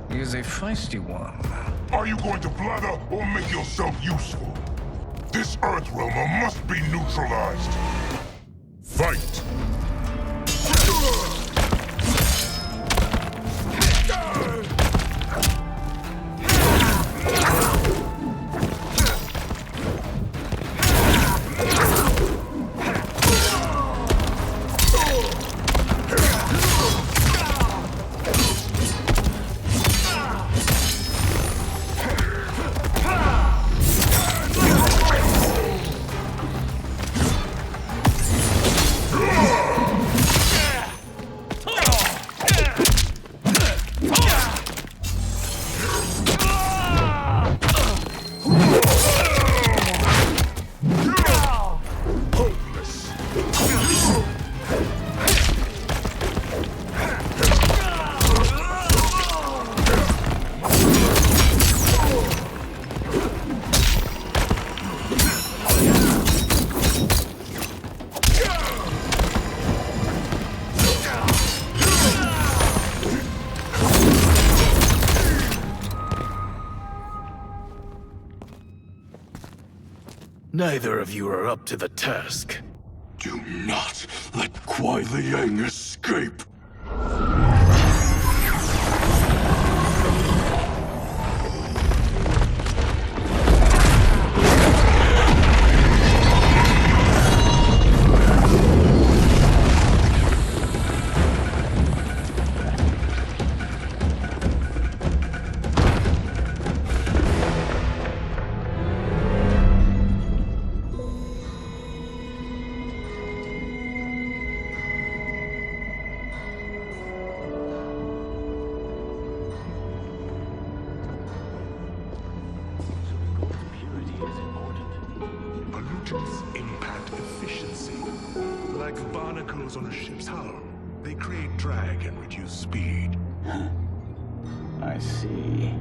He's a feisty one. Are you going to blather or make yourself useful? This Earthrealmer must be neutralized. Fight! Neither of you are up to the task. Do not let Kuai Liang escape. Pollutants impact efficiency. Like barnacles on a ship's hull. They create drag and reduce speed. I see.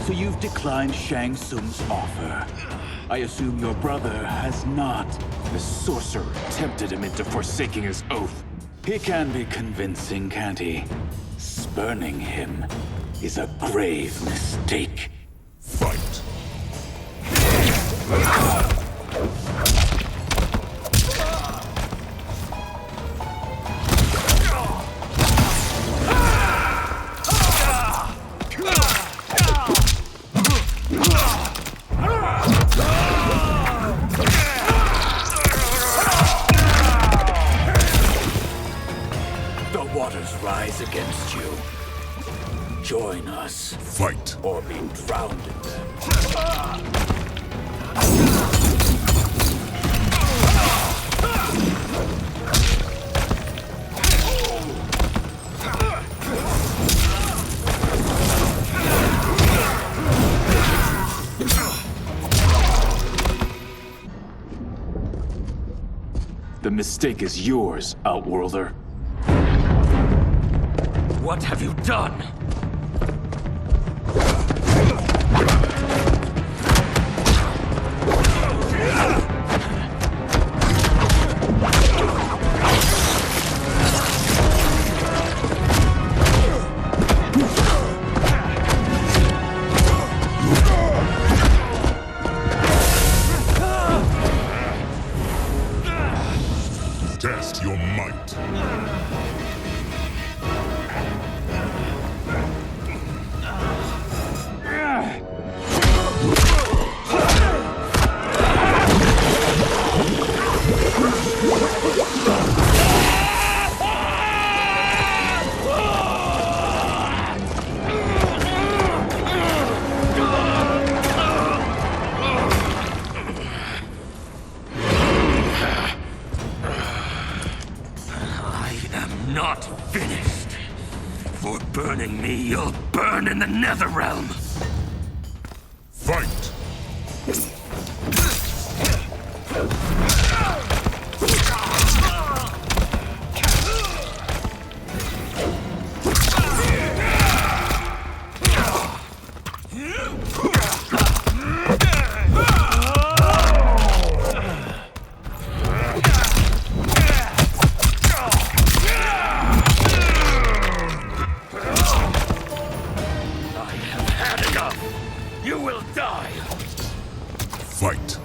So you've declined Shang Tsung's offer. I assume your brother has not. The sorcerer tempted him into forsaking his oath. He can be convincing, can't he? Spurning him is a grave mistake. Fight! Rise against you. Join us. Fight. Or be drowned in them. The mistake is yours, Outworlder. What have you done? Test your might. Not finished. For burning me, you'll burn in the Netherrealm. Fight! Fight.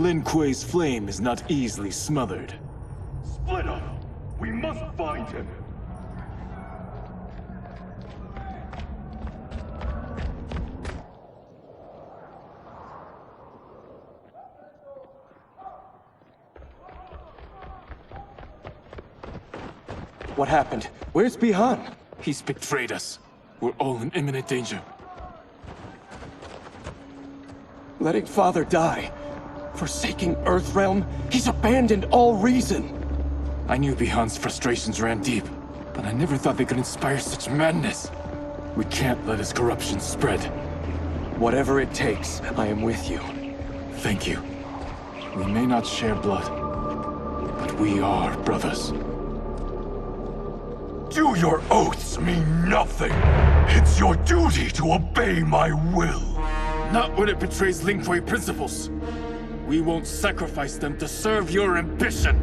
Lin Kuei's flame is not easily smothered. Split up! We must find him! What happened? Where's Bihan? He's betrayed us. We're all in imminent danger. Letting Father die. Forsaking Earthrealm, he's abandoned all reason. I knew Bihan's frustrations ran deep, but I never thought they could inspire such madness. We can't let his corruption spread. Whatever it takes, I am with you. Thank you. We may not share blood, but we are brothers. Do your oaths mean nothing? It's your duty to obey my will. Not when it betrays Lin Kuei principles. We won't sacrifice them to serve your ambition!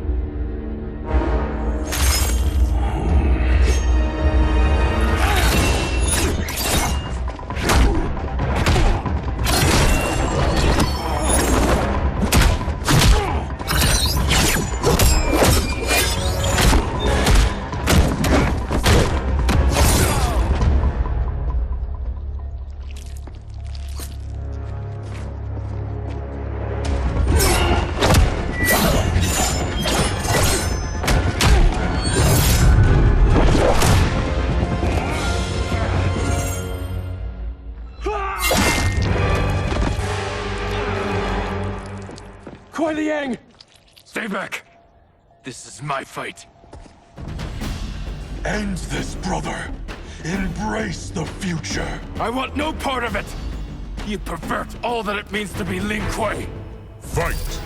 Stay back! This is my fight. End this, brother. Embrace the future. I want no part of it! You pervert all that it means to be Lin Kuei! Fight!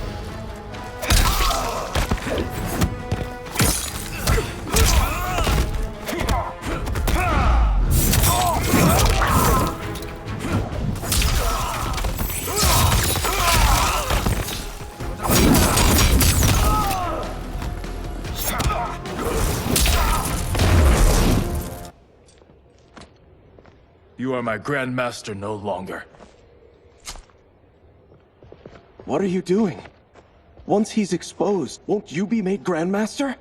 You are my Grandmaster no longer. What are you doing? Once he's exposed, won't you be made Grandmaster?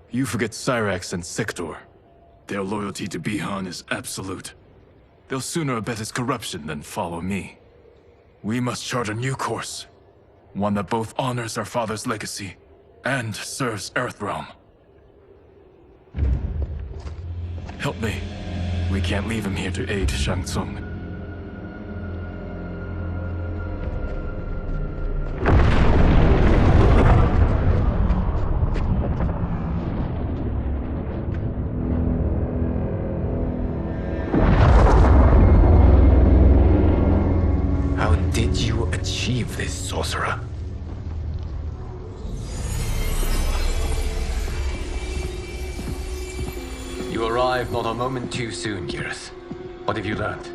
You forget Cyrax and Sector. Their loyalty to Bihan is absolute. They'll sooner abet his corruption than follow me. We must chart a new course. One that both honors our father's legacy and serves Earthrealm. Help me. We can't leave him here to aid Shang Tsung. How did you achieve this, sorcerer? You arrived not a moment too soon, Geras. What have you learned?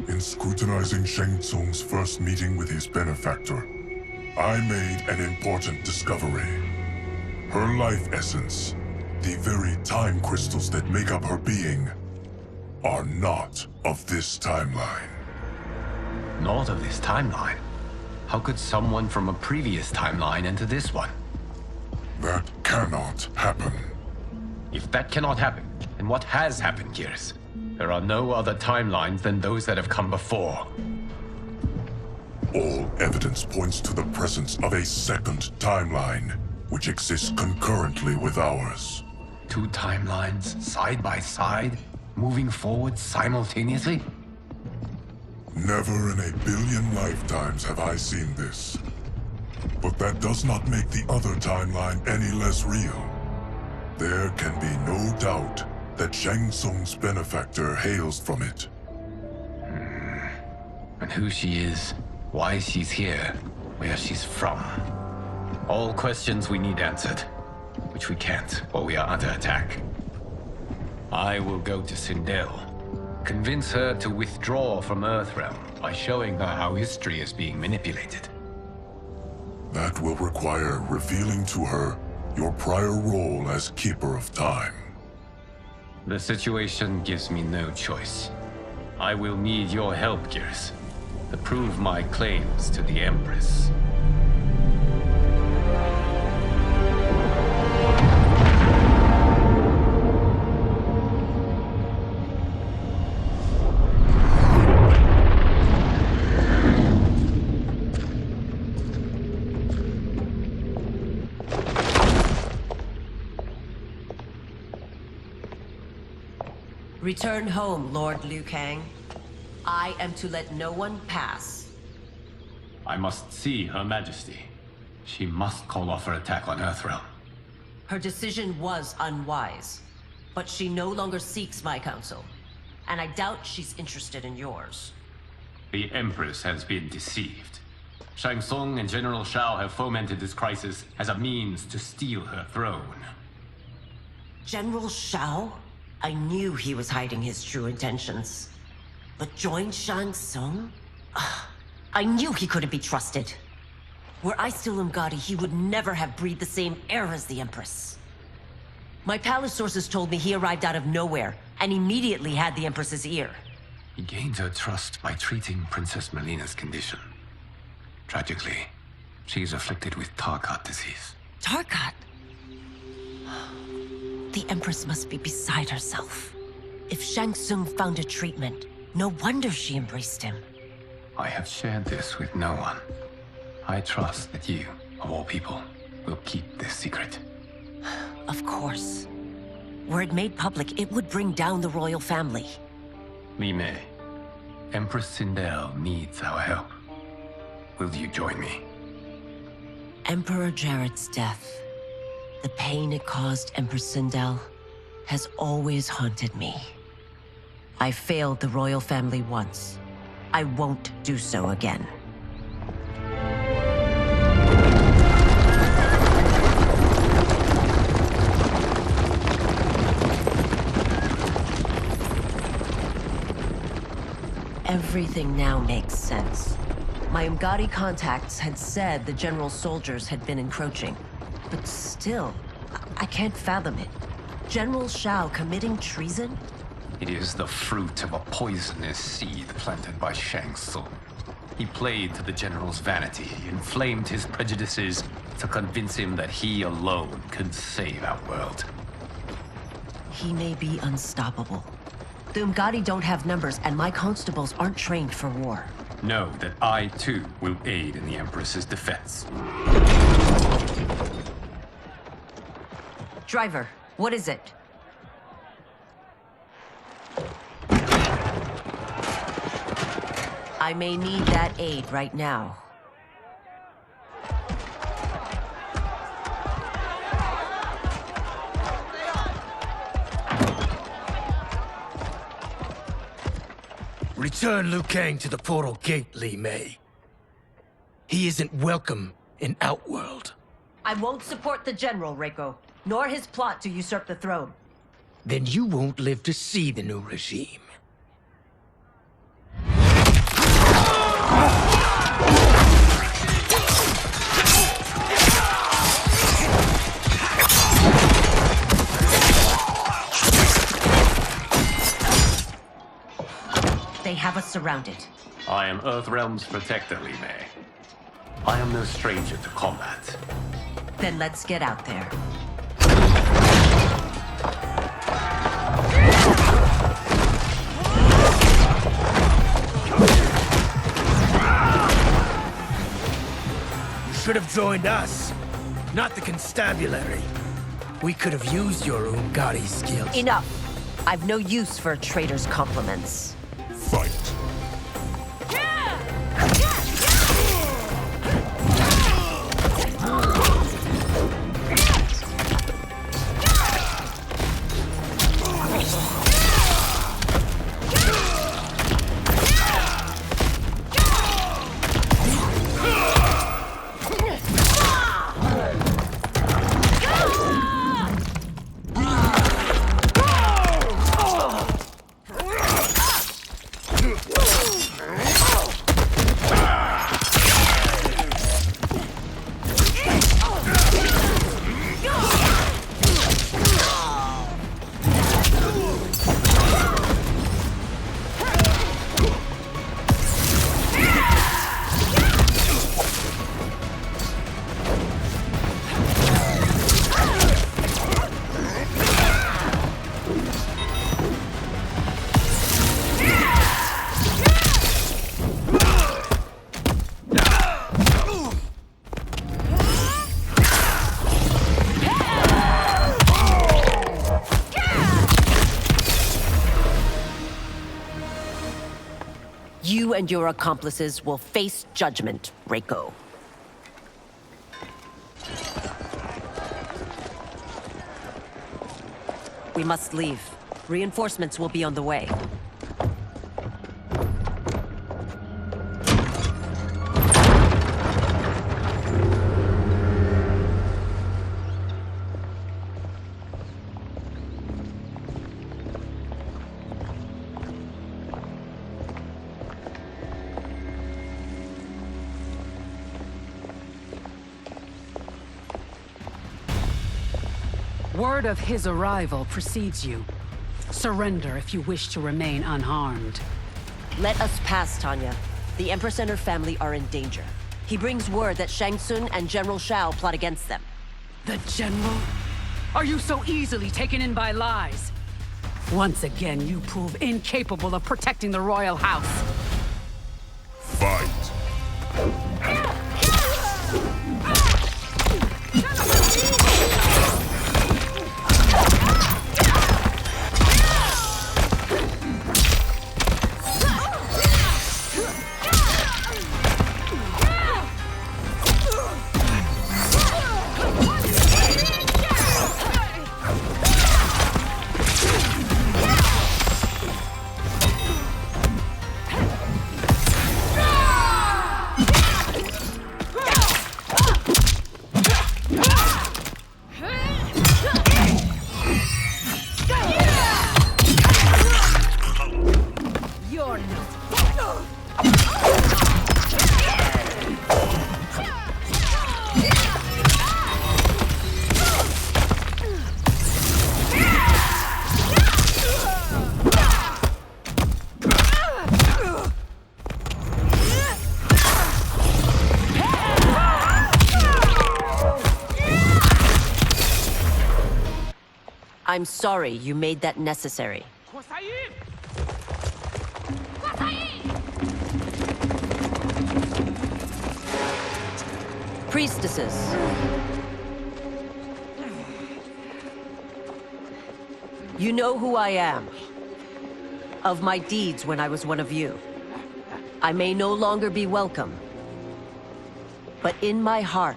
In scrutinizing Shang Tsung's first meeting with his benefactor, I made an important discovery. Her life essence, the very time crystals that make up her being, are not of this timeline. Not of this timeline? How could someone from a previous timeline enter this one? That cannot happen. If that cannot happen, then what has happened, Geras? There are no other timelines than those that have come before. All evidence points to the presence of a second timeline, which exists concurrently with ours. Two timelines, side by side, moving forward simultaneously? Never in a billion lifetimes have I seen this. But that does not make the other timeline any less real. There can be no doubt that Shang Tsung's benefactor hails from it. And who she is, why she's here, where she's from. All questions we need answered, which we can't while we are under attack. I will go to Sindel, convince her to withdraw from Earthrealm by showing her how history is being manipulated. That will require revealing to her your prior role as Keeper of Time. The situation gives me no choice. I will need your help, Geras, to prove my claims to the Empress. Return home, Lord Liu Kang. I am to let no one pass. I must see Her Majesty. She must call off her attack on Earthrealm. Her decision was unwise, but she no longer seeks my counsel, and I doubt she's interested in yours. The Empress has been deceived. Shang Tsung and General Shao have fomented this crisis as a means to steal her throne. General Shao? I knew he was hiding his true intentions. But join Shang Tsung? I knew he couldn't be trusted. Were I still Umgadi, he would never have breathed the same air as the Empress. My palace sources told me he arrived out of nowhere, and immediately had the Empress's ear. He gained her trust by treating Princess Mileena's condition. Tragically, she is afflicted with Tarkat disease. Tarkat? The Empress must be beside herself. If Shang Tsung found a treatment, no wonder she embraced him. I have shared this with no one. I trust that you, of all people, will keep this secret. Of course. Were it made public, it would bring down the royal family. Li Mei, Empress Sindel needs our help. Will you join me? Emperor Jarrett's death, the pain it caused Empress Sindel, has always haunted me. I failed the royal family once. I won't do so again. Everything now makes sense. My Umgadi contacts had said the general's soldiers had been encroaching. But still, I can't fathom it. General Shao committing treason? It is the fruit of a poisonous seed planted by Shang Tsung. He played to the general's vanity, inflamed his prejudices to convince him that he alone could save our world. He may be unstoppable. The Umgadi don't have numbers, and my constables aren't trained for war. Know that I, too, will aid in the Empress's defense. Driver, what is it? I may need that aid right now. Return Liu Kang to the portal gate, Li Mei. He isn't welcome in Outworld. I won't support the General, Reiko, nor his plot to usurp the throne. Then you won't live to see the new regime. They have us surrounded. I am Earthrealm's protector, Li Mei. I am no stranger to combat. Then let's get out there. You should have joined us, not the constabulary. We could have used your Umgadi skills. Enough! I've no use for a traitor's compliments. Fight! You and your accomplices will face judgment, Reiko. We must leave. Reinforcements will be on the way. Word of his arrival precedes you. Surrender if you wish to remain unharmed. Let us pass, Tanya. The Empress and her family are in danger. He brings word that Shang Tsung and General Shao plot against them. The General? Are you so easily taken in by lies? Once again, you prove incapable of protecting the royal house. Fight! I'm sorry you made that necessary. Priestesses. You know who I am. Of my deeds when I was one of you. I may no longer be welcome. But in my heart,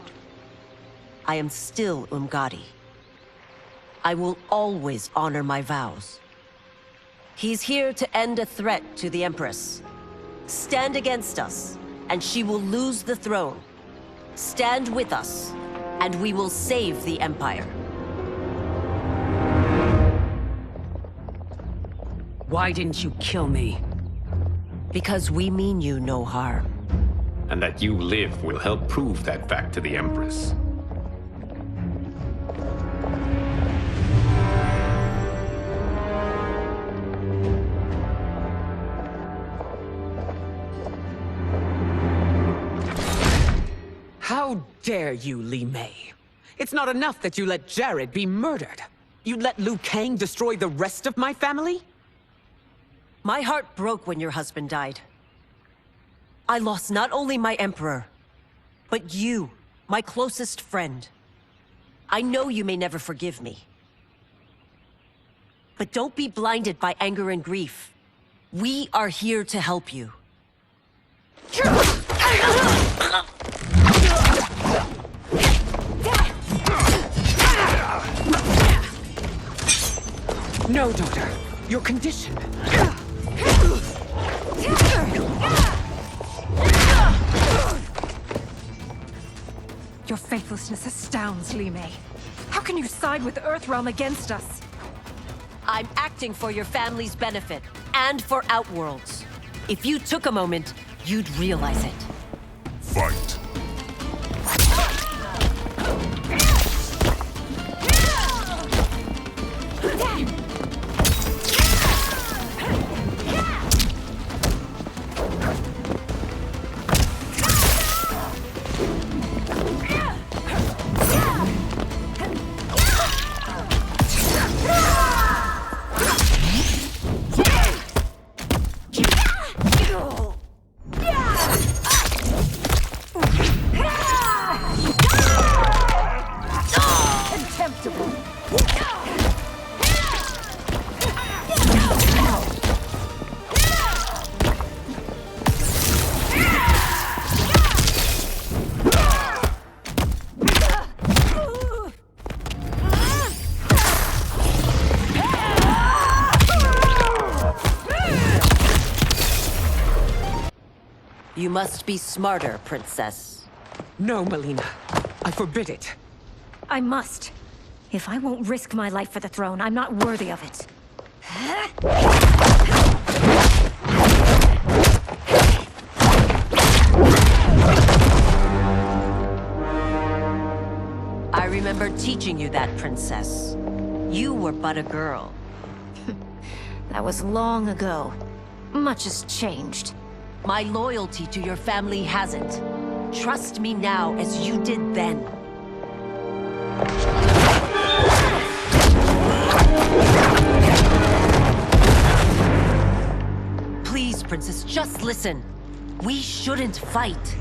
I am still Umgadi. I will always honor my vows. He's here to end a threat to the Empress. Stand against us, and she will lose the throne. Stand with us, and we will save the Empire. Why didn't you kill me? Because we mean you no harm. And that you live will help prove that fact to the Empress. How dare you, Li Mei? It's not enough that you let Jared be murdered. You'd let Liu Kang destroy the rest of my family? My heart broke when your husband died. I lost not only my emperor, but you, my closest friend. I know you may never forgive me. But don't be blinded by anger and grief. We are here to help you. No, daughter. Your condition. Your faithlessness astounds, Li Mei. How can you side with Earthrealm against us? I'm acting for your family's benefit, and for Outworld's. If you took a moment, you'd realize it. Fight. You must be smarter, Princess. No, Mileena. I forbid it. I must. If I won't risk my life for the throne, I'm not worthy of it. I remember teaching you that, Princess. You were but a girl. That was long ago. Much has changed. My loyalty to your family hasn't. Trust me now as you did then. Please, Princess, just listen. We shouldn't fight.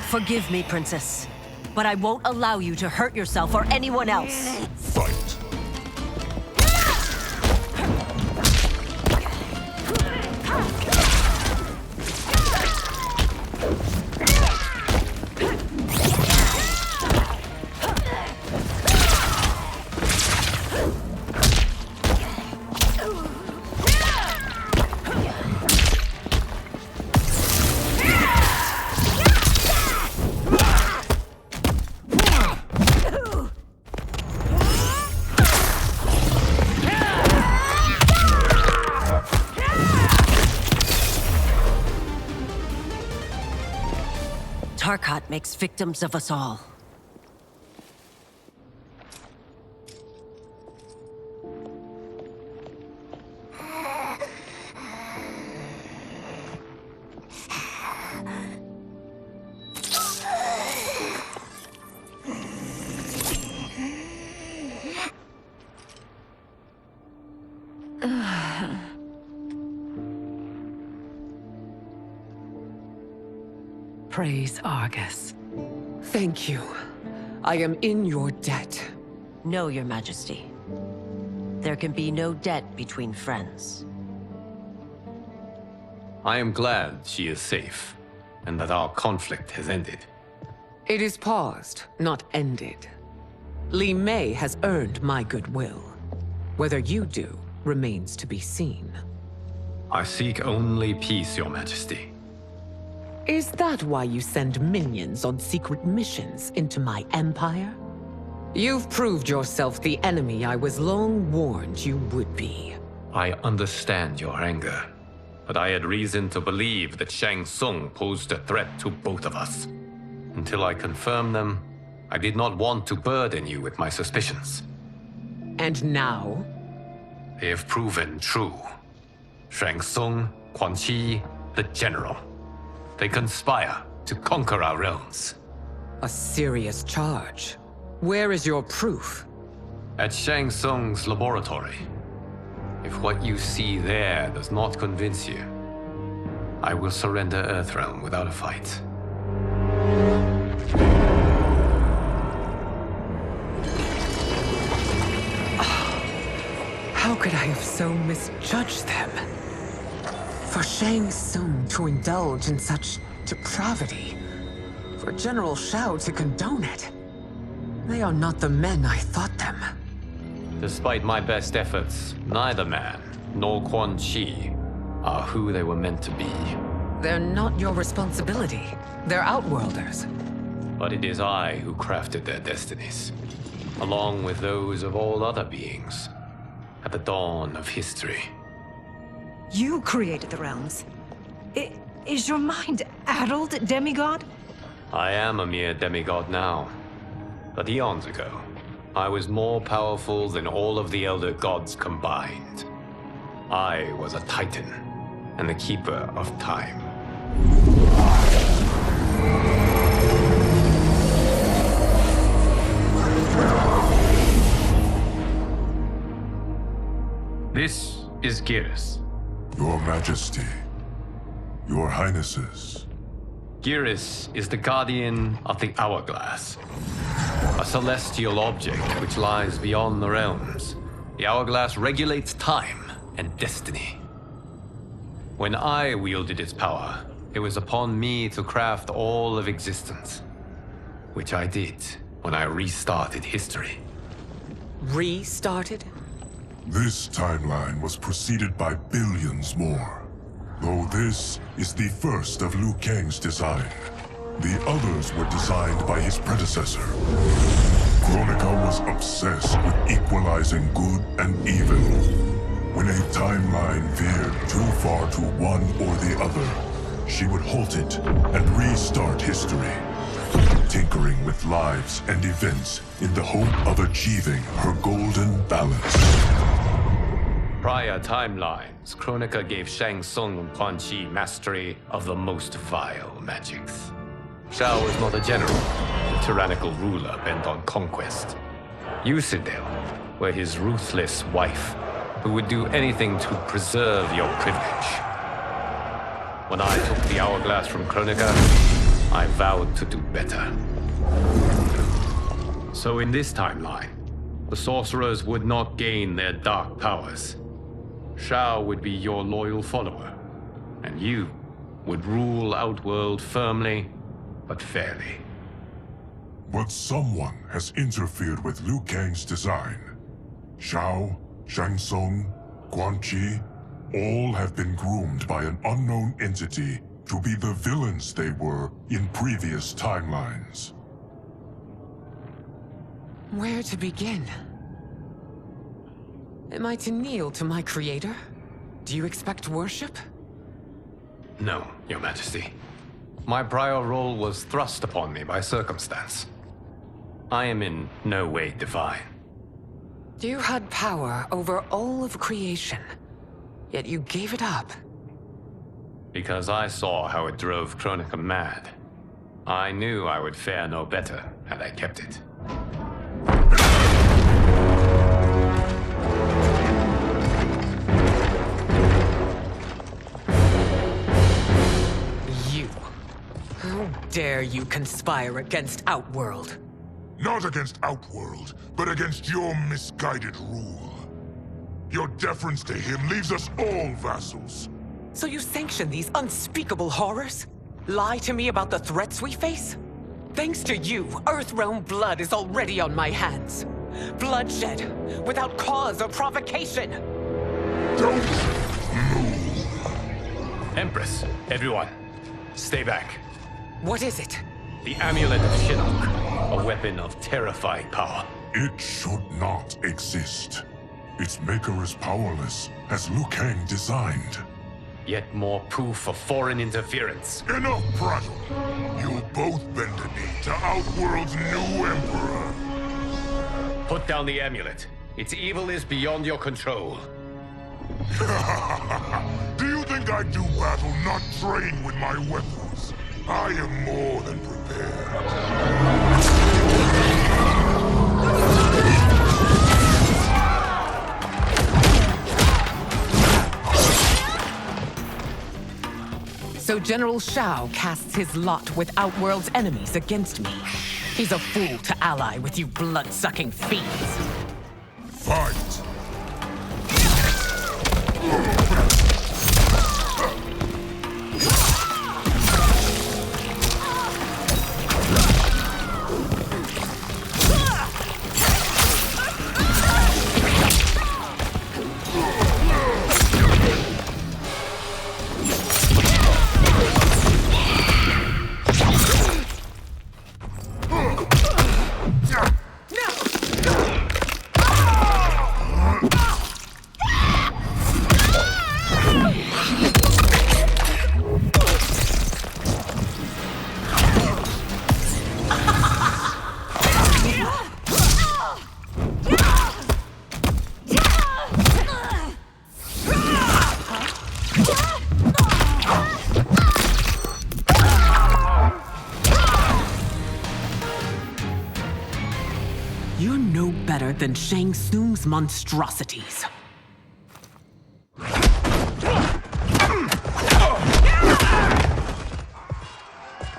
Forgive me, Princess, but I won't allow you to hurt yourself or anyone else. Fight. Tarkat makes victims of us all. praise Argus. Thank you. I am in your debt. No, Your Majesty. There can be no debt between friends. I am glad she is safe, and that our conflict has ended. It is paused, not ended. Li Mei has earned my goodwill. Whether you do remains to be seen. I seek only peace, Your Majesty. Is that why you send minions on secret missions into my empire? You've proved yourself the enemy I was long warned you would be. I understand your anger, but I had reason to believe that Shang Tsung posed a threat to both of us. Until I confirmed them, I did not want to burden you with my suspicions. And now? They have proven true. Shang Tsung, Quan Chi, the General. They conspire to conquer our realms. A serious charge. Where is your proof? At Shang Tsung's laboratory. If what you see there does not convince you, I will surrender Earthrealm without a fight. How could I have so misjudged them? For Shang Tsung to indulge in such depravity, for General Shao to condone it, they are not the men I thought them. Despite my best efforts, neither man nor Quan Chi are who they were meant to be. They're not your responsibility. They're outworlders. But it is I who crafted their destinies, along with those of all other beings, at the dawn of history. You created the realms. Is your mind addled, demigod? I am a mere demigod now. But eons ago, I was more powerful than all of the Elder Gods combined. I was a Titan, and the Keeper of Time. This is Geras. Your Majesty. Your Highnesses. Geras is the guardian of the Hourglass. A celestial object which lies beyond the realms. The Hourglass regulates time and destiny. When I wielded its power, it was upon me to craft all of existence. Which I did when I restarted history. Restarted? This timeline was preceded by billions more. Though this is the first of Liu Kang's design. The others were designed by his predecessor. Kronika was obsessed with equalizing good and evil. When a timeline veered too far to one or the other, she would halt it and restart history, tinkering with lives and events in the hope of achieving her golden balance. Prior timelines, Kronika gave Shang Tsung and Quan Chi mastery of the most vile magics. Shao was not a general, a tyrannical ruler bent on conquest. You, Sindel, were his ruthless wife, who would do anything to preserve your privilege. When I took the Hourglass from Kronika, I vowed to do better. So in this timeline, the sorcerers would not gain their dark powers. Shao would be your loyal follower, and you would rule Outworld firmly, but fairly. But someone has interfered with Liu Kang's design. Shao, Shang Tsung, Quan Chi, all have been groomed by an unknown entity to be the villains they were in previous timelines. Where to begin? Am I to kneel to my creator? Do you expect worship? No, Your Majesty. My prior role was thrust upon me by circumstance. I am in no way divine. You had power over all of creation, yet you gave it up. Because I saw how it drove Kronika mad. I knew I would fare no better had I kept it. You. How dare you conspire against Outworld? Not against Outworld, but against your misguided rule. Your deference to him leaves us all vassals. So you sanction these unspeakable horrors? Lie to me about the threats we face? Thanks to you, Earthrealm blood is already on my hands. Bloodshed, without cause or provocation. Don't move. Empress, everyone, stay back. What is it? The Amulet of Shinnok, a weapon of terrifying power. It should not exist. Its maker is powerless, as Liu Kang designed. Yet more proof of foreign interference. Enough prattle! You'll both bend the knee to Outworld's new emperor. Put down the amulet. Its evil is beyond your control. Do you think I do battle not trained with my weapons? I am more than prepared. So General Shao casts his lot with Outworld's enemies against me. He's a fool to ally with you blood-sucking fiends. Fight! You're no better than Shang Tsung's monstrosities.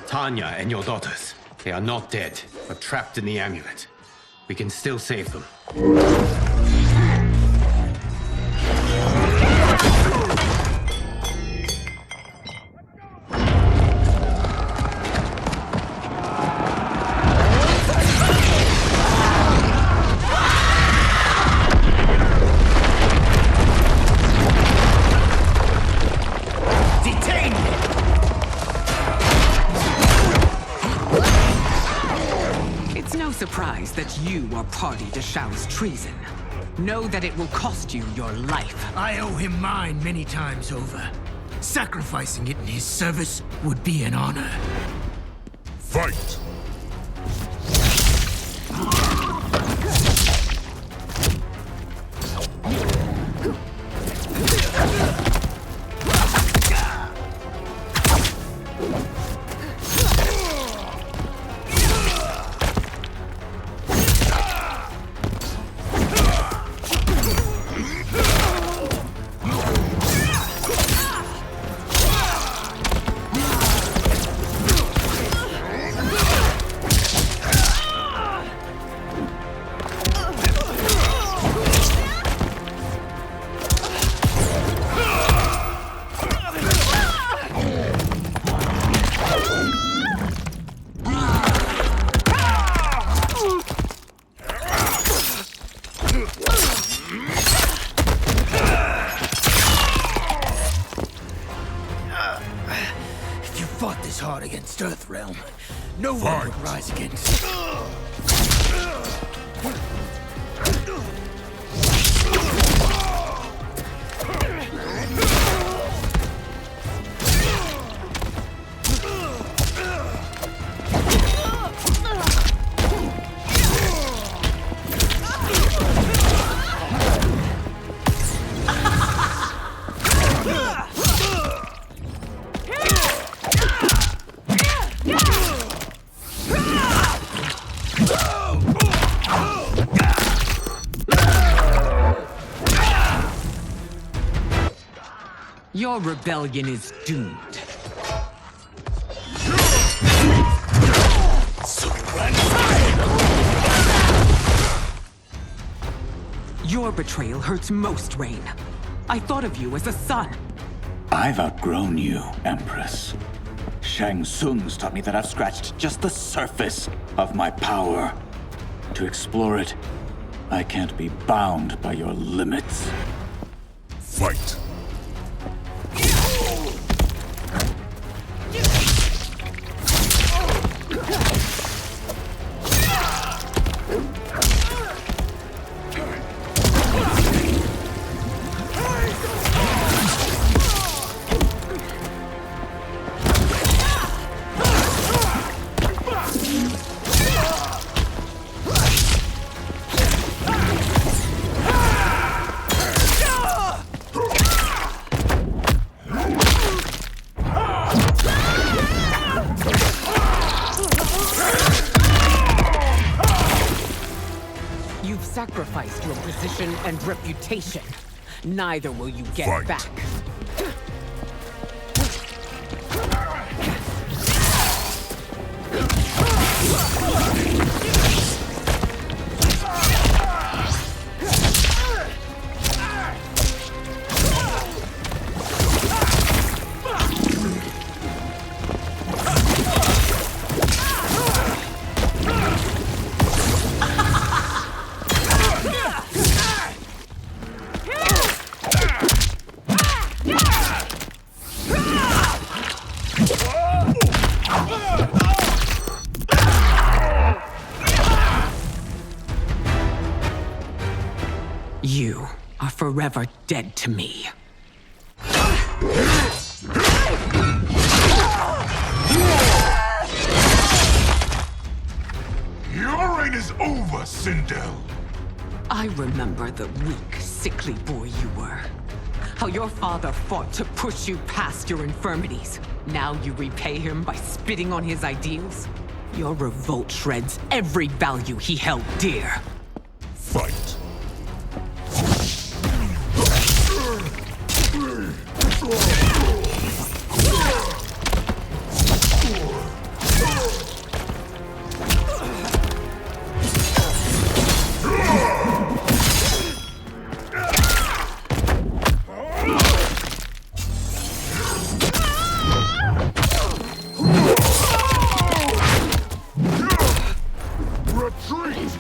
Tanya and your daughters, they are not dead, but trapped in the amulet. We can still save them. Surprised that you are party to Shao's treason. Know that it will cost you your life. I owe him mine many times over. Sacrificing it in his service would be an honor. Fight! Against Earthrealm, no one would rise against it. Your rebellion is doomed. Your betrayal hurts most, Rain. I thought of you as a son. I've outgrown you, Empress. Shang Tsung's taught me that I've scratched just the surface of my power. To explore it, I can't be bound by your limits. Fight! Sacrificed your position and reputation. Neither will you get Fight. back. You are forever dead to me. Your reign is over, Sindel. I remember the weak, sickly boy you were. How your father fought to push you past your infirmities. Now you repay him by spitting on his ideals? Your revolt shreds every value he held dear. Fight. Retreat!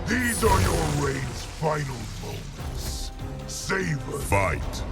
These are your reign's final moments. Savor. Fight.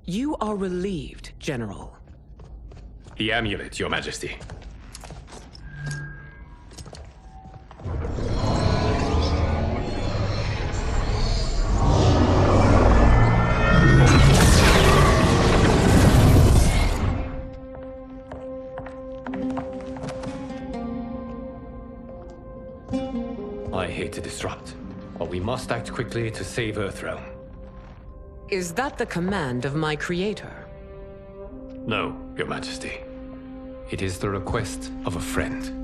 You are relieved, General. The amulet, Your Majesty. I hate to disrupt, but we must act quickly to save Earthrealm. Is that the command of my creator? No, Your Majesty. It is the request of a friend.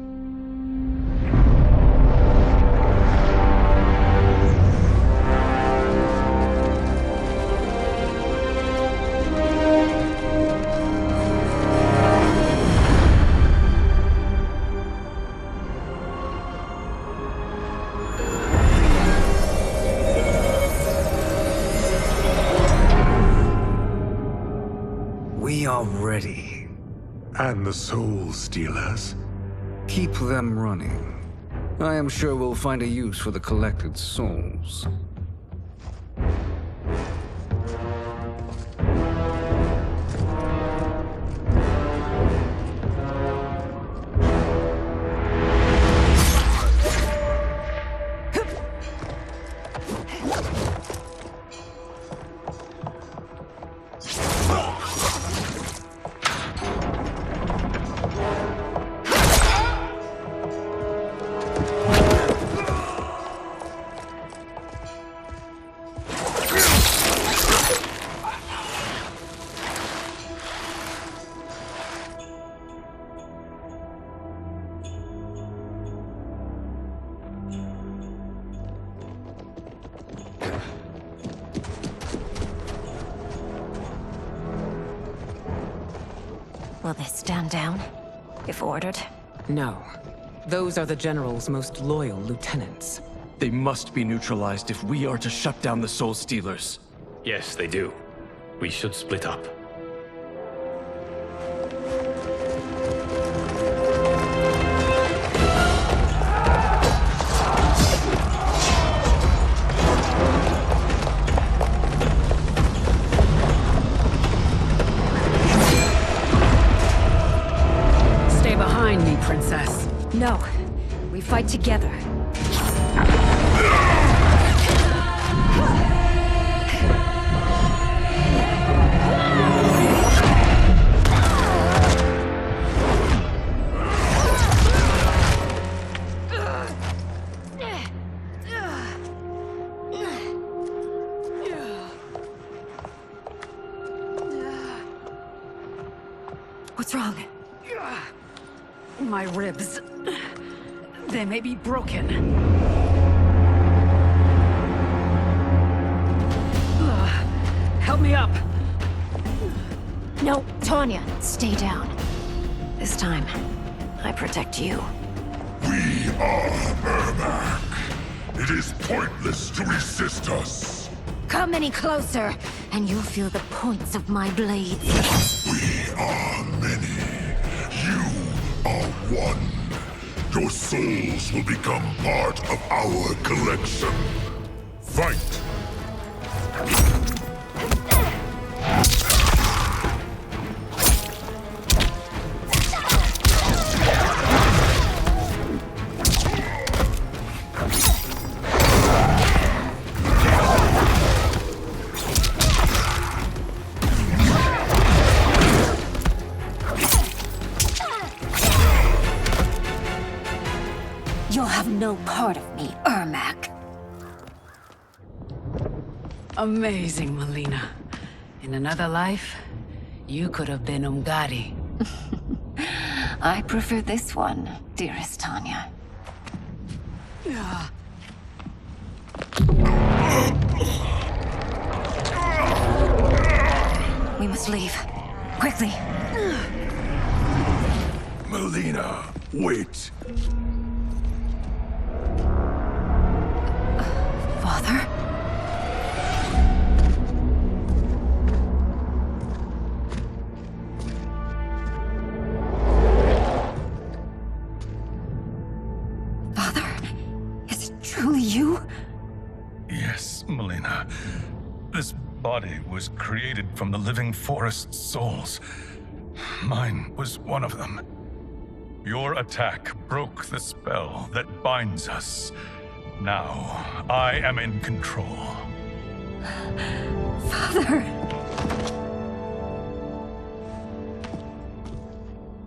We are ready. And the Soul Stealers? Keep them running. I am sure we'll find a use for the collected souls. Will they stand down, if ordered? No. Those are the General's most loyal lieutenants. They must be neutralized if we are to shut down the Soul Stealers. Yes, they do. We should split up. Princess. No. We fight together. What's wrong? My ribs. They may be broken. Help me up! No, Tanya, stay down. This time, I protect you. We are Ermac. It is pointless to resist us. Come any closer, and you'll feel the points of my blades. We are many. You are one. Your souls will become part of our collection. Fight! You'll have no part of me, Ermac. Amazing, Mileena. In another life, you could have been Umgadi. I prefer this one, dearest Tanya. We must leave. Quickly. Mileena, wait. Father? Father? Is it truly you? Yes, Mileena. This body was created from the living forest's souls. Mine was one of them. Your attack broke the spell that binds us. Now, I am in control. Father!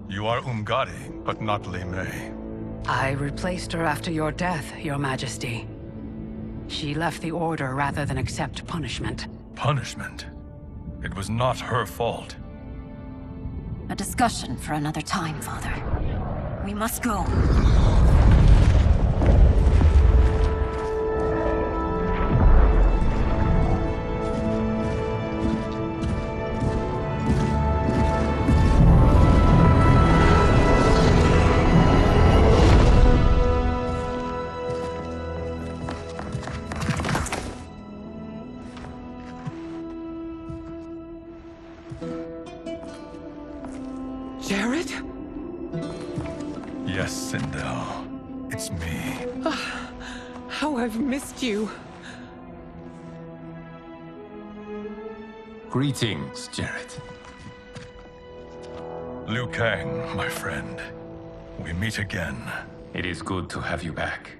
You are Umgadi, but not Li Mei. I replaced her after your death, Your Majesty. She left the Order rather than accept punishment. Punishment? It was not her fault. A discussion for another time, Father. We must go. Jared? Yes, Sindel. It's me. How I've missed you. Greetings, Jared. Liu Kang, my friend. We meet again. It is good to have you back.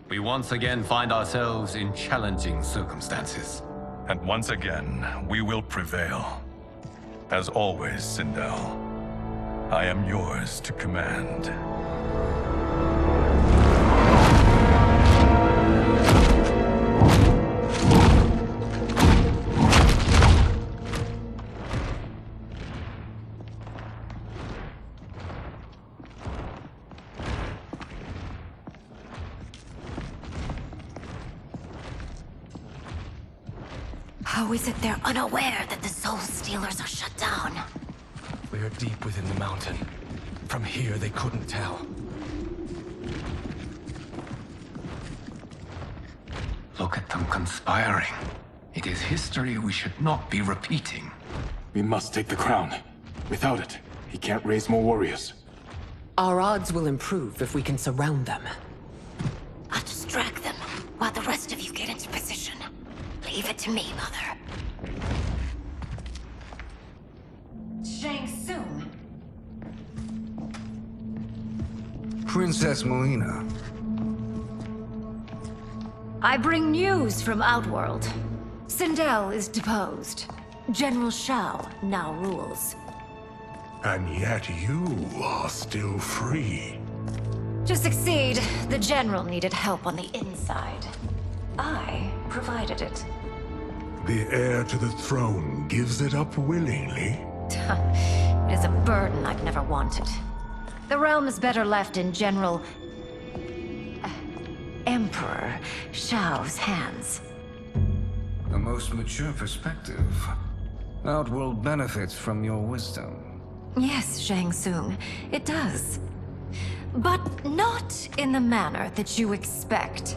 We once again find ourselves in challenging circumstances. And once again, we will prevail. As always, Sindel, I am yours to command. How is it they're unaware that the Soul Stealers are shut down? We are deep within the mountain. From here, they couldn't tell. Look at them conspiring. It is history we should not be repeating. We must take the crown. Without it, he can't raise more warriors. Our odds will improve if we can surround them. I'll distract them while the rest of you get into position. Leave it to me, Mother. Shang Tsung. Princess Mileena. I bring news from Outworld. Sindel is deposed. General Shao now rules. And yet you are still free. To succeed, the General needed help on the inside. I provided it. The heir to the throne gives it up willingly. It is a burden I've never wanted. The realm is better left in General... Emperor Shao's hands. A most mature perspective. Outworld benefits from your wisdom. Yes, Shang Tsung, it does. But not in the manner that you expect.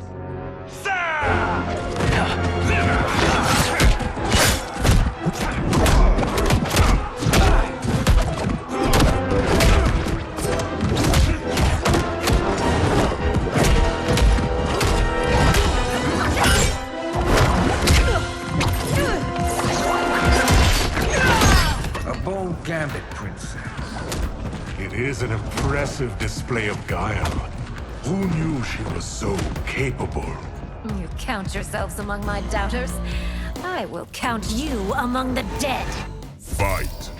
Gambit, princess. It is an impressive display of guile. Who knew she was so capable? You count yourselves among my doubters. I will count you among the dead. Fight.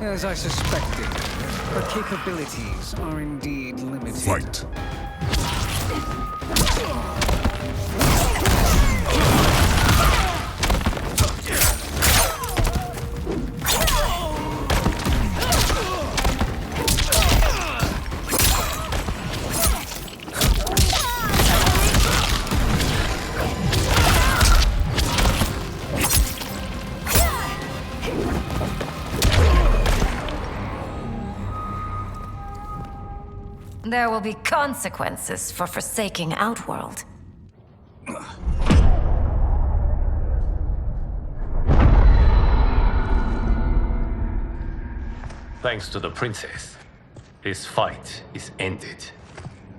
As I suspected, her capabilities are indeed limited. Fight. There will be consequences for forsaking Outworld. Thanks to the princess, this fight is ended.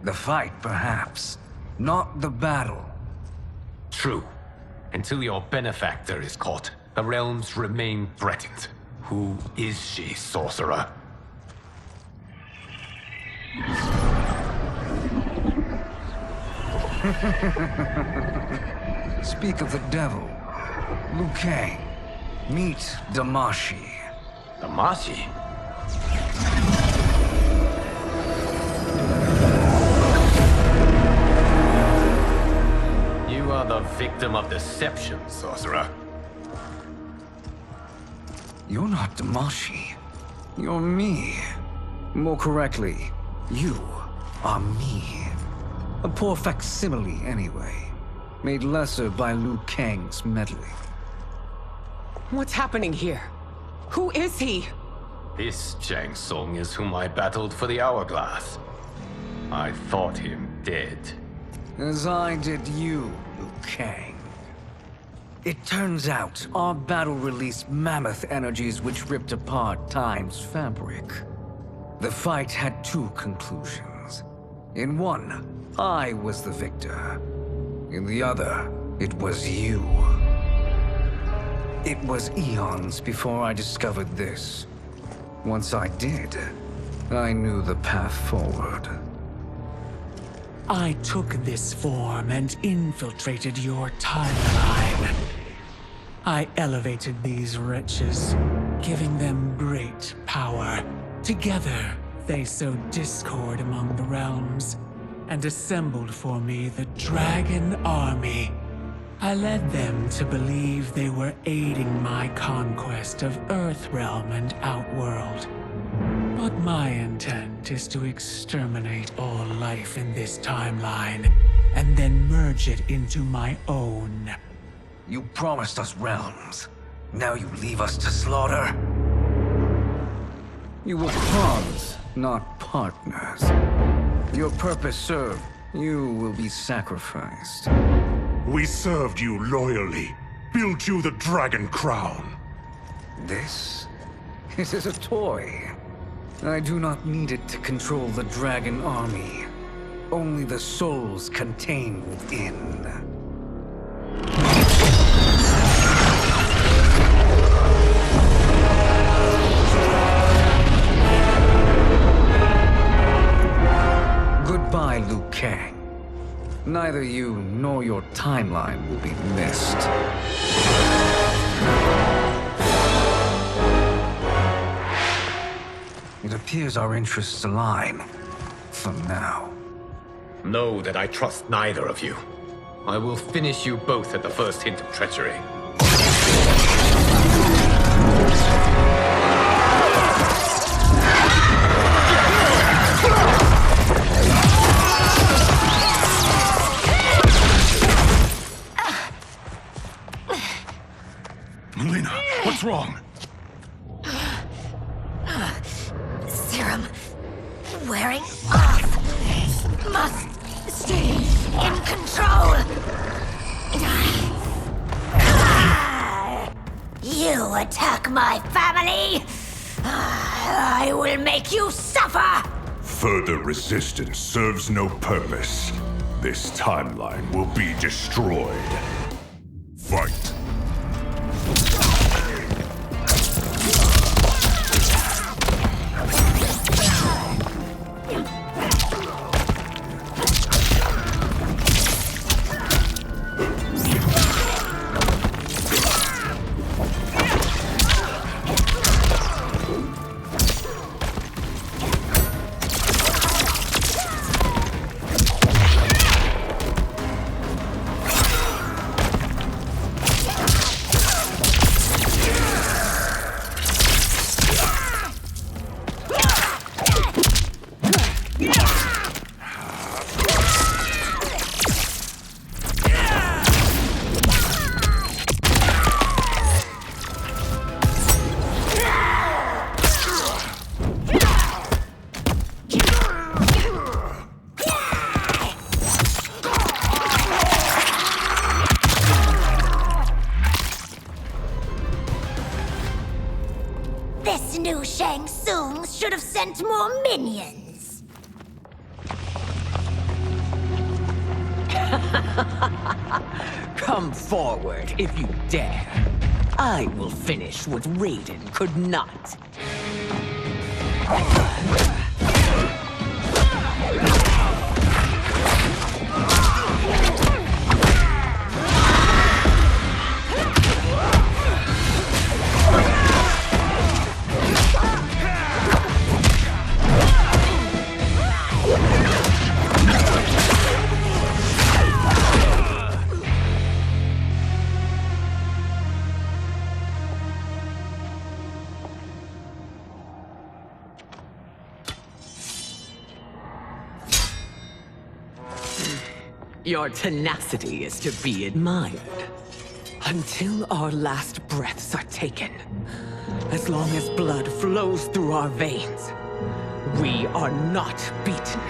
The fight, perhaps. Not the battle. True. Until your benefactor is caught, the realms remain threatened. Who is she, sorcerer? Speak of the devil. Liu Kang. Meet Damashi. Damashi? You are the victim of deception, sorcerer. You're not Damashi. You're me. More correctly, you are me. A poor facsimile, anyway. Made lesser by Liu Kang's meddling. What's happening here? Who is he? This Shang Tsung is whom I battled for the Hourglass. I thought him dead. As I did you, Liu Kang. It turns out our battle released mammoth energies which ripped apart time's fabric. The fight had two conclusions. In one, I was the victor. In the other, it was you. It was eons before I discovered this. Once I did, I knew the path forward. I took this form and infiltrated your timeline. I elevated these wretches, giving them great power. Together, they sowed discord among the realms, and assembled for me the Dragon Army. I led them to believe they were aiding my conquest of Earthrealm and Outworld. But my intent is to exterminate all life in this timeline, and then merge it into my own. You promised us realms. Now you leave us to slaughter? You were pawns, not partners. Your purpose served. You will be sacrificed. We served you loyally, built you the Dragon Crown. This is a toy. I do not need it to control the Dragon Army. Only the souls contained within. Goodbye, Liu Kang. Neither you nor your timeline will be missed. It appears our interests align. For now. Know that I trust neither of you. I will finish you both at the first hint of treachery. Mileena, what's wrong? Serum wearing off. Must stay in control. You attack my family. I will make you suffer. Further resistance serves no purpose. This timeline will be destroyed. Fight. This new Shang Tsung should have sent more minions. Come forward if you dare. I will finish what Raiden could not. Your tenacity is to be admired. Until our last breaths are taken, as long as blood flows through our veins, we are not beaten.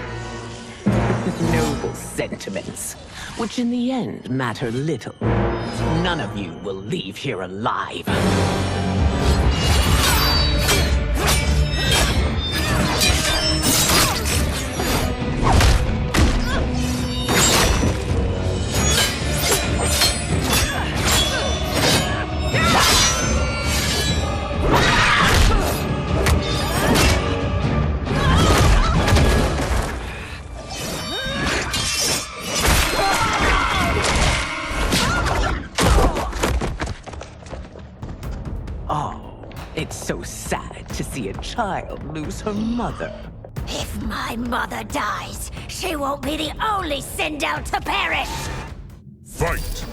Noble sentiments, which in the end matter little. None of you will leave here alive. so sad to see a child lose her mother. If my mother dies, she won't be the only Sindel to perish! Fight!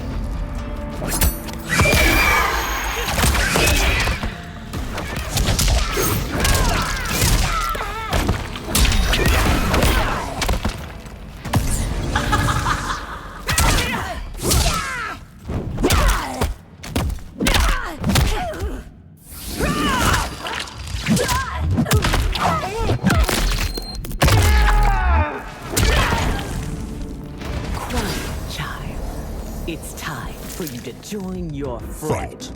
It's time for you to join your friends.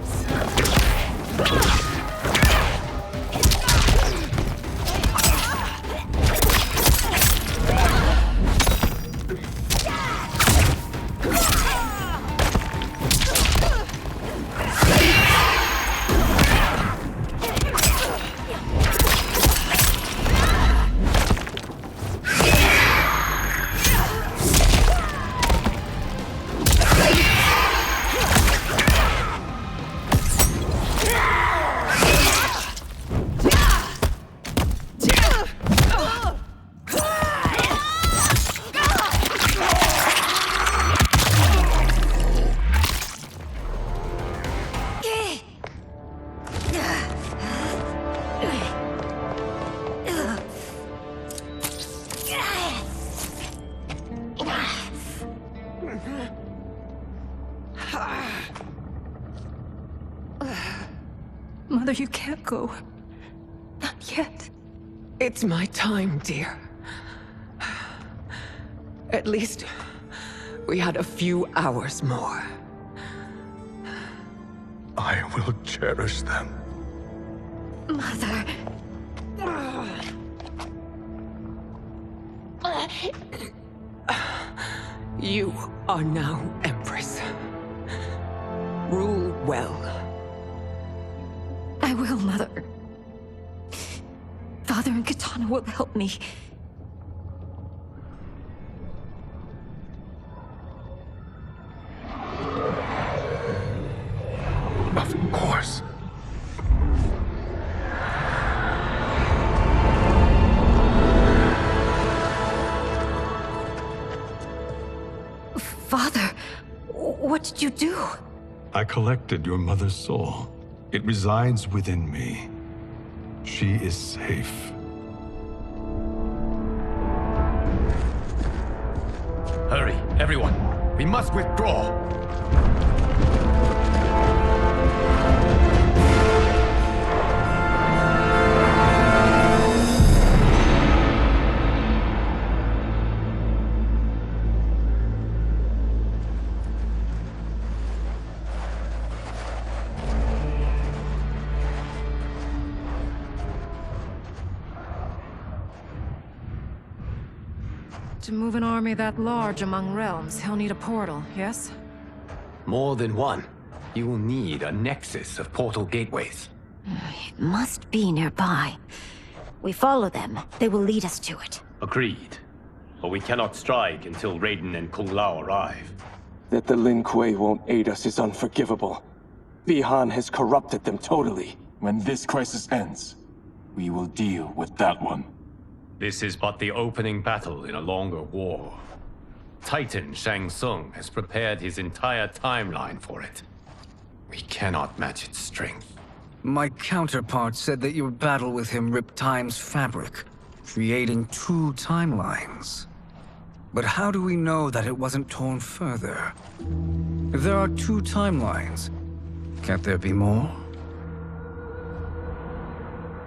Mother, you can't go. Not yet. It's my time, dear. At least we had a few hours more. I will cherish them. Mother. You are now Empress. Rule well. I will, Mother. Father and Katana will help me. Of course. Father, what did you do? I collected your mother's soul. It resides within me. She is safe. Hurry, everyone. We must withdraw. To move an army that large among realms, he'll need a portal, yes? More than one. You will need a nexus of portal gateways. It must be nearby. We follow them, they will lead us to it. Agreed. But we cannot strike until Raiden and Kung Lao arrive. That the Lin Kuei won't aid us is unforgivable. Bihan has corrupted them totally. When this crisis ends, we will deal with that one. This is but the opening battle in a longer war. Titan Shang Tsung has prepared his entire timeline for it. We cannot match its strength. My counterpart said that your battle with him ripped time's fabric, creating 2 timelines. But how do we know that it wasn't torn further? If there are 2 timelines, can't there be more?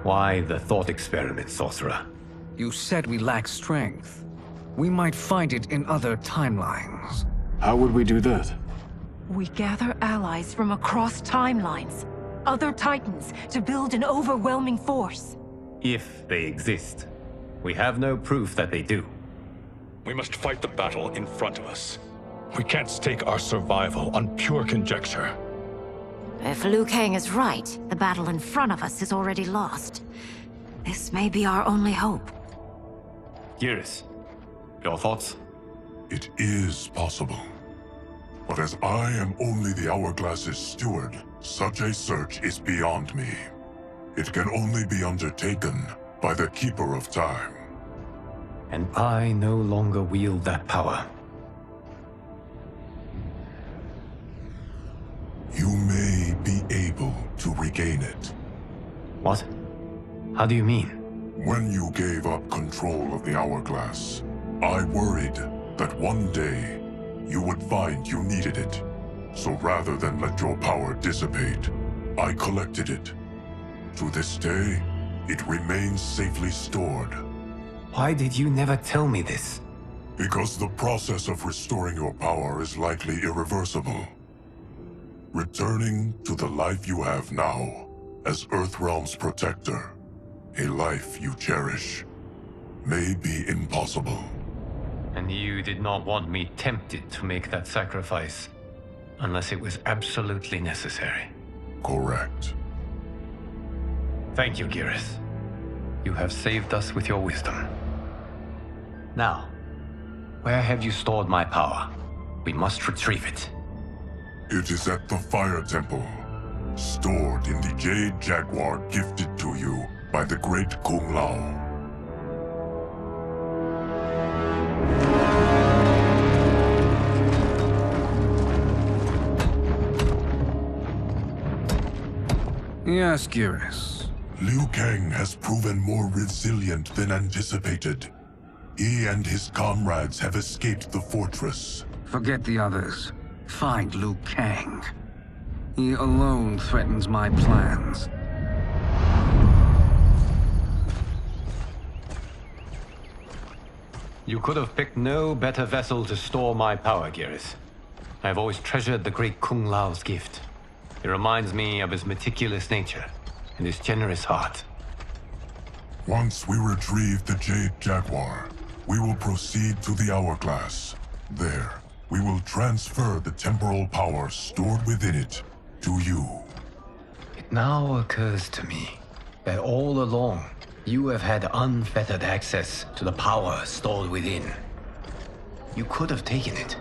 Why the thought experiment, Sorcerer? You said we lack strength. We might find it in other timelines. How would we do that? We gather allies from across timelines, other titans, to build an overwhelming force. If they exist. We have no proof that they do. We must fight the battle in front of us. We can't stake our survival on pure conjecture. If Liu Kang is right, the battle in front of us is already lost. This may be our only hope. Geras, your thoughts? It is possible. But as I am only the Hourglass's steward, such a search is beyond me. It can only be undertaken by the Keeper of Time. And I no longer wield that power. You may be able to regain it. What? How do you mean? When you gave up control of the Hourglass, I worried that one day you would find you needed it. So rather than let your power dissipate, I collected it. To this day, it remains safely stored. Why did you never tell me this? Because the process of restoring your power is likely irreversible. Returning to the life you have now, as Earthrealm's protector, a life you cherish, may be impossible. And you did not want me tempted to make that sacrifice, unless it was absolutely necessary. Correct. Thank you, Geras. You have saved us with your wisdom. Now, where have you stored my power? We must retrieve it. It is at the Fire Temple, stored in the Jade Jaguar gifted to you by the great Kung Lao. Yes, Geras. Liu Kang has proven more resilient than anticipated. He and his comrades have escaped the fortress. Forget the others. Find Liu Kang. He alone threatens my plans. You could have picked no better vessel to store my power, Geras. I have always treasured the great Kung Lao's gift. It reminds me of his meticulous nature and his generous heart. Once we retrieve the Jade Jaguar, we will proceed to the Hourglass. There, we will transfer the temporal power stored within it to you. It now occurs to me that all along, you have had unfettered access to the power stored within. You could have taken it,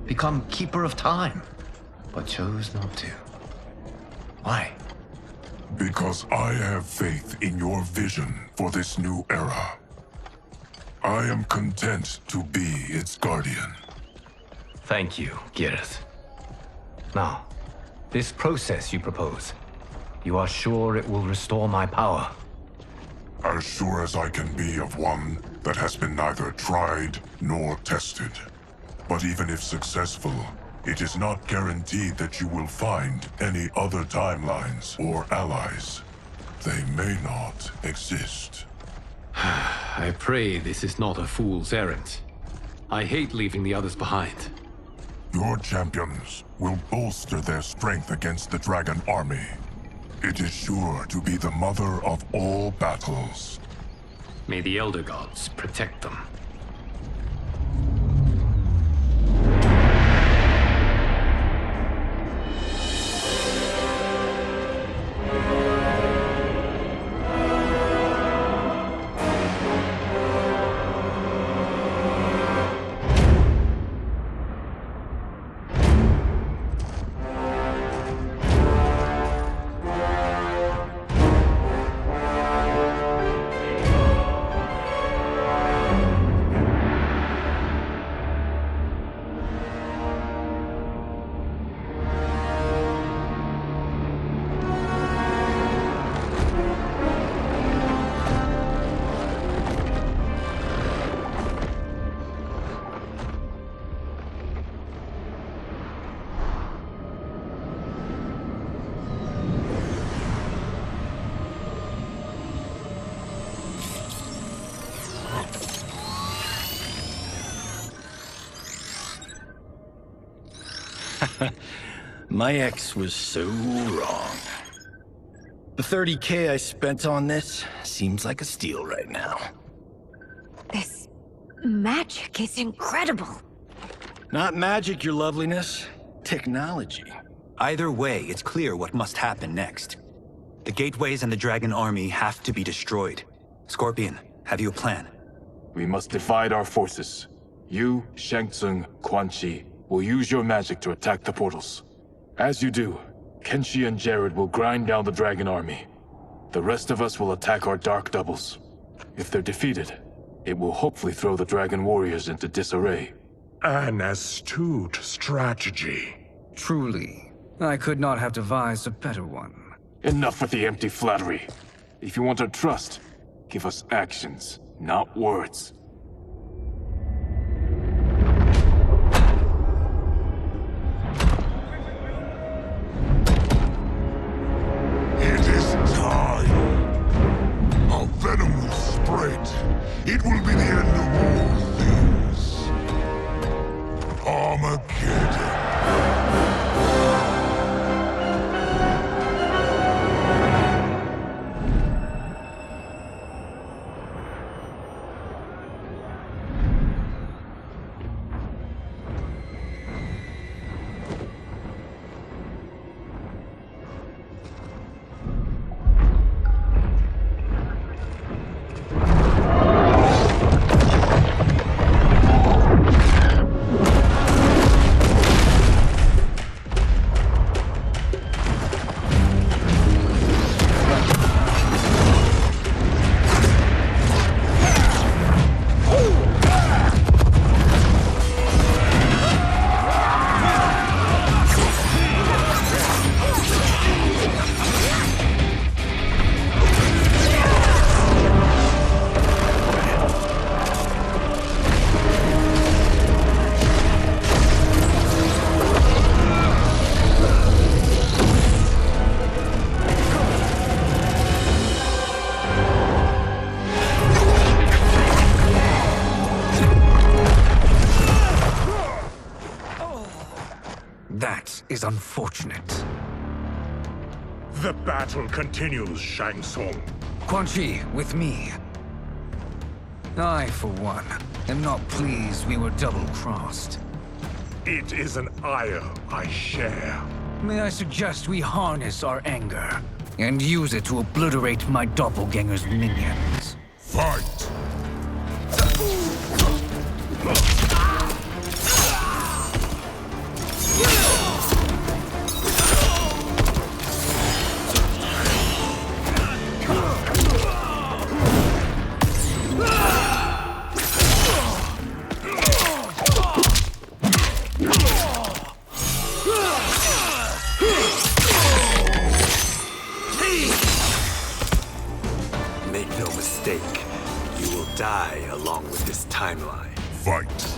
become Keeper of Time, but chose not to. Why? Because I have faith in your vision for this new era. I am content to be its guardian. Thank you, Geras. Now, this process you propose, you are sure it will restore my power? As sure as I can be of one that has been neither tried nor tested. But even if successful, it is not guaranteed that you will find any other timelines or allies. They may not exist. I pray this is not a fool's errand. I hate leaving the others behind. Your champions will bolster their strength against the Dragon Army. It is sure to be the mother of all battles. May the Elder Gods protect them. My ex was so wrong. The 30K I spent on this seems like a steal right now. This magic is incredible. Not magic, your loveliness. Technology. Either way, it's clear what must happen next. The gateways and the Dragon Army have to be destroyed. Scorpion, have you a plan? We must divide our forces. You, Shang Tsung, Quan Chi will use your magic to attack the portals. As you do, Kenshi and Jared will grind down the Dragon Army. The rest of us will attack our dark doubles. If they're defeated, it will hopefully throw the Dragon Warriors into disarray. An astute strategy. Truly, I could not have devised a better one. Enough with the empty flattery. If you want our trust, give us actions, not words. It is time. Our venom will spread. It will be the end of all things. Armageddon. That is unfortunate. The battle continues, Shang Tsung. Quan Chi, with me. I, for one, am not pleased we were double-crossed. It is an ire I share. May I suggest we harness our anger and use it to obliterate my doppelganger's minions? Fight! Make no mistake, you will die along with this timeline. Fight!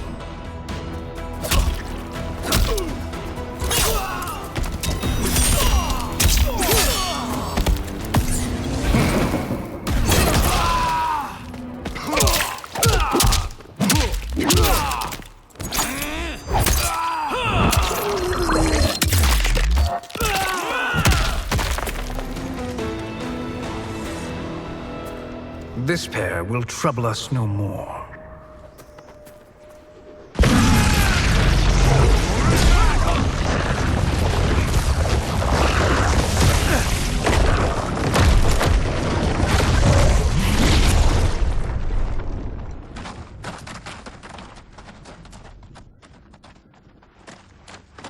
This pair will trouble us no more.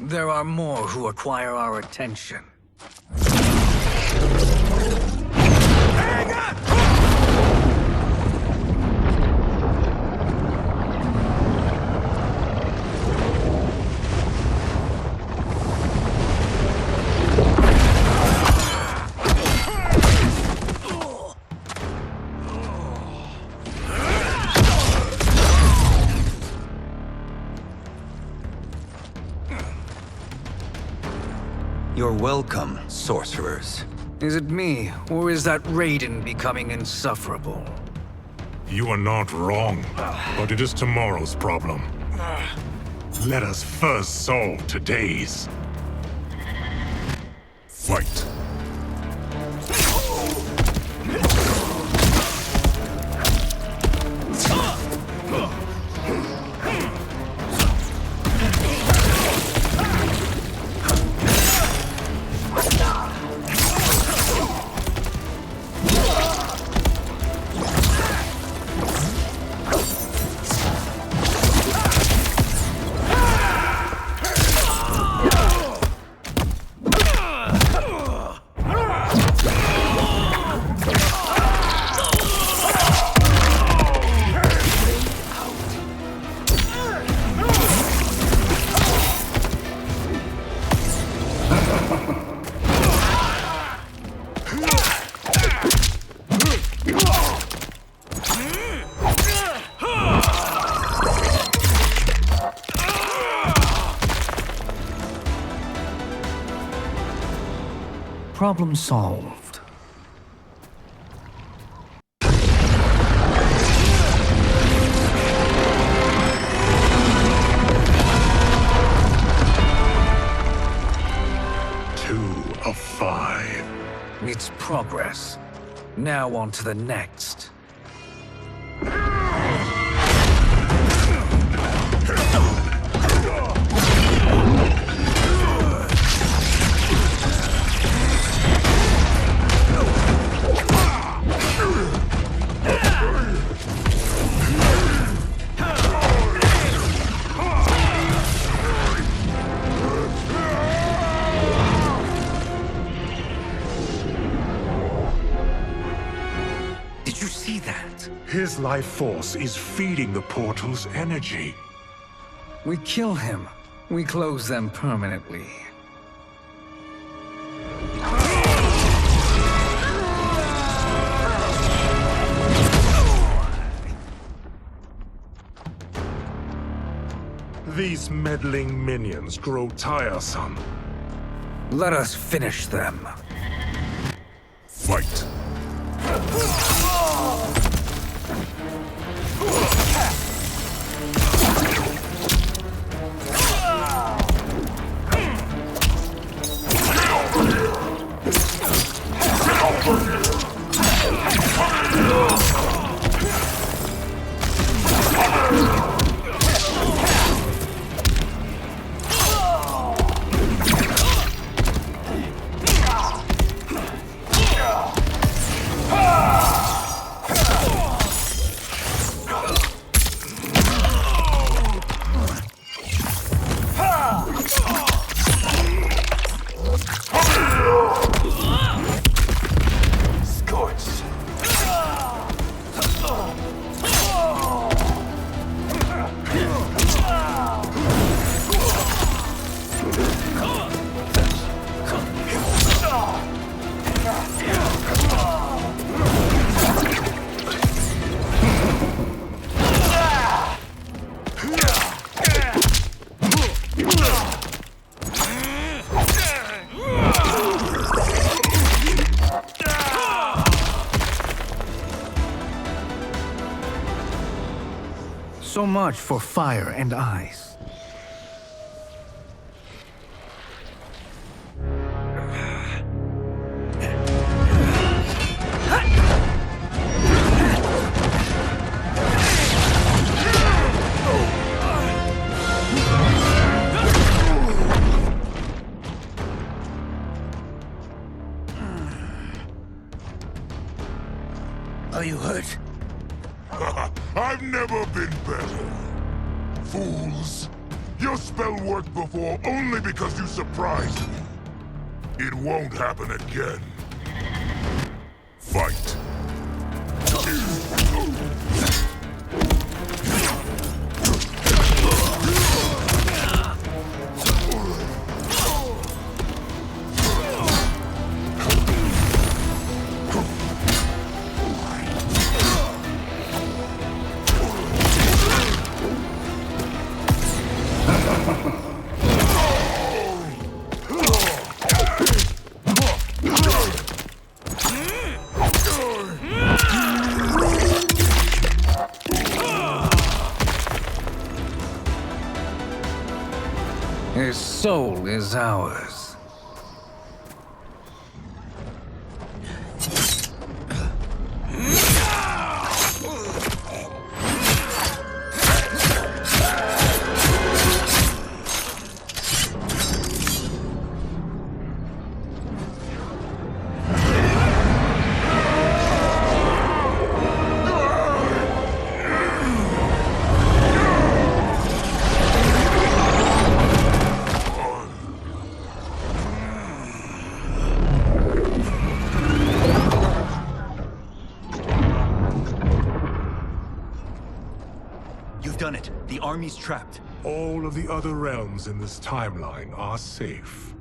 There are more who acquire our attention. You're welcome, sorcerers. Is it me, or is that Raiden becoming insufferable? You are not wrong, but it is tomorrow's problem. Let us first solve today's. Fight! Problem solved. Of 5. It's progress. Now on to the next. His life force is feeding the portal's energy. We kill him. We close them permanently. These meddling minions grow tiresome. Let us finish them. Fight. So much for fire and ice. Are you hurt? I've never been better. Fools. Your spell worked before only because you surprised me. It won't happen again. Fight. His soul is ours. Done it. The army's trapped. All of the other realms in this timeline are safe.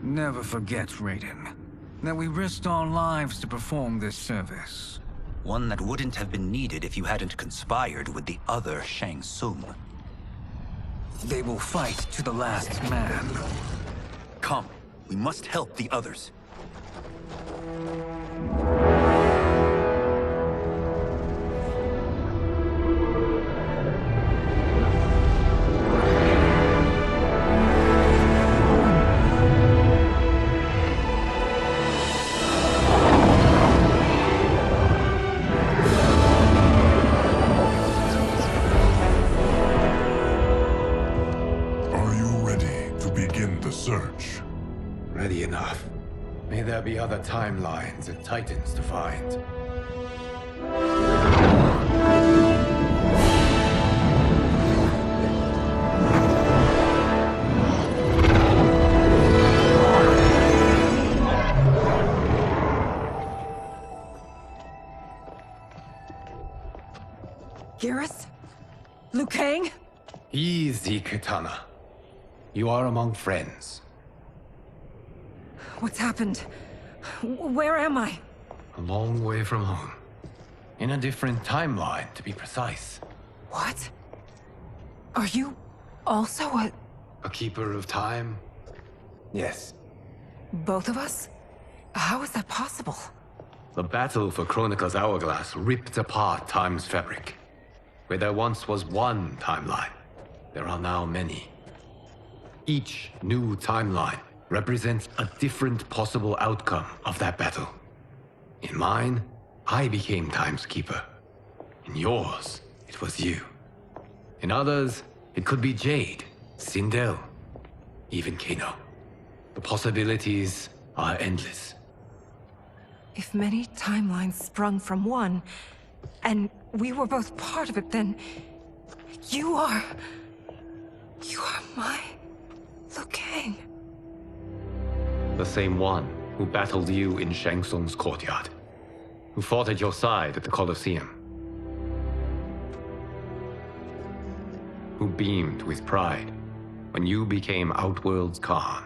Never forget, Raiden, that we risked our lives to perform this service. One that wouldn't have been needed if you hadn't conspired with the other Shang Tsung. They will fight to the last man. Come, we must help the others. there be other timelines and titans to find? Geras? Liu Kang? Easy, Kitana. You are among friends. What's happened? Where am I? A long way from home. In a different timeline, to be precise. What? Are you also a keeper of time? Yes. both of us? How is that possible? The battle for Chronica's hourglass ripped apart time's fabric. Where there once was one timeline, there are now many. Each new timeline represents a different possible outcome of that battle. In mine, I became Time's Keeper. In yours, it was you. In others, it could be Jade, Sindel, even Kano. The possibilities are endless. If many timelines sprung from one, and we were both part of it, then you are my Liu Kang. The same one who battled you in Shang Tsung's courtyard, who fought at your side at the Colosseum, who beamed with pride when you became Outworld's Khan.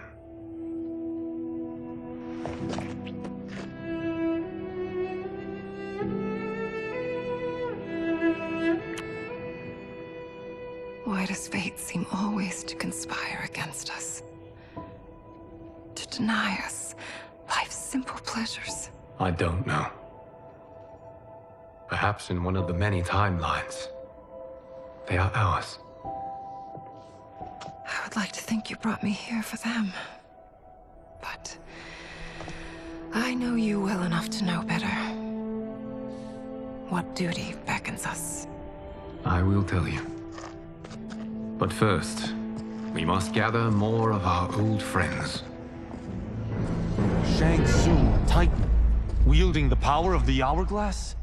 Why does fate seem always to conspire against us? To deny us life's simple pleasures? I don't know. Perhaps in one of the many timelines, they are ours. I would like to think you brought me here for them. But I know you well enough to know better. What duty beckons us? I will tell you. But first, we must gather more of our old friends. Shang Tsung, Titan, wielding the power of the hourglass?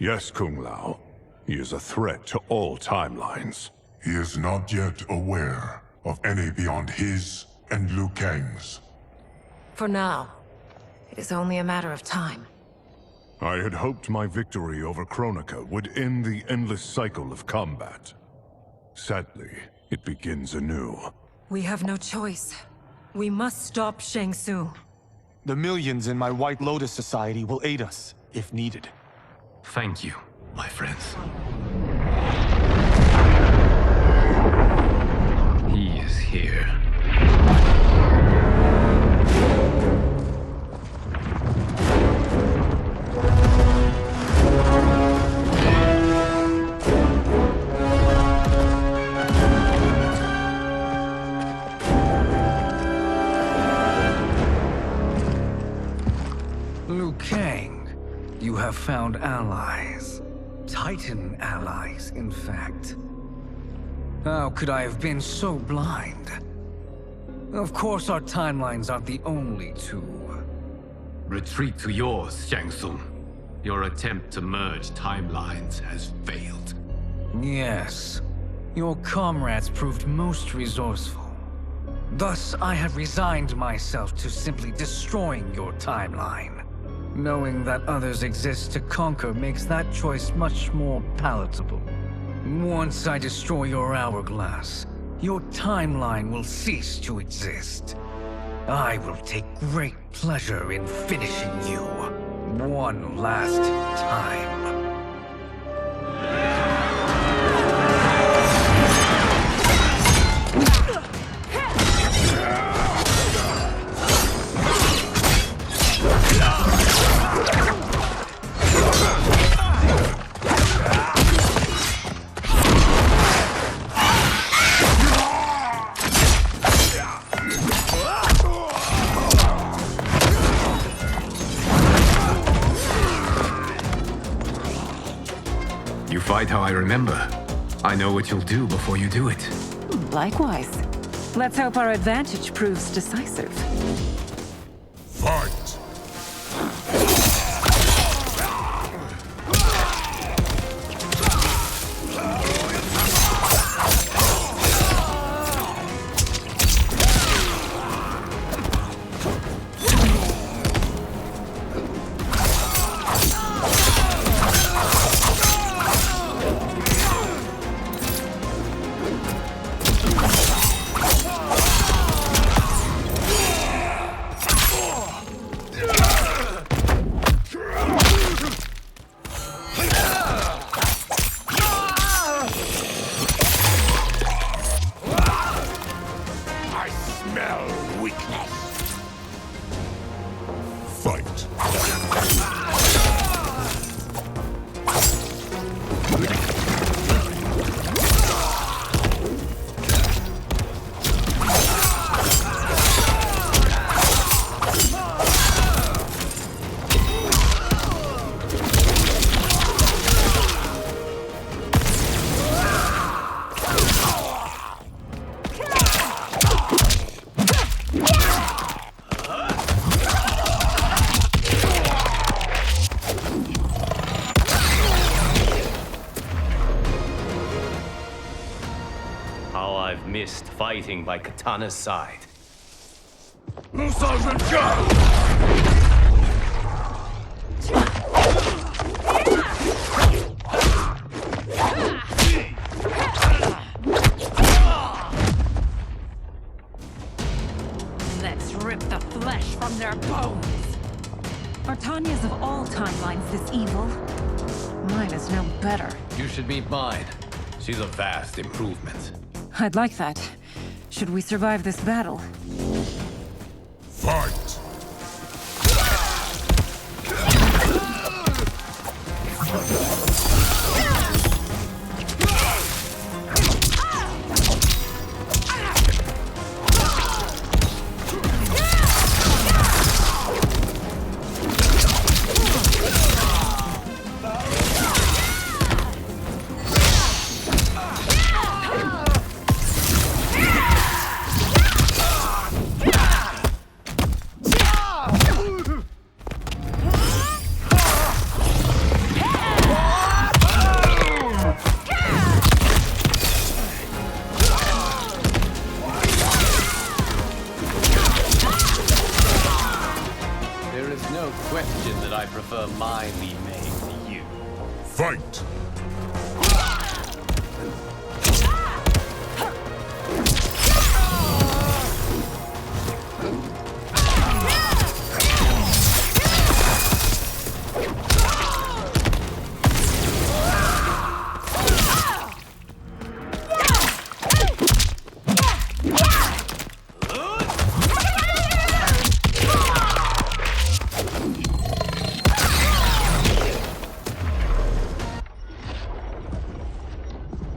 Yes, Kung Lao. He is a threat to all timelines. He is not yet aware of any beyond his and Liu Kang's. For now, it is only a matter of time. I had hoped my victory over Kronika would end the endless cycle of combat. Sadly, it begins anew. We have no choice. We must stop Shang Tsung. The millions in my White Lotus Society will aid us, if needed. Thank you, my friends. He is here. Liu Kang, you have found allies. Titan allies, in fact. How could I have been so blind? Of course our timelines aren't the only two. Retreat to yours, Shang Tsung. Your attempt to merge timelines has failed. Yes. Your comrades proved most resourceful. Thus, I have resigned myself to simply destroying your timeline. Knowing that others exist to conquer makes that choice much more palatable. Once I destroy your hourglass, your timeline will cease to exist. I will take great pleasure in finishing you one last time. Fight how I remember. I know what you'll do before you do it. Likewise. Let's hope our advantage proves decisive. Fight! Missed fighting by Katana's side. Let's rip the flesh from their bones. Are Tanya's of all timelines this evil? Mine is no better. You should meet mine. She's a vast improvement. I'd like that. Should we survive this battle? Fight! Fight!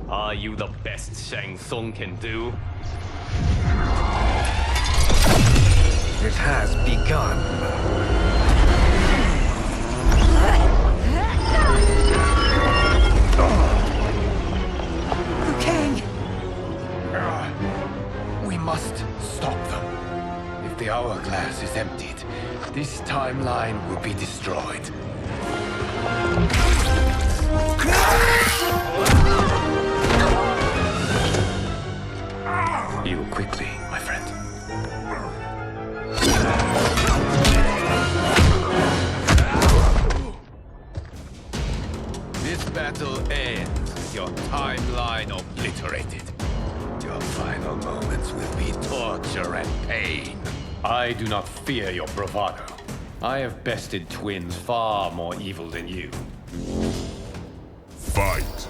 Are you the best Shang Tsung can do? It has begun. Kang! We must stop them. If the hourglass is emptied, this timeline will be destroyed. You quickly, my friend. This battle ends with your timeline obliterated. Your final moments will be torture and pain. I do not fear your bravado. I have bested twins far more evil than you. Fight!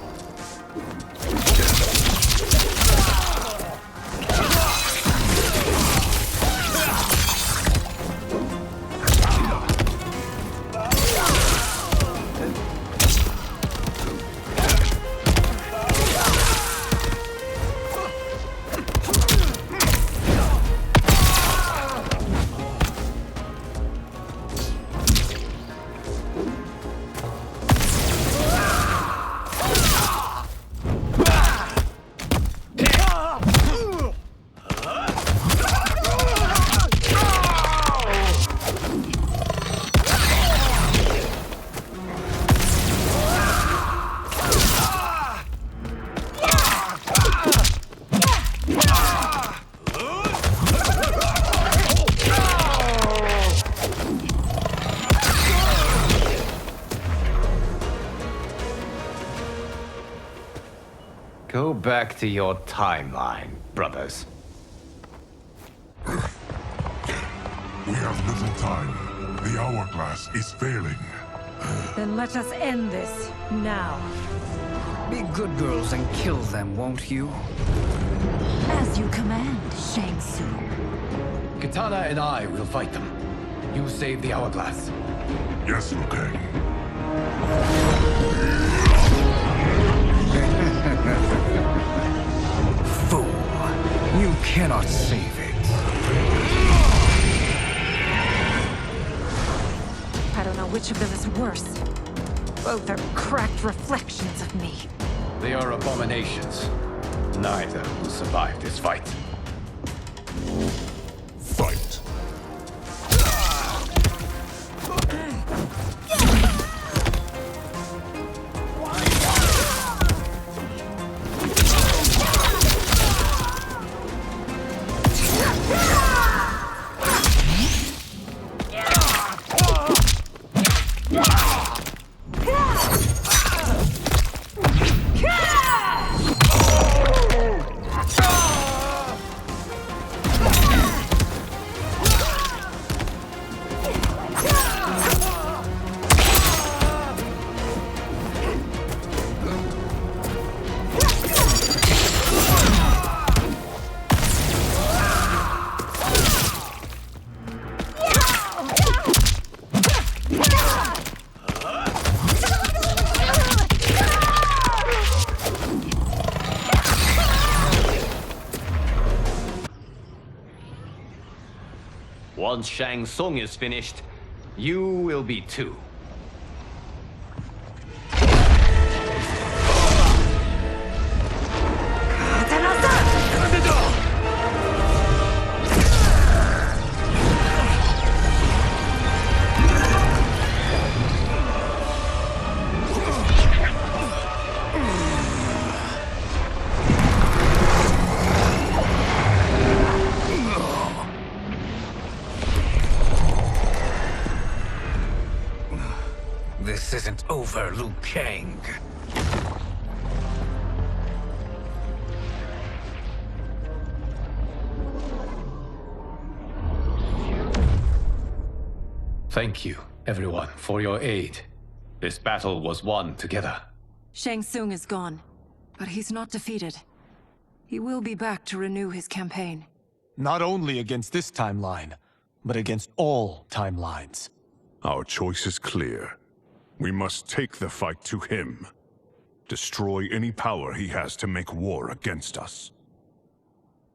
Go back to your timeline, brothers. We have little time. The hourglass is failing. Then let us end this, now. Be good girls and kill them, won't you? As you command, Shang Tsung. Katana and I will fight them. You save the hourglass. Yes, Liu Kang. both are cracked reflections of me. They are abominations. Neither will survive this fight. Fight. Once Shang Tsung is finished, you will be too. This isn't over, Liu Kang. Thank you, everyone, for your aid. This battle was won together. Shang Tsung is gone, but he's not defeated. He will be back to renew his campaign. Not only against this timeline, but against all timelines. Our choice is clear. We must take the fight to him. Destroy any power he has to make war against us.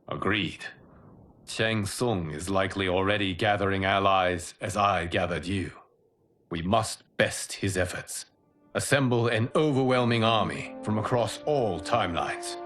Agreed. Shang Tsung is likely already gathering allies as I gathered you. We must best his efforts. Assemble an overwhelming army from across all timelines.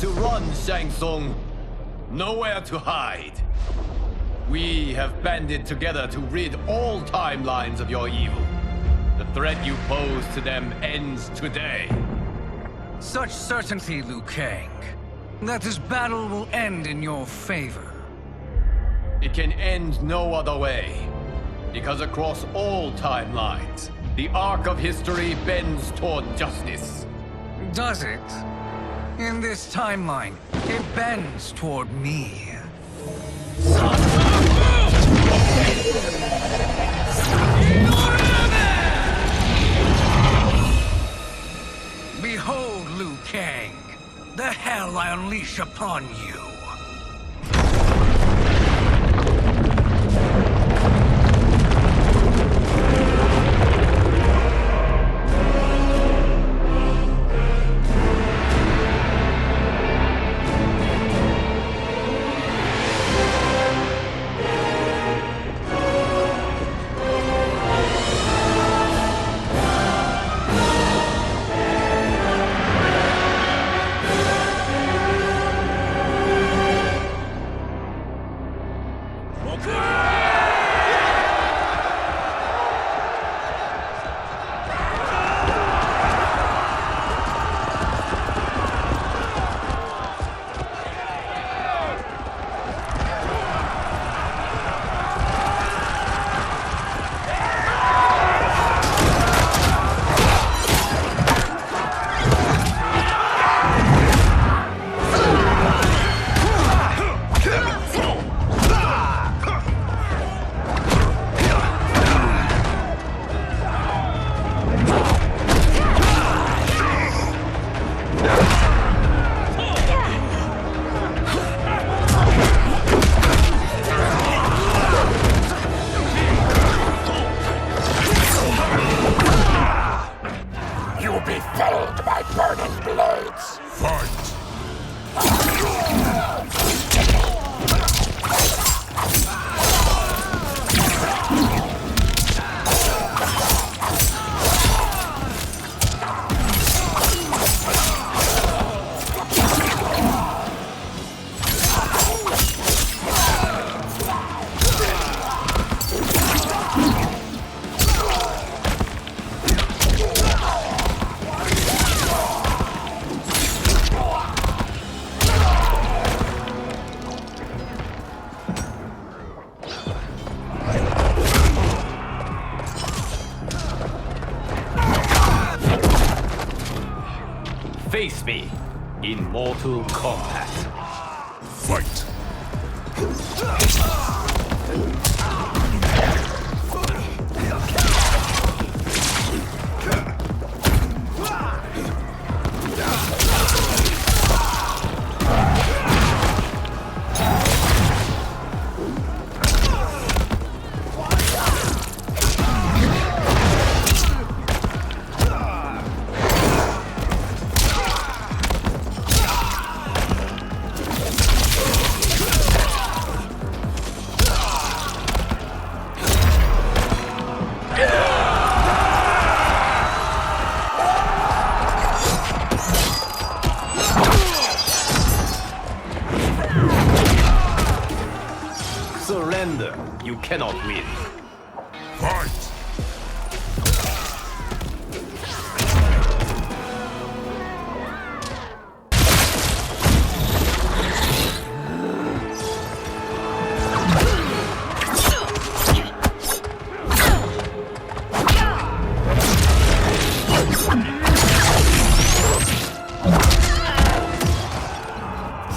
To run, Shang Tsung. Nowhere to hide. We have banded together to rid all timelines of your evil. The threat you pose to them ends today. Such certainty, Liu Kang, that this battle will end in your favor. It can end no other way. Because across all timelines, the arc of history bends toward justice. Does it? In this timeline, it bends toward me. Behold, Liu Kang, the hell I unleash upon you. Face me in Mortal Kombat. Fight. Surrender. You cannot win. Fight!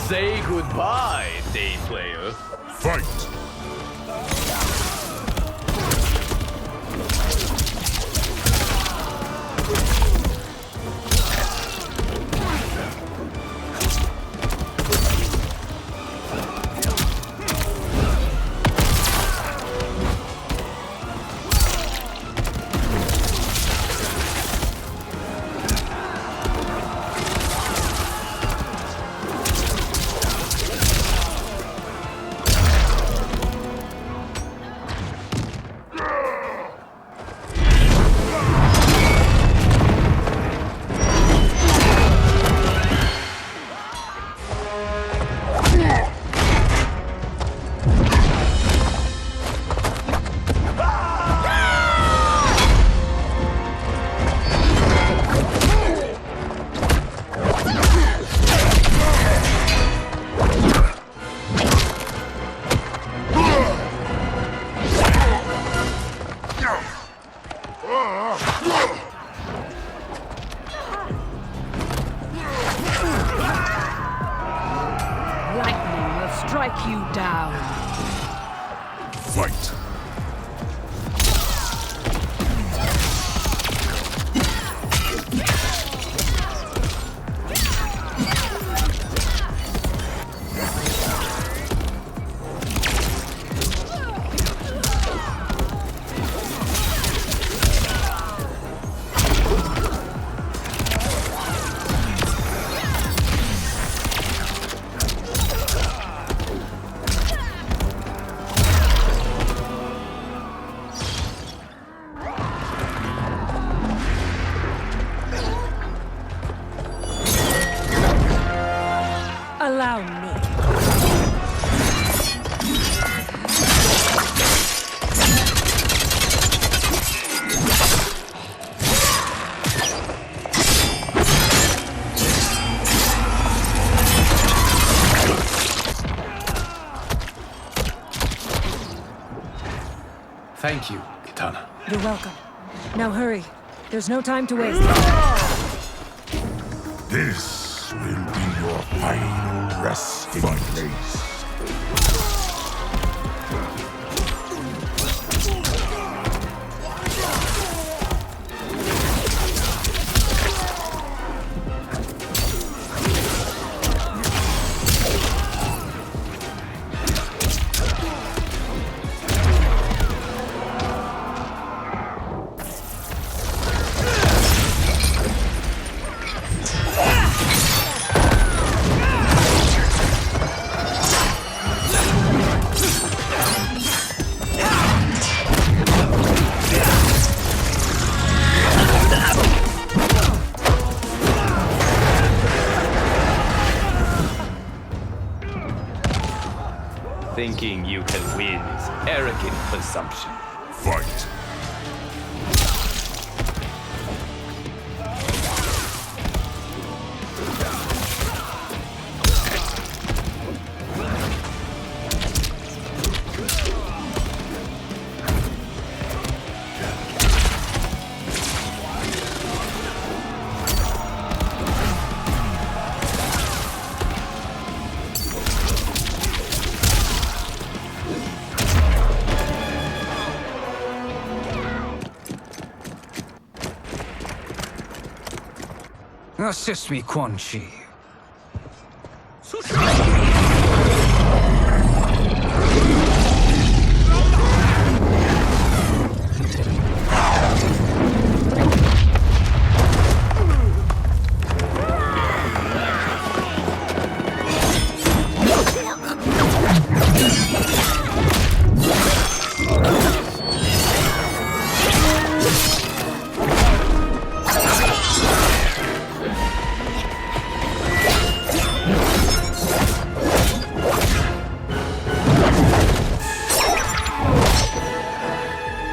Say goodbye, day player. Fight! Lightning will strike you down. Fight! Allow me. Thank you, Kitana. You're welcome. Now hurry. There's no time to waste. This will be your final resting place. Thinking you can win is arrogant presumption. Fight! Assist me, Quan Chi.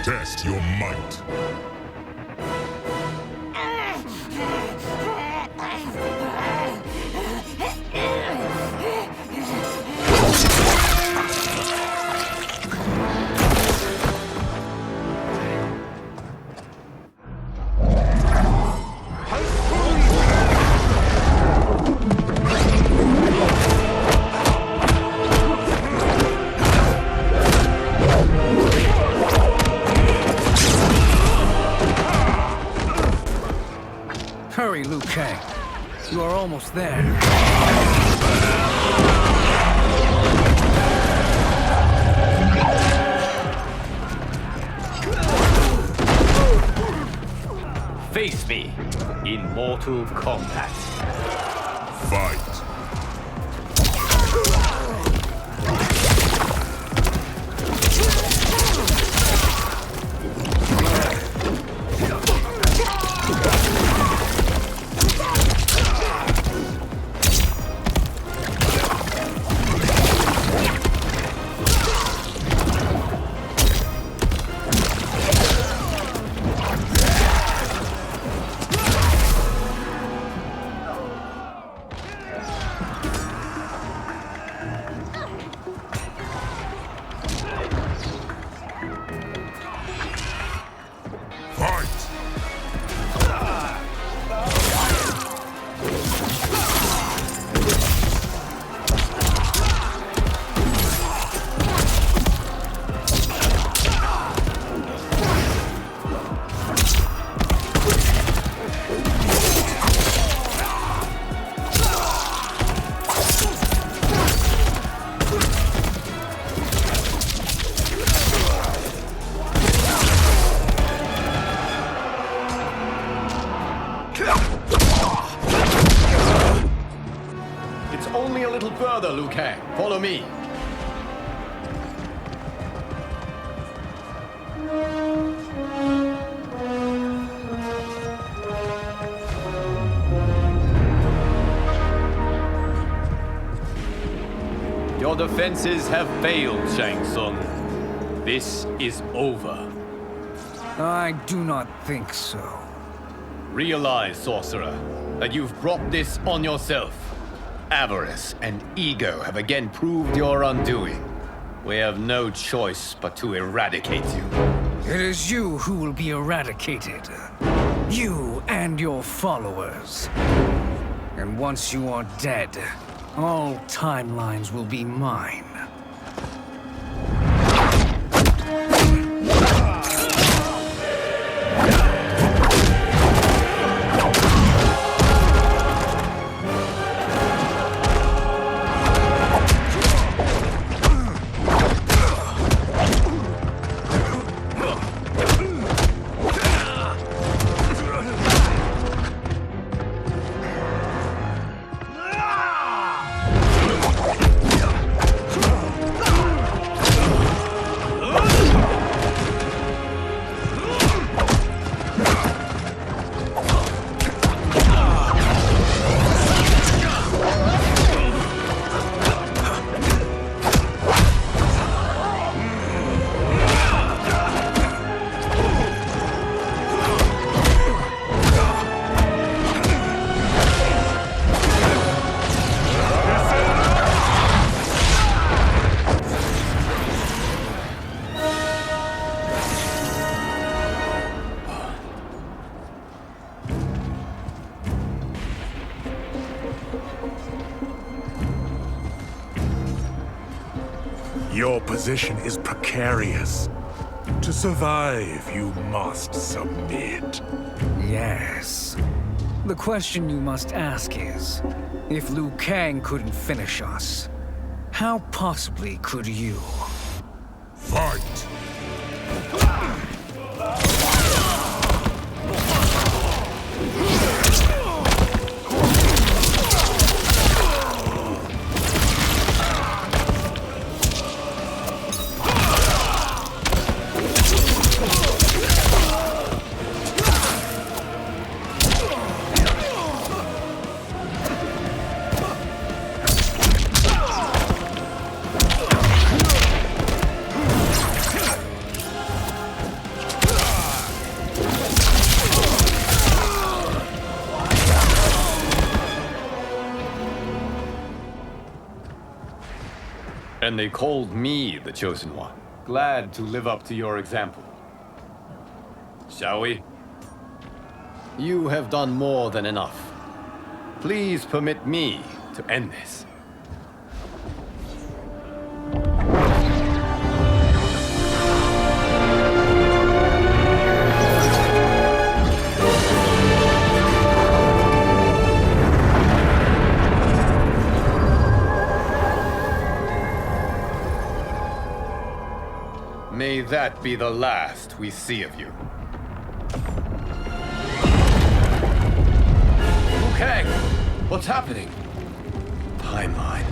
Test your might. Hurry, Liu Kang. You are almost there. Face me in Mortal Kombat. Fight. Further, Liu Kang. Follow me. Your defenses have failed, Shang Tsung. This is over. I do not think so. Realize, sorcerer, that you've brought this on yourself. Avarice and ego have again proved your undoing. We have no choice but to eradicate you. It is you who will be eradicated. You and your followers. And once you are dead, all timelines will be mine. Your position is precarious. To survive, you must submit. Yes. The question you must ask is, if Liu Kang couldn't finish us, how possibly could you? Fight! And they called me the Chosen One. Glad to live up to your example. Shall we? You have done more than enough. Please permit me to end this. May that be the last we see of you. Kang, what's happening? Timeline.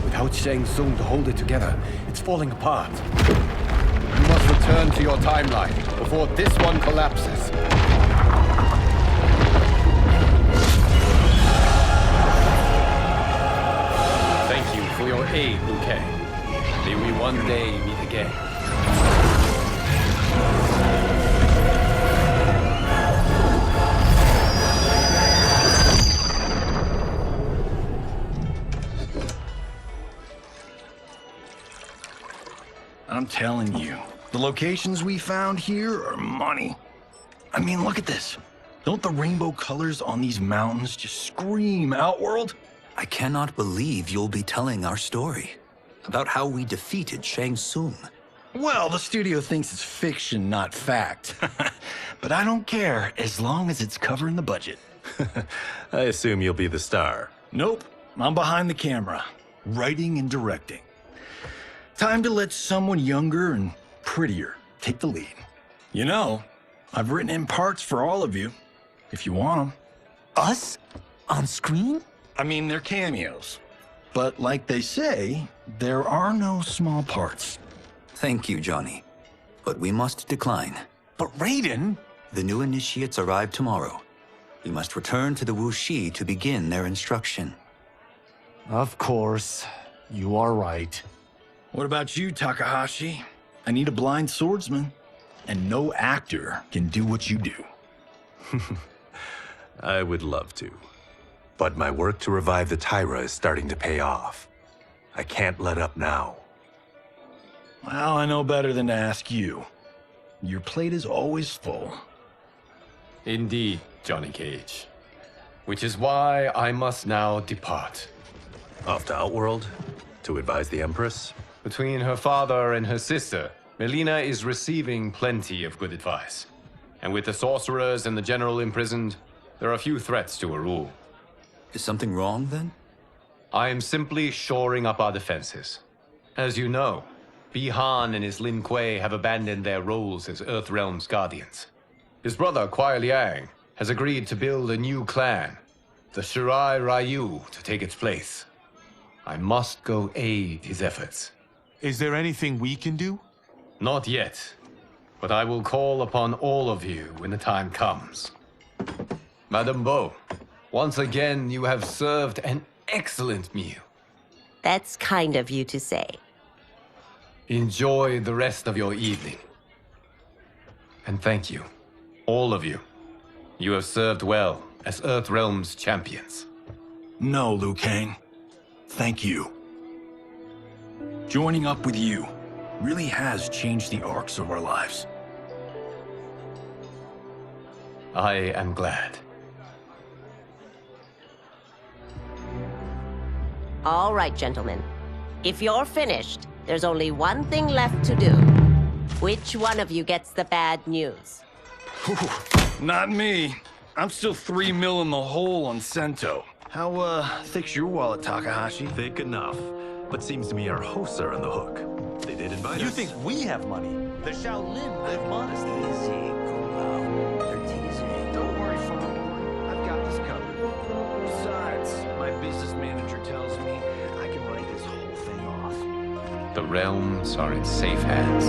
Without Shang Tsung to hold it together, it's falling apart. You must return to your timeline before this one collapses. Thank you for your aid, Liu Kang. May we one day meet again. I'm telling you, the locations we found here are money. I mean, look at this. Don't the rainbow colors on these mountains just scream Outworld? I cannot believe you'll be telling our story about how we defeated Shang Tsung. Well, the studio thinks it's fiction, not fact. But I don't care, as long as it's covering the budget. I assume you'll be the star. Nope, I'm behind the camera, writing and directing. Time to let someone younger and prettier take the lead. You know, I've written in parts for all of you, if you want them. Us? On screen? I mean, they're cameos. But like they say, there are no small parts. Thank you, Johnny. But we must decline. But Raiden? The new initiates arrive tomorrow. We must return to the Wuxi to begin their instruction. Of course. You are right. What about you, Takahashi? I need a blind swordsman, and no actor can do what you do. I would love to. But my work to revive the Tyra is starting to pay off. I can't let up now. Well, I know better than to ask you. Your plate is always full. Indeed, Johnny Cage. Which is why I must now depart. Off to Outworld? To advise the Empress? Between her father and her sister, Mileena is receiving plenty of good advice. And with the sorcerers and the general imprisoned, there are few threats to her rule. Is something wrong, then? I am simply shoring up our defenses. As you know, Bi-Han and his Lin Kuei have abandoned their roles as Earthrealm's guardians. His brother, Kuai Liang, has agreed to build a new clan, the Shirai Ryu, to take its place. I must go aid his efforts. Is there anything we can do? Not yet, but I will call upon all of you when the time comes. Madame Bo, once again you have served an excellent meal. That's kind of you to say. Enjoy the rest of your evening. And thank you, all of you. You have served well as Earthrealm's champions. No, Liu Kang. Thank you. Joining up with you really has changed the arcs of our lives. I am glad. All right, gentlemen. If you're finished, there's only one thing left to do. Which one of you gets the bad news? Not me. I'm still 3 mil in the hole on Sento. How, thick's your wallet, Takahashi? Thick enough. But seems to me our hosts are on the hook. They did invite us. You think we have money? The Shaolin live modestly. Easy, Kombat. They're teasing. Don't worry, Farm Boy. I've got this covered. Besides, my business manager tells me I can write this whole thing off. The realms are in safe hands.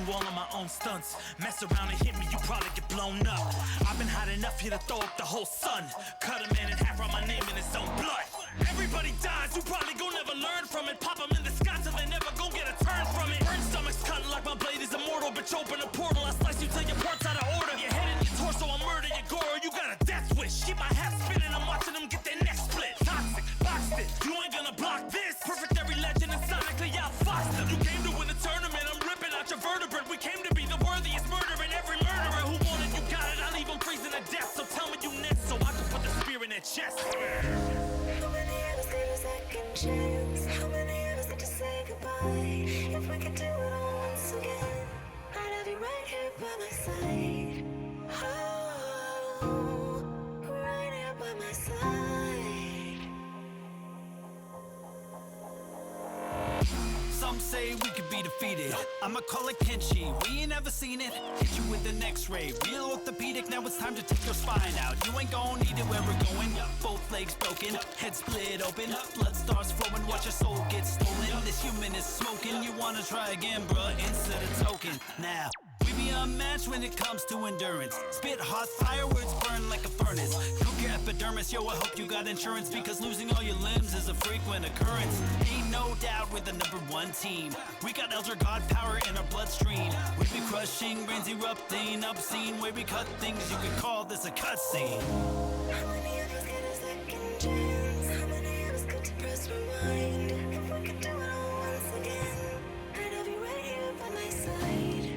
All of my own stunts. Mess around and hit me, you probably get blown up. I've been hot enough here to throw up the whole sun. Cut a man in half, write my name in his own blood. Everybody dies, you probably gon' never learn from it. Pop them in the sky till they never gon' get a turn from it. Burn stomachs cutting like my blade is immortal. Bitch, open a portal, I slice you till your parts out of order. Your head and your torso, I murder your gore. You got a death wish. Keep my hat spinning, I'm watching them get their necks split. Toxic, boxed it, you ain't gonna block this. Perfect every legend and sonically outfoxed them. You came to win the tournament, I'm ripping out your vertebrae. We came to be the worthiest murderer, and every murderer who wanted you got it. I'll leave them freezing to death, so tell me you next so I can put the spear in their chest. How many of us get a second chance? How many of us get to say goodbye? If we could do it all once again, I'd have you right here by my side. Oh, right here by my side. Some say we could be defeated. I'ma call it Kenshi. We ain't ever seen it. Hit you with an X-ray. Real orthopedic. Now it's time to take your spine out. You ain't gon' need it where we're going. Both legs broken, head split open. Blood starts flowing. Watch your soul get stolen. This human is smoking. You wanna try again, bruh? Instead of token. Now. We be unmatched when it comes to endurance. Spit hot fire, words burn like a furnace. Cook your epidermis, yo, I hope you got insurance, because losing all your limbs is a frequent occurrence. Ain't no doubt we're the #1 team. We got Elder God power in our bloodstream. We be crushing, brains erupting, obscene. Way we cut things, you could call this a cutscene. How many of us get a second chance? How many of us get to press rewind? If we could do it all once again, I'd have you right here by my side.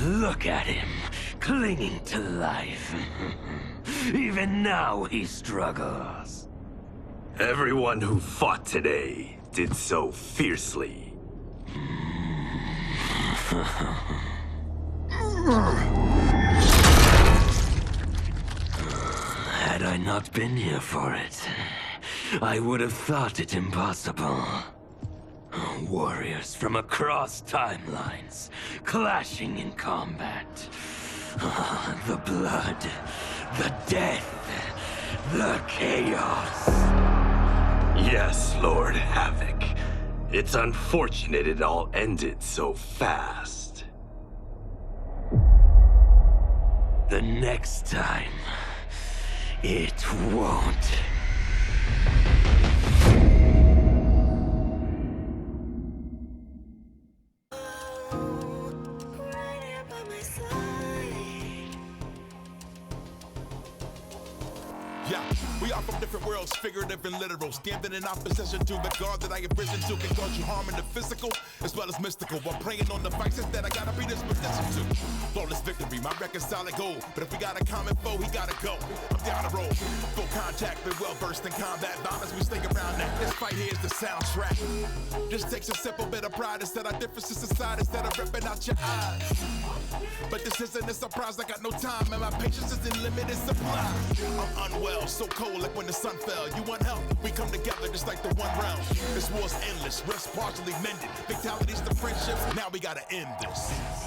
Look at him, clinging to life. Even now he struggles. Everyone who fought today did so fiercely. Had I not been here for it, I would have thought it impossible. Warriors from across timelines, clashing in combat. The blood, the death, the chaos. Yes, Lord Havoc. It's unfortunate it all ended so fast. The next time, it won't. Yeah, we are from different worlds, figurative and literal. Standing in opposition to the God that I have risen to can cause you harm in the physical as well as mystical. While praying on the vices that I gotta be disposition to. Flawless victory, my record's solid gold. But if we got a common foe, he gotta go. I'm down the road, full contact, been well versed in combat violence. We stay around that. This fight here is the soundtrack. Just takes a simple bit of pride instead of differences aside, instead of ripping out your eyes. But this isn't a surprise, I got no time and my patience is in limited supply. I'm unwell, so cold like when the sun fell. You want help? We come together just like the one round. This war's endless, rest partially mended. Fatalities to friendships, now we gotta end this.